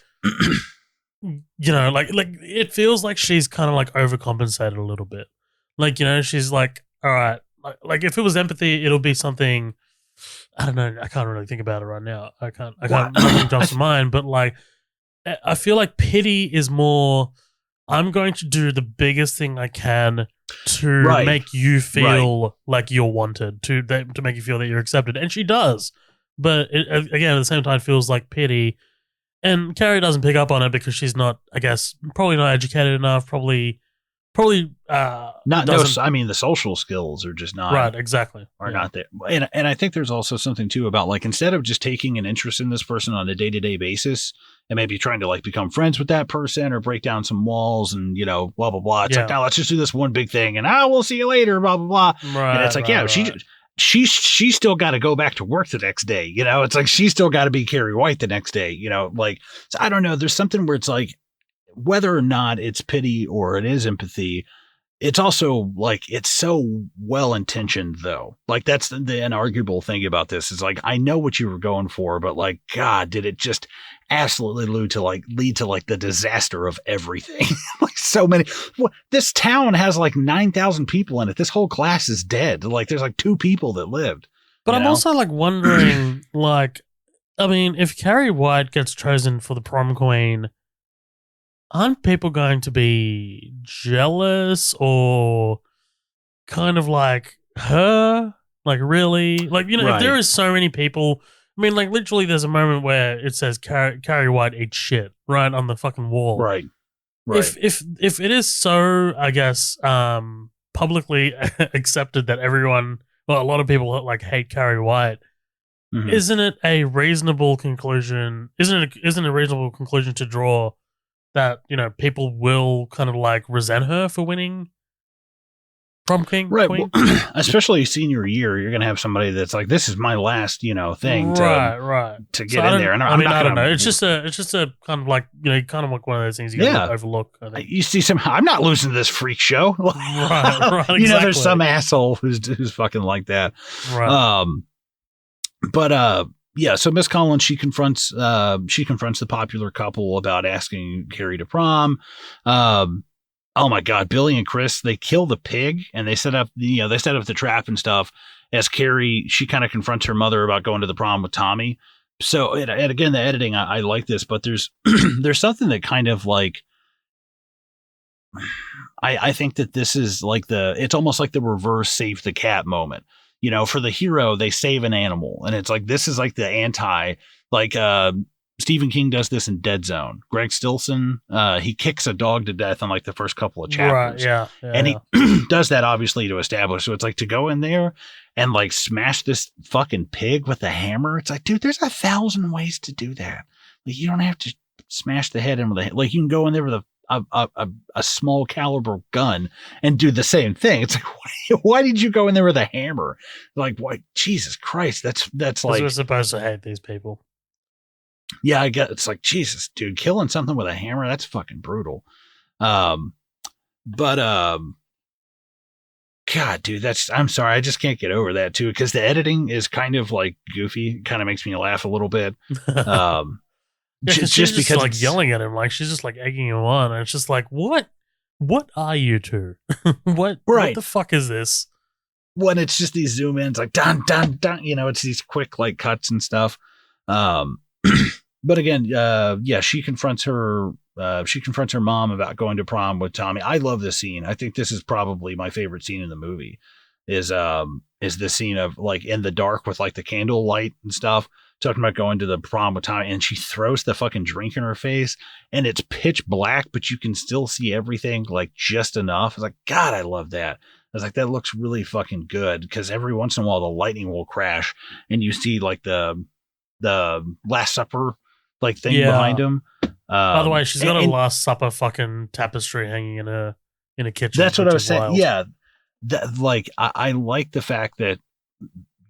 like it feels like she's kind of like overcompensated a little bit. Like, she's like, all right, like if it was empathy, it'll be something, I don't know. I can't really think about it right now. Nothing jumps to mind, but like, I feel like pity is more, I'm going to do the biggest thing I can to Right. make you feel like you're wanted, to make you feel that you're accepted, and she does. But again, at the same time, it feels like pity. And Carrie doesn't pick up on it because she's not, I guess, probably not educated enough. Probably Not doesn't. no. I mean, the social skills are just not Right, exactly. are not there. And I think there's also something too about like instead of just taking an interest in this person on a day to day basis and maybe trying to like become friends with that person or break down some walls and blah blah blah. It's like now let's just do this one big thing and we'll see you later. Blah blah blah. Right, and it's like right. She's still got to go back to work the next day. It's like she's still got to be Carrie White the next day. Like so I don't know. There's something where it's like whether or not it's pity or it is empathy. It's also like it's so well intentioned though. Like that's the inarguable thing about this is like I know what you were going for, but like God, did it just absolutely lead to the disaster of everything? Like so many. This town has like 9,000 people in it. This whole class is dead. Like there's like 2 people that lived. But I'm also like wondering, like, I mean, if Carrie White gets chosen for the prom queen, aren't people going to be jealous or kind of like her? Like, really? Like, if there is so many people, I mean, like, literally, there's a moment where it says Carrie White eats shit right on the fucking wall. Right. If it is so, I guess, publicly accepted that a lot of people like hate Carrie White, isn't it a reasonable conclusion? Isn't it a reasonable conclusion to draw that people will kind of like resent her for winning prom king, right? queen? Well, especially senior year, you're gonna have somebody that's like, "This is my last, thing right to get in there." And I don't know. It's just a kind of like kind of like one of those things you can overlook. I think. You see some. I'm not losing to this freak show. right. Exactly. There's some asshole who's fucking like that. Right. But yeah, so Miss Collins, she confronts the popular couple about asking Carrie to prom. Oh my God, Billy and Chris, they kill the pig and they set up the trap and stuff as Carrie, she kind of confronts her mother about going to the prom with Tommy. So, and again, the editing, I like this, but there's, there's something that kind of like, I think that this is like it's almost like the reverse save the cat moment. For the hero, they save an animal and it's like, this is like the anti, like, Stephen King does this in Dead Zone. Greg Stilson, he kicks a dog to death on like the first couple of chapters. Right, yeah. And he does that obviously to establish. So it's like to go in there and like smash this fucking pig with a hammer. It's like, dude, there's 1,000 ways to do that. Like you don't have to smash the head in with like you can go in there with a small caliber gun and do the same thing. It's like, why did you go in there with a hammer? Like, what? Jesus Christ, that's like we're supposed to hate these people. Yeah, I get it's like Jesus, dude, killing something with a hammer, that's fucking brutal. But God, dude, I'm sorry, I just can't get over that too, because the editing is kind of like goofy, kind of makes me laugh a little bit. Just because like yelling at him, like she's just like egging him on, and it's just like, what are you two? What the fuck is this? When it's just these zoom ins, like dun dun dun, it's these quick like cuts and stuff. But again, she confronts her mom about going to prom with Tommy. I love this scene. I think this is probably my favorite scene in the movie is this scene of like in the dark with like the candle light and stuff, talking about going to the prom with Tommy, and she throws the fucking drink in her face and it's pitch black, but you can still see everything like just enough. It's like, God, I love that. I was like, that looks really fucking good, because every once in a while the lightning will crash and you see like the Last Supper like thing behind him. By the way, she's got a Last Supper fucking tapestry hanging in a kitchen. That's what I was saying. Wild. Yeah, like I like the fact that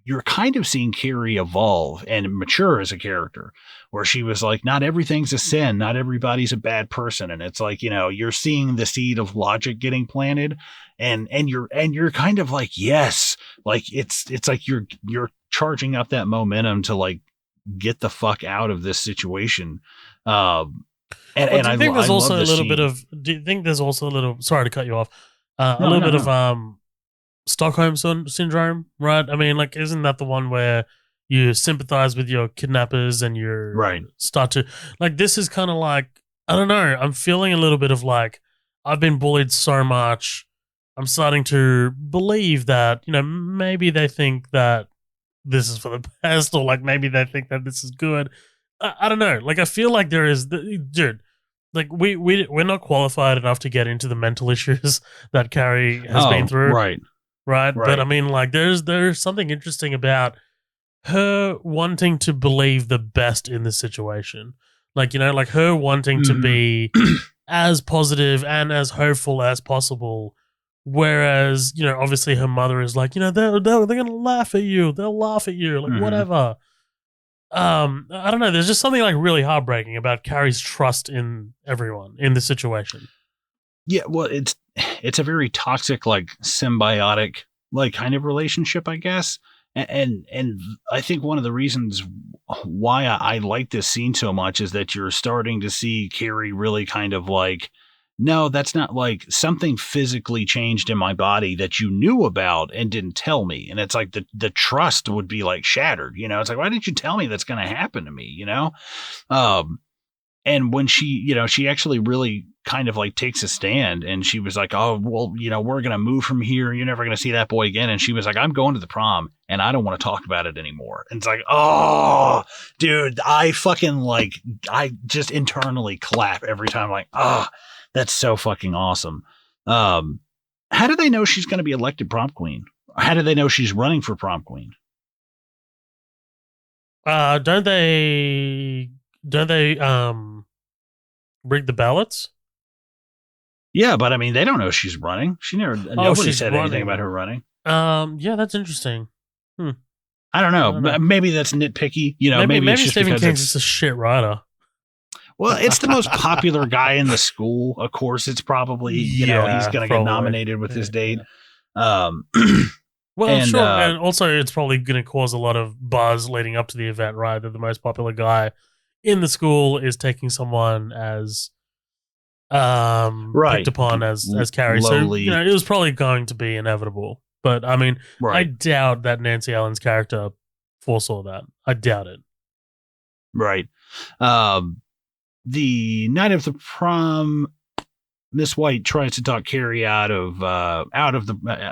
you're kind of seeing Carrie evolve and mature as a character, where she was like, not everything's a sin, not everybody's a bad person, and it's like you're seeing the seed of logic getting planted, and you're kind of like, yes, like it's like you're charging up that momentum to like get the fuck out of this situation. Do you think there's also a little bit of? Do you think there's also a little? Sorry to cut you off. A little bit of Stockholm syndrome, right? I mean, like, isn't that the one where you sympathize with your kidnappers and you start to like? This is kind of like, I don't know. I'm feeling a little bit of like, I've been bullied so much. I'm starting to believe that, maybe they think that this is for the best, or like maybe they think that this is good. I don't know. Like, I feel like there is, dude. Like, we're not qualified enough to get into the mental issues that Carrie has been Oh, through, right, right? But I right. mean, like, there's something interesting about her wanting to believe the best in this situation. Like, like her wanting to hmm be as positive and as hopeful as possible. Whereas, obviously her mother is like, they're going to laugh at you. They'll laugh at you. Like, hmm whatever. I don't know. There's just something like really heartbreaking about Carrie's trust in everyone in this situation. Yeah, well, it's a very toxic, like symbiotic, like kind of relationship, I guess. And I think one of the reasons why I like this scene so much is that you're starting to see Carrie really kind of like, no, that's not like something physically changed in my body that you knew about and didn't tell me. And it's like the trust would be like shattered, It's like, why didn't you tell me that's going to happen to me? Um, and when she actually really kind of like takes a stand and she was like, oh, well, we're going to move from here. You're never going to see that boy again. And she was like, I'm going to the prom and I don't want to talk about it anymore. And it's like, oh, dude, I just internally clap every time. Like, oh, that's so fucking awesome. Um, how do they know she's going to be elected prom queen? How do they know she's running for prom queen? Don't they rig the ballots? Yeah, but I mean, they don't know she's running. Oh, Nobody she's said anything about running. her running. Yeah, that's interesting. Hmm. I don't I know. don't know. Maybe that's nitpicky. Maybe Maybe it's maybe just Stephen because King's just a shit writer. well, it's the most popular guy in the school. Of course, it's probably, he's Yeah, going to get probably. nominated with Yeah, his date. yeah. Um, Well, and sure, and also it's probably going to cause a lot of buzz leading up to the event, right? That the most popular guy in the school is taking someone as picked right, upon as Carrie. So, lowly, it was probably going to be inevitable. But I mean, I right, doubt that Nancy Allen's character foresaw that. I doubt it. right. Um, the night of the prom, Miss White tries to talk Carrie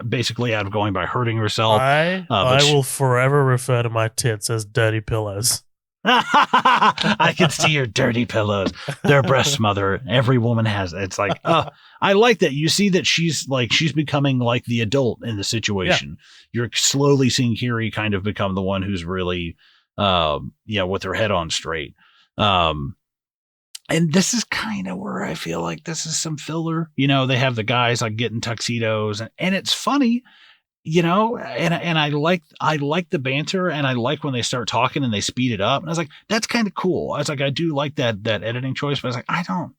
basically out of going by hurting herself. I But will forever refer to my tits as dirty pillows. I can see your dirty pillows. They're breast mother. Every woman has it. It's like, I like that. You see that she's becoming like the adult in the Yeah. situation. You're slowly seeing Carrie kind of become the one who's really, with her head on straight. And this is kind of where I feel like this is some filler. They have the guys like getting tuxedos and it's funny, and I like the banter and I like when they start talking and they speed it up. And I was like, that's kind of cool. I was like, I do like that editing choice, but I was like,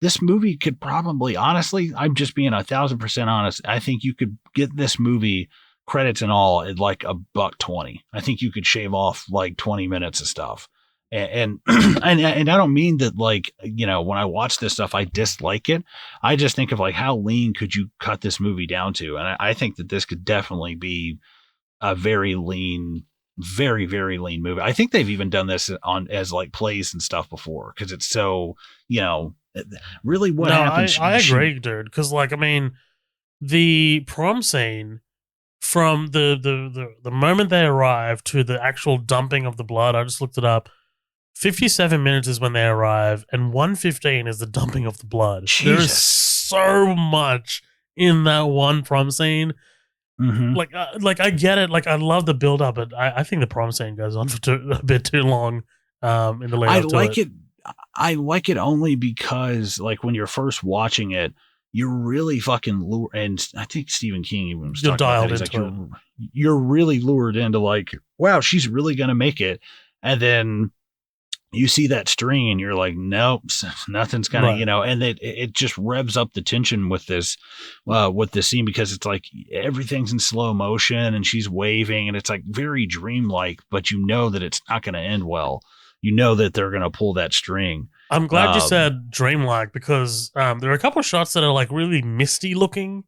this movie could probably, honestly, I'm just being 1,000% honest. I think you could get this movie credits and all at like $1.20. I think you could shave off like 20 minutes of stuff. And I don't mean that like, when I watch this stuff, I dislike it. I just think of like, how lean could you cut this movie down to? And I think that this could definitely be a very lean, very, very lean movie. I think they've even done this on as like plays and stuff before. Cause it's so, really what No, happens. I agree, dude. Because, like, I mean, the prom scene from the moment they arrive to the actual dumping of the blood, I just looked it up. 57 minutes is when they arrive, and 1:15 is the dumping of the blood. There is Jesus. so much in that one prom scene. Mm-hmm. Like I get it. Like, I love the build up, but I think the prom scene goes on for a bit too long. In the lead I up to like it. it. I like it only because, like, when you're first watching it, you're really fucking lured. And I think Stephen King even was You're talking about that. dialed He's like, into it. you're really lured into like, wow, she's really gonna make it. And then you see that string, and you're like, nope, nothing's gonna, Right. And it just revs up the tension with this scene because it's like everything's in slow motion, and she's waving, and it's like very dreamlike, but you know that it's not gonna end well. You know that they're gonna pull that string. I'm glad you Um, said dreamlike, because there are a couple of shots that are like really misty looking.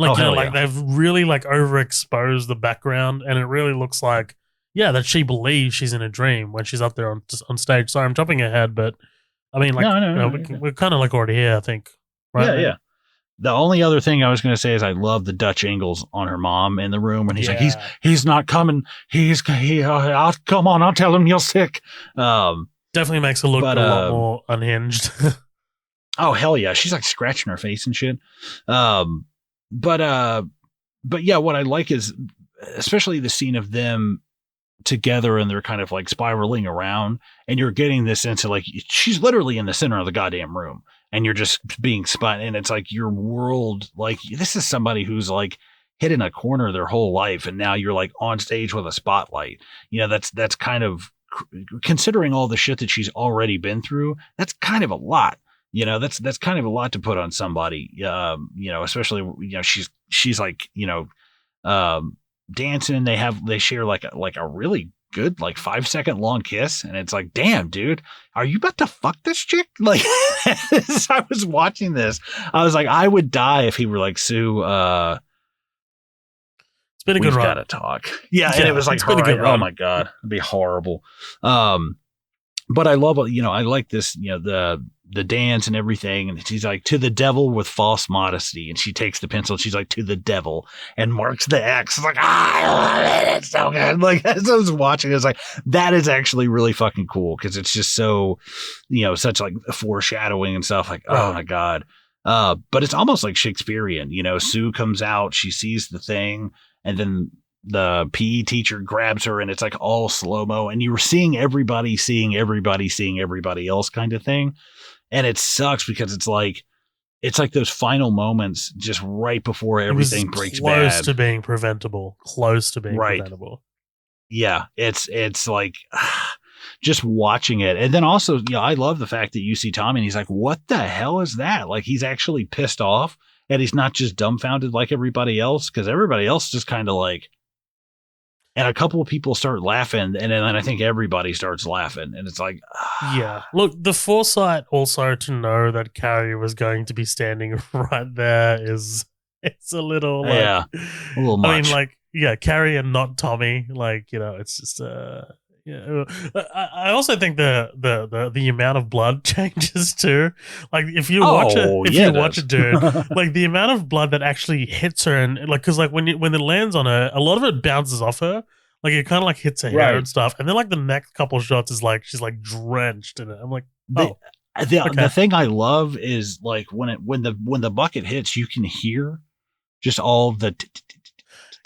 oh Like, hell like yeah, they've really like overexposed the background, and it really looks like, yeah, that she believes she's in a dream when she's up there on stage. Sorry, I'm jumping ahead, but I mean, like, no, we're kind of like already here, I think, yeah, right? yeah. The only other thing I was going to say is I love the Dutch angles on her mom in the room, and he's like, Yeah. he's not coming. I'll come on. I'll tell him you're sick. Definitely makes her look But a lot more unhinged. oh hell yeah, she's like scratching her face and shit. Um, but yeah, what I like is especially the scene of them together and they're kind of like spiraling around, and you're getting this sense of like she's literally in the center of the goddamn room, and you're just being spun, and it's like your world, like this is somebody who's like hid in a corner their whole life, and now you're like on stage with a spotlight. That's kind of, considering all the shit that she's already been through, that's kind of a lot. That's kind of a lot to put on somebody. Especially she's like dancing. They share like a really good like 5 second long kiss, and it's like, damn, dude, are you about to fuck this chick? Like, as I was watching this, I was like, I would die if he were like, Sue, It's been a good we've run. got to talk. Yeah, and it was like, oh my god, it'd be horrible. But I love, I like this, the dance and everything. And she's like, to the devil with false modesty. And she takes the pencil. And she's like, to the devil, and marks the X. It's like, I love it. It's so good. Like, as I was watching, it's like, that is actually really fucking cool. Cause it's just so, such like foreshadowing and stuff, like, oh my God. But it's almost like Shakespearean, Sue comes out, she sees the thing, and then the PE teacher grabs her, and it's like all slow-mo, and you're seeing everybody seeing everybody else kind of thing. And it sucks because it's like those final moments just right before everything breaks bad. Close to being preventable. Preventable. Yeah. It's like just watching it. And then also, I love the fact that you see Tommy and he's like, what the hell is that? Like, he's actually pissed off, and he's not just dumbfounded like everybody else, because everybody else just kind of like, and a couple of people start laughing, and then I think everybody starts laughing, and it's like, yeah. Look, the foresight also to know that Carrie was going to be standing right there it's a little like, a little much. I mean, like, yeah, Carrie and not Tommy, like, it's just yeah. I also think the amount of blood changes too. Like, if you watch it, dude, like the amount of blood that actually hits her, and like, because like when it lands on her, a lot of it bounces off her. Like, it kind of like hits her hair and stuff, and then like the next couple of shots is like she's like drenched in it. I'm like, the thing I love is like when the bucket hits, you can hear just all the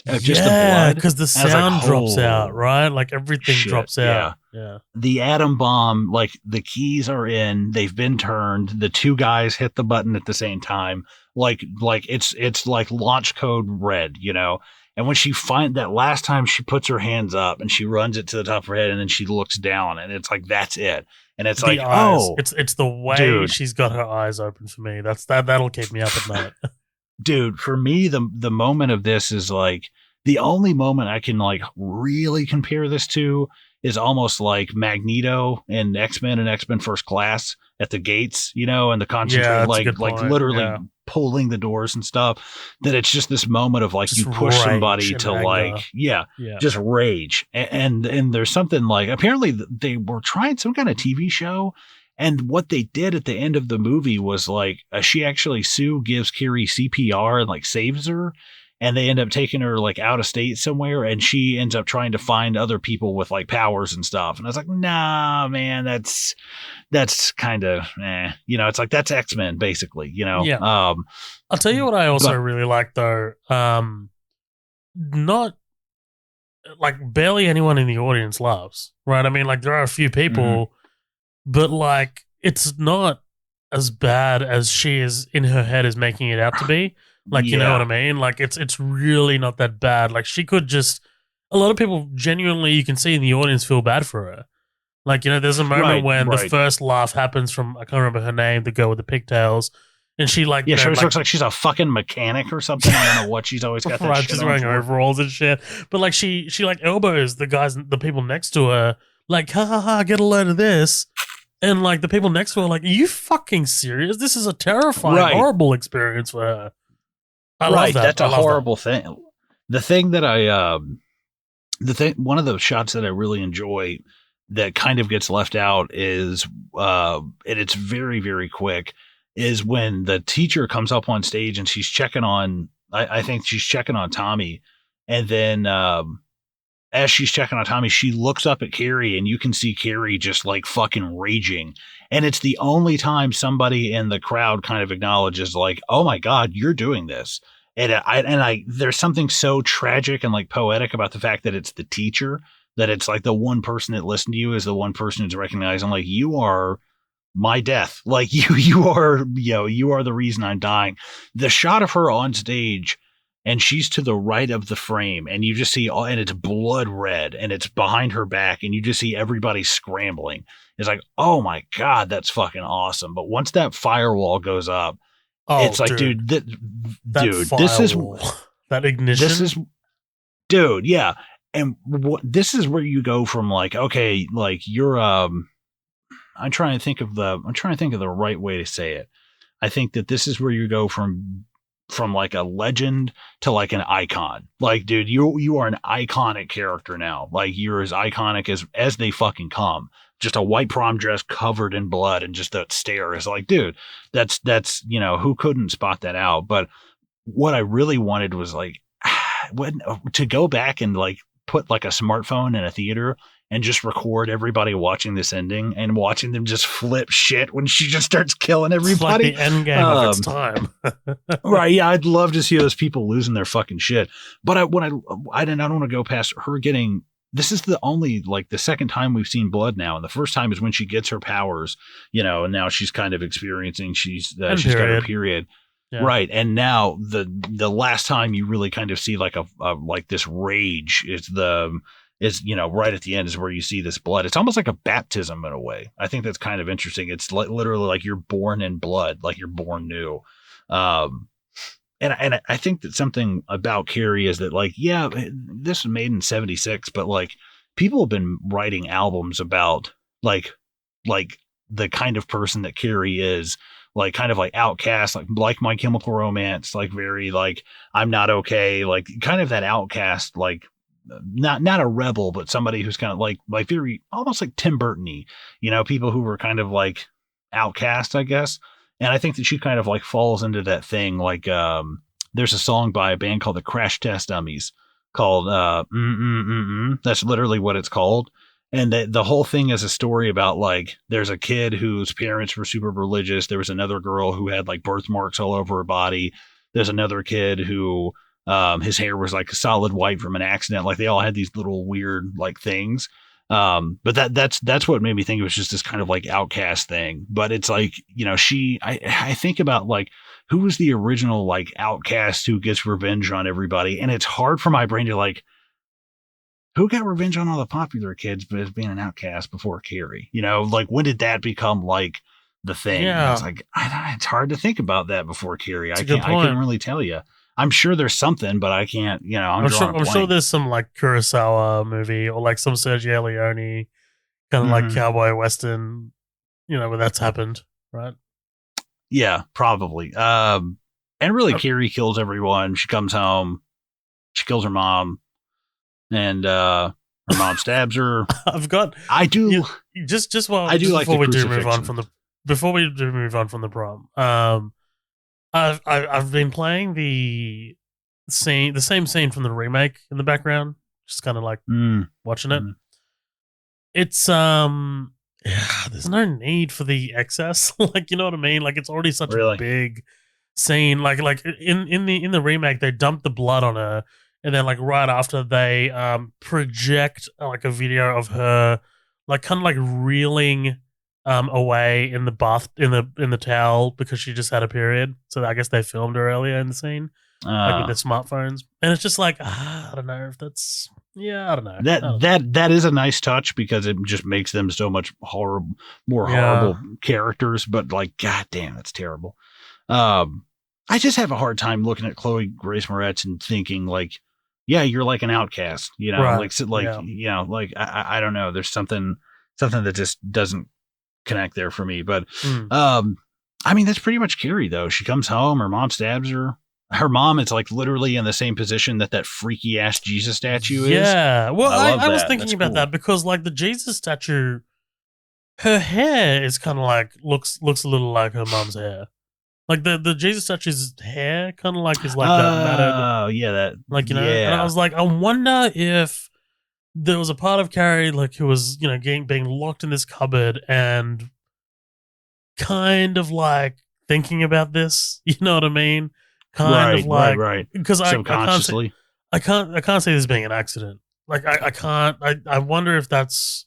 just the blood, because the sound drops out, right? Like everything drops out. Yeah. The atom bomb, like the keys are in, they've been turned. The two guys hit the button at the same time. Like it's like launch code red, And when she that last time, she puts her hands up and she runs it to the top of her head, and then she looks down, and it's like, that's it. And it's like, eyes. It's the way she's got her eyes open for me. That'll keep me up at night. Dude, for me, the moment of this is like the only moment I can like really compare this to is almost like Magneto in X-Men and X-Men First Class at the gates, and the concentrate, like literally pulling the doors and stuff. That it's just this moment of like, just you push somebody to anger. Like, just rage. And there's something like, apparently they were trying some kind of TV show. And what they did at the end of the movie was like, Sue gives Carrie CPR and like saves her. And they end up taking her like out of state somewhere, and she ends up trying to find other people with like powers and stuff. And I was like, nah, man, that's kind of, it's like, that's X-Men basically, Yeah. I'll tell you what I also really like though. Not like barely anyone in the audience loves, right? I mean, like there are a few people, but like it's not as bad as she is in her head is making it out to be. Like, you know what I mean? Like, it's really not that bad. Like, she could just... A lot of people genuinely, you can see in the audience, feel bad for her. Like, there's a moment when the first laugh happens from... I can't remember her name, the girl with the pigtails. And she, like... Yeah, she looks like she's a fucking mechanic or something. I don't know what she's always got that shit she's wearing overalls and shit. But, like, she like, elbows the people next to her. Like, ha, ha, ha, get a load of this. And, like, the people next to her are like, are you fucking serious? This is a terrifying, horrible experience for her. I love that. That's a horrible thing. The thing that one of the shots that I really enjoy that kind of gets left out is, and it's very, very quick, is when the teacher comes up on stage and she's checking on, I think she's checking on Tommy. And then as she's checking on Tommy, she looks up at Carrie and you can see Carrie just like fucking raging. And it's the only time somebody in the crowd kind of acknowledges like, oh my God, you're doing this. And there's something so tragic and like poetic about the fact that it's the teacher, that it's like the one person that listened to you is the one person who's recognizing like, you are my death. Like you are, you are the reason I'm dying. The shot of her on stage and she's to the right of the frame and you just see all, and it's blood red and it's behind her back and you just see everybody scrambling. It's like, oh my God, that's fucking awesome. But once that firewall goes up, it's like, dude, this is that ignition. This is, dude, yeah. And this is where you go from like, okay, like you're, I'm trying to think of the right way to say it. I think that this is where you go from like a legend to like an icon. Like, dude, you are an iconic character now. Like you're as iconic as they fucking come. Just a white prom dress covered in blood and just that stare is like, dude, that's, who couldn't spot that out? But what I really wanted was like, to go back and like put like a smartphone in a theater and just record everybody watching this ending and watching them just flip shit when she just starts killing everybody. It's like the end game of its time. Right. Yeah. I'd love to see those people losing their fucking shit. But I don't want to go past her getting, this is the only, like the second time we've seen blood now. And the first time is when she gets her powers, and now she's kind of experiencing, she's got her period. Yeah. Right. And now the last time you really kind of see like a like this rage is right at the end is where you see this blood. It's almost like a baptism in a way. I think that's kind of interesting. It's literally like you're born in blood, like you're born new. And I think that something about Carrie is that like, yeah, this was made in 1976, but like people have been writing albums about like the kind of person that Carrie is, like kind of like outcast, like My Chemical Romance, like very like I'm not okay, like kind of that outcast, like not a rebel, but somebody who's kind of like very almost like Tim Burton-y, people who were kind of like outcast, I guess. And I think that she kind of like falls into that thing. Like there's a song by a band called the Crash Test Dummies called That's literally what it's called. And the whole thing is a story about like there's a kid whose parents were super religious. There was another girl who had like birthmarks all over her body. There's another kid who his hair was like solid white from an accident. Like they all had these little weird like things. But that's what made me think it was just this kind of like outcast thing. But it's like, I think about like who was the original like outcast who gets revenge on everybody. And it's hard for my brain to like, who got revenge on all the popular kids but as being an outcast before Carrie? Like when did that become like the thing? Yeah. I was like, it's hard to think about that before Carrie. I couldn't really tell you. I'm sure there's something, but I can't, I'm sure there's some like Kurosawa movie or like some Sergio Leone kind of like cowboy western, where that's happened, right? Yeah, probably. And really Carrie kills everyone. She comes home, she kills her mom, and her mom stabs her. Before we do move on from the prom. I've been playing the same scene from the remake in the background, just kind of like watching it. It's there's no need for the excess, like, you know what I mean? Like it's already such a big scene. Like in the remake, they dump the blood on her, and then like right after they project like a video of her like kind of like reeling away in the bath in the towel because she just had a period. So I guess they filmed her earlier in the scene, like with their smartphones, and it's just like I don't know if that's I don't know. That is a nice touch because it just makes them so much horrible characters. But like, goddamn, that's terrible. I just have a hard time looking at Chloe Grace Moretz and thinking like, yeah, you're like an outcast, right. I don't know. There's something that just doesn't connect there for me. But I mean, that's pretty much Carrie though. She comes home, her mom stabs her. Her mom is like literally in the same position that freaky ass Jesus statue is. Yeah. Well, I was thinking about that because like the Jesus statue, her hair is kind of like looks a little like her mom's hair. Like the Jesus statue's hair kind of like is like that matted, Oh, yeah, like and I yeah. was like, I wonder if there was a part of Carrie like who was being locked in this cupboard and kind of like thinking about this. You know what I mean? Kind of like Right. because Subconsciously. I can't see this being an accident. Like I can't. I wonder if that's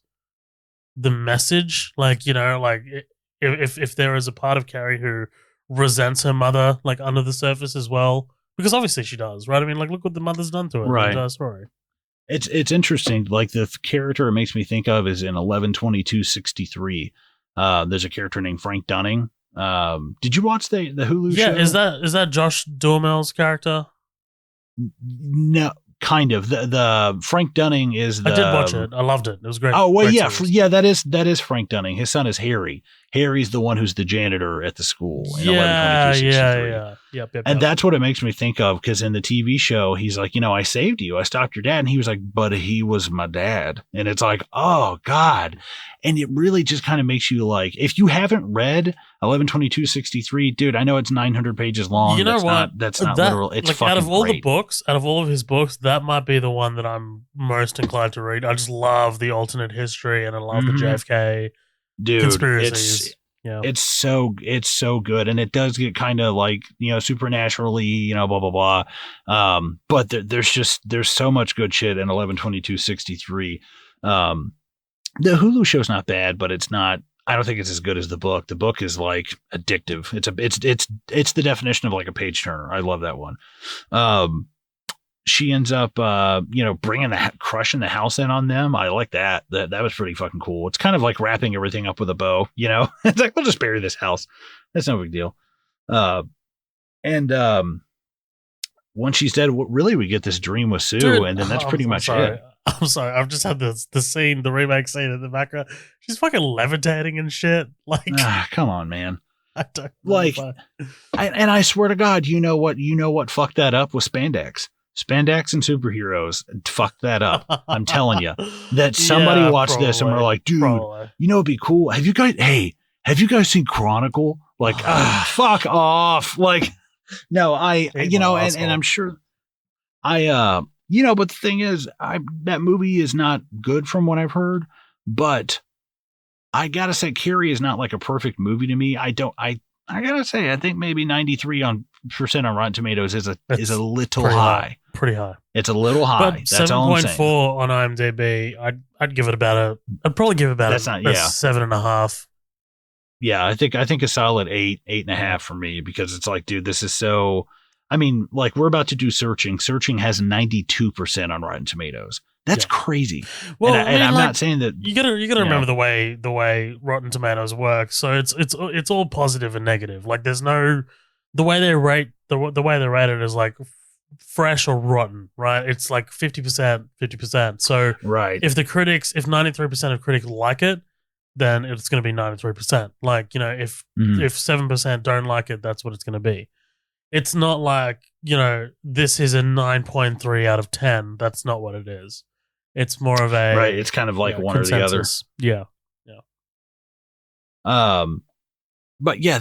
the message. Like like if there is a part of Carrie who resents her mother like under the surface as well, because obviously she does, right? I mean, like look what the mother's done to her in the Right. entire story. It's interesting. Like the character it makes me think of is in 11/22/63. There's a character named Frank Dunning. Did you watch the Hulu Yeah, show? is that Josh Duhamel's character? No, kind of. The Frank Dunning is I did watch the. it. I loved it. It was great. Oh well, Great yeah, series. yeah. That is Frank Dunning. His son is Harry. Harry's the one who's the janitor at the school in Yeah, 11/22/63. And yep. that's what it makes me think of, because in the TV show, he's like, I saved you. I stopped your dad. And he was like, but he was my dad. And it's like, oh, God. And it really just kind of makes you like, if you haven't read 11/22/63, dude, I know it's 900 pages long. You know what? That's not That literal. It's like fucking out of all the great. books, out of all of his books, that might be the one that I'm most inclined to read. I just love the alternate history and I love the Mhm. JFK Dude, conspiracies. Yeah. it's so good, and it does get kind of like supernaturally, blah blah blah. But there's so much good shit in 11/22/63. The Hulu show's not bad, but it's not. I don't think it's as good as the book. The book is like addictive. It's the definition of like a page turner. I love that one. Um, she ends up crushing the house in on them. I like that was pretty fucking cool. It's kind of like wrapping everything up with a bow. It's like, we'll just bury this house, that's no big deal. And Once she's dead, really we get this dream with Sue. Dude, and then that's pretty much it. I'm sorry, I've just had the scene, the remake scene in the background. She's fucking levitating and shit. Like, come on, man. I don't like and I swear to God, you know what fucked that up was spandex. Spandex and superheroes fucked that up. I'm telling you that somebody watched this and were like, dude, it'd be cool. Have you guys seen Chronicle? Like, fuck off. Like, no, and I'm sure but the thing is, that movie is not good from what I've heard, but I gotta say, Carrie is not like a perfect movie to me. I gotta say, I think maybe 93% on Rotten Tomatoes is a little high. Pretty high. It's a little high. But that's 7.4 on IMDb. I'd give it I'd probably give it about a 7.5. Yeah, I think a solid 8.5 for me, because it's like, dude, this is so. I mean, like, we're about to do Searching. Searching has 92% on Rotten Tomatoes. That's crazy. Well, and I'm not saying that you gotta remember the way Rotten Tomatoes works. So it's all positive and negative. Like, there's no the way they rate the way they rate it is like fresh or rotten, right? It's like 50%, 50%. So right, if 93% of critics like it, then it's going to be 93%. Like, if 7% don't like it, that's what it's going to be. It's not like, this is a 9.3 out of 10. That's not what it is. It's more of a right. It's kind of like one consensus. Or the other. Yeah. But yeah,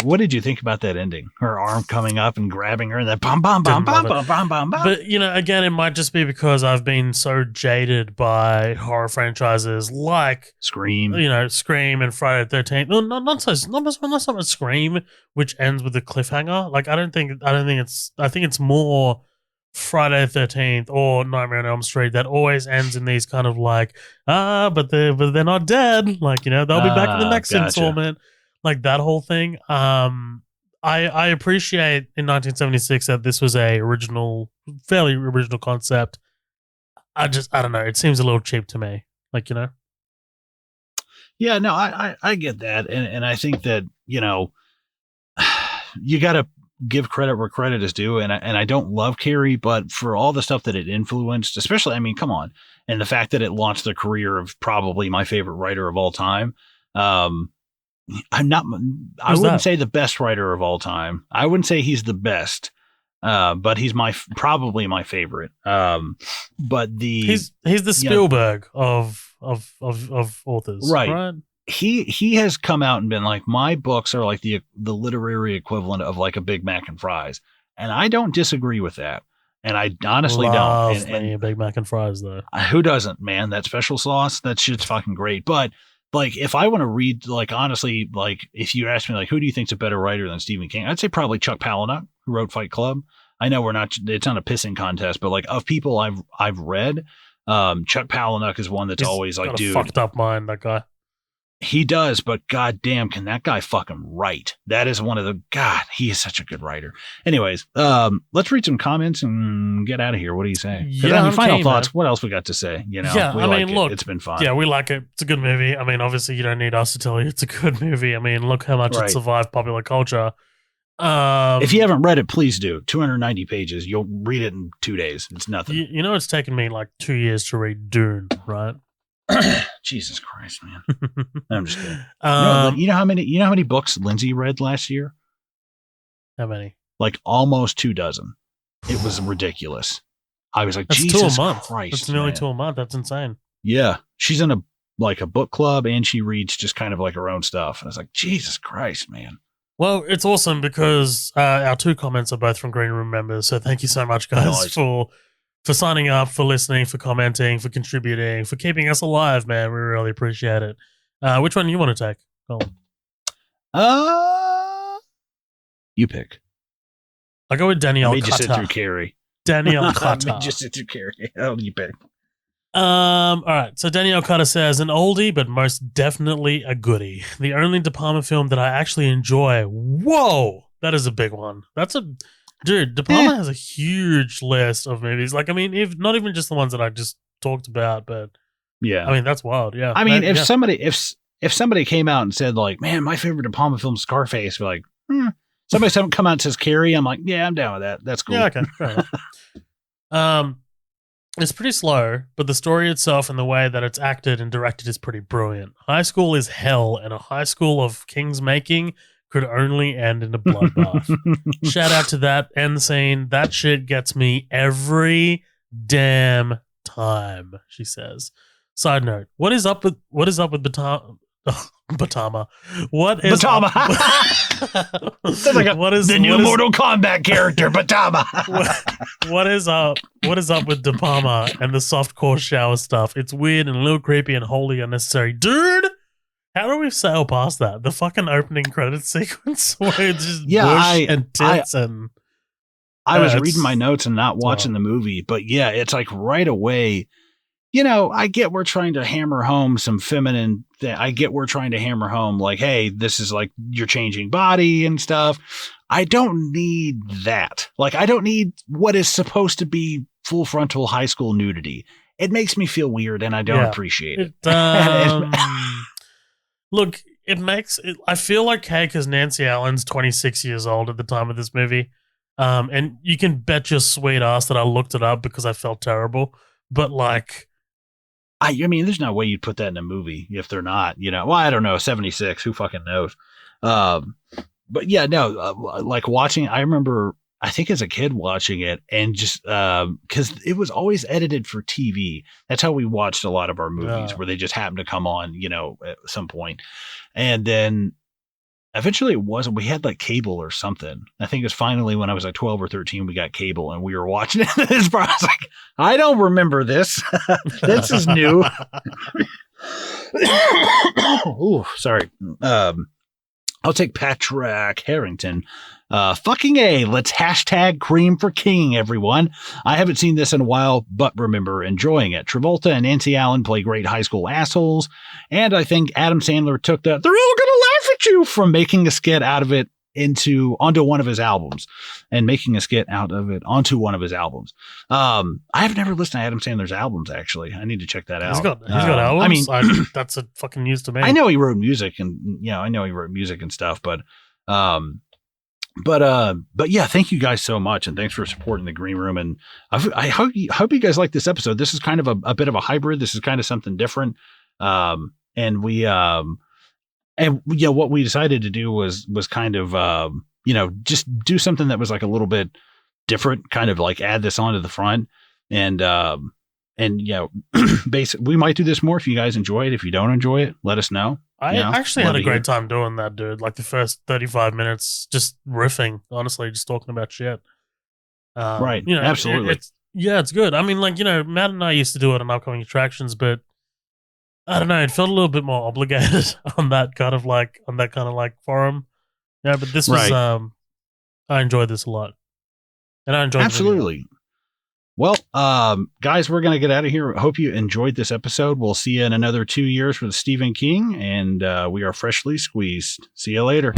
what did you think about that ending? Her arm coming up and grabbing her, and then bam, bam, bam, bam, bam, bam, bam, bam. But again, it might just be because I've been so jaded by horror franchises like Scream, Scream and Friday the 13th. No, not so much Scream, which ends with a cliffhanger. Like, I think it's more Friday the 13th or Nightmare on Elm Street that always ends in these kind of like, but they're not dead. Like, they'll be back in the next installment. Like, that whole thing. I appreciate in 1976 that this was a fairly original concept. I don't know. It seems a little cheap to me. Like, Yeah, no, I get that. And I think that, you got to give credit where credit is due. And I don't love Carrie, but for all the stuff that it influenced, especially, I mean, come on. And the fact that it launched the career of probably my favorite writer of all time. I wouldn't say the best writer of all time. I wouldn't say he's the best, but he's probably my favorite. But he's the Spielberg of authors, right? he has come out and been like, my books are like the literary equivalent of like a Big Mac and fries, and I don't disagree with that, and I honestly don't. Love And me a Big Mac and fries though. who doesn't, man? That special sauce, that shit's fucking great. But like, if I want to read, like, honestly, like, if you ask me, like, who do you think's a better writer than Stephen King? I'd say probably Chuck Palahniuk, who wrote Fight Club. I know it's not a pissing contest, but like, of people I've read, Chuck Palahniuk is one that's He's always like, got a dude, fucked up mind, that guy. he does, but goddamn, can that guy fucking write? That is one of the he is such a good writer. Anyways, let's read some comments and get out of here. What do you say? Yeah, final thoughts. Man. What else we got to say? You know, yeah, I mean, look, it's been fun. Yeah, we like it. It's a good movie. I mean, obviously, you don't need us to tell you it's a good movie. I mean, look how much it survived popular culture. If you haven't read it, please do. 290 pages. You'll read it in 2 days. It's nothing. You know, it's taken me like 2 years to read Dune, right? Jesus Christ, man! I'm just kidding. You know how many books Lindsay read last year? How many? Like almost 24. It was ridiculous. I was like, that's Jesus 2 a month. Christ, that's nearly 2 a month. That's insane. Yeah, she's in a book club, and she reads just kind of like her own stuff. And I was like, Jesus Christ, man. Well, it's awesome because our 2 comments are both from Green Room members. So thank you so much, guys, for signing up, for listening, for commenting, for contributing, for keeping us alive, man. We really appreciate it. Which one do you want to take? You pick. I'll go with Danielle Cutter. Just sit through Carrie. Danielle Cutter. Just sit through Carrie. Oh, you pick. All right. So Danielle Cutter says, an oldie, but most definitely a goodie. The only De Palma film that I actually enjoy. Whoa! That is a big one. Dude, De Palma has a huge list of movies. Like, I mean, if not even just the ones that I just talked about, but yeah, I mean, that's wild. Yeah. I mean, if somebody came out and said like, man, my favorite De Palma film is Scarface, we're like, somebody come out and says Carrie, I'm like, yeah, I'm down with that. That's cool. Yeah, okay. Fair enough. It's pretty slow, but the story itself and the way that it's acted and directed is pretty brilliant. High school is hell, and a high school of King's making could only end in a bloodbath. Shout out to that end scene. That shit gets me every damn time, she says. Side note, what is up with Batama? What is Batama? The new Mortal Kombat character, Batama. What is up with De Palma and the softcore shower stuff? It's weird and a little creepy and wholly unnecessary. Dude, how do we sail past that? The fucking opening credits sequence where it's just bush and tits and... I was reading my notes and not watching the movie, but yeah, it's like right away... You know, I get we're trying to hammer home some feminine I get we're trying to hammer home like, hey, this is like you're changing body and stuff. I don't need that. Like, I don't need what is supposed to be full frontal high school nudity. It makes me feel weird and I don't appreciate it. Look, I feel like, hey, because Nancy Allen's 26 years old at the time of this movie. And you can bet your sweet ass that I looked it up because I felt terrible. But like... I mean, there's no way you'd put that in a movie if they're not, you know. Well, I don't know, 76, who fucking knows? But yeah, no, like watching, I remember, I think as a kid watching it and just, because it was always edited for TV. That's how we watched a lot of our movies where they just happened to come on, you know, at some point. And then eventually it wasn't, we had like cable or something. I think it was finally when I was like 12 or 13, we got cable and we were watching it. This part, I was like, I don't remember this. This is new. Ooh, sorry. I'll take Patrick Harrington. Fucking A. Let's hashtag cream for king, everyone. I haven't seen this in a while, but remember enjoying it. Travolta and Nancy Allen play great high school assholes. And I think Adam Sandler took the they're all going to laugh at you from making a skit out of it onto one of his albums and making a skit out of it onto one of his albums. I have never listened to Adam Sandler's albums, actually. I need to check that out. He's got albums? I mean, that's a fucking news to me. I know he wrote music and, you know, and stuff, but yeah, thank you guys so much. And thanks for supporting the Green Room. And I hope you guys like this episode. This is kind of a bit of a hybrid. This is kind of something different. And what we decided to do was kind of, just do something that was like a little bit different, kind of like add this onto the front and basically we might do this more if you guys enjoy it. If you don't enjoy it, let us know. I You know, actually love had a to hear great it. time doing that, dude. Like the first 35 minutes, just riffing, honestly, just talking about shit. Right. You know, Absolutely. it's good. I mean, like, you know, Matt and I used to do it on upcoming attractions, but I don't know, it felt a little bit more obligated on that kind of like forum. Yeah, but this was Right. I enjoyed this a lot. And I enjoyed the video. Absolutely. Well, guys, we're going to get out of here. Hope you enjoyed this episode. We'll see you in another 2 years with Stephen King, and we are freshly squeezed. See you later.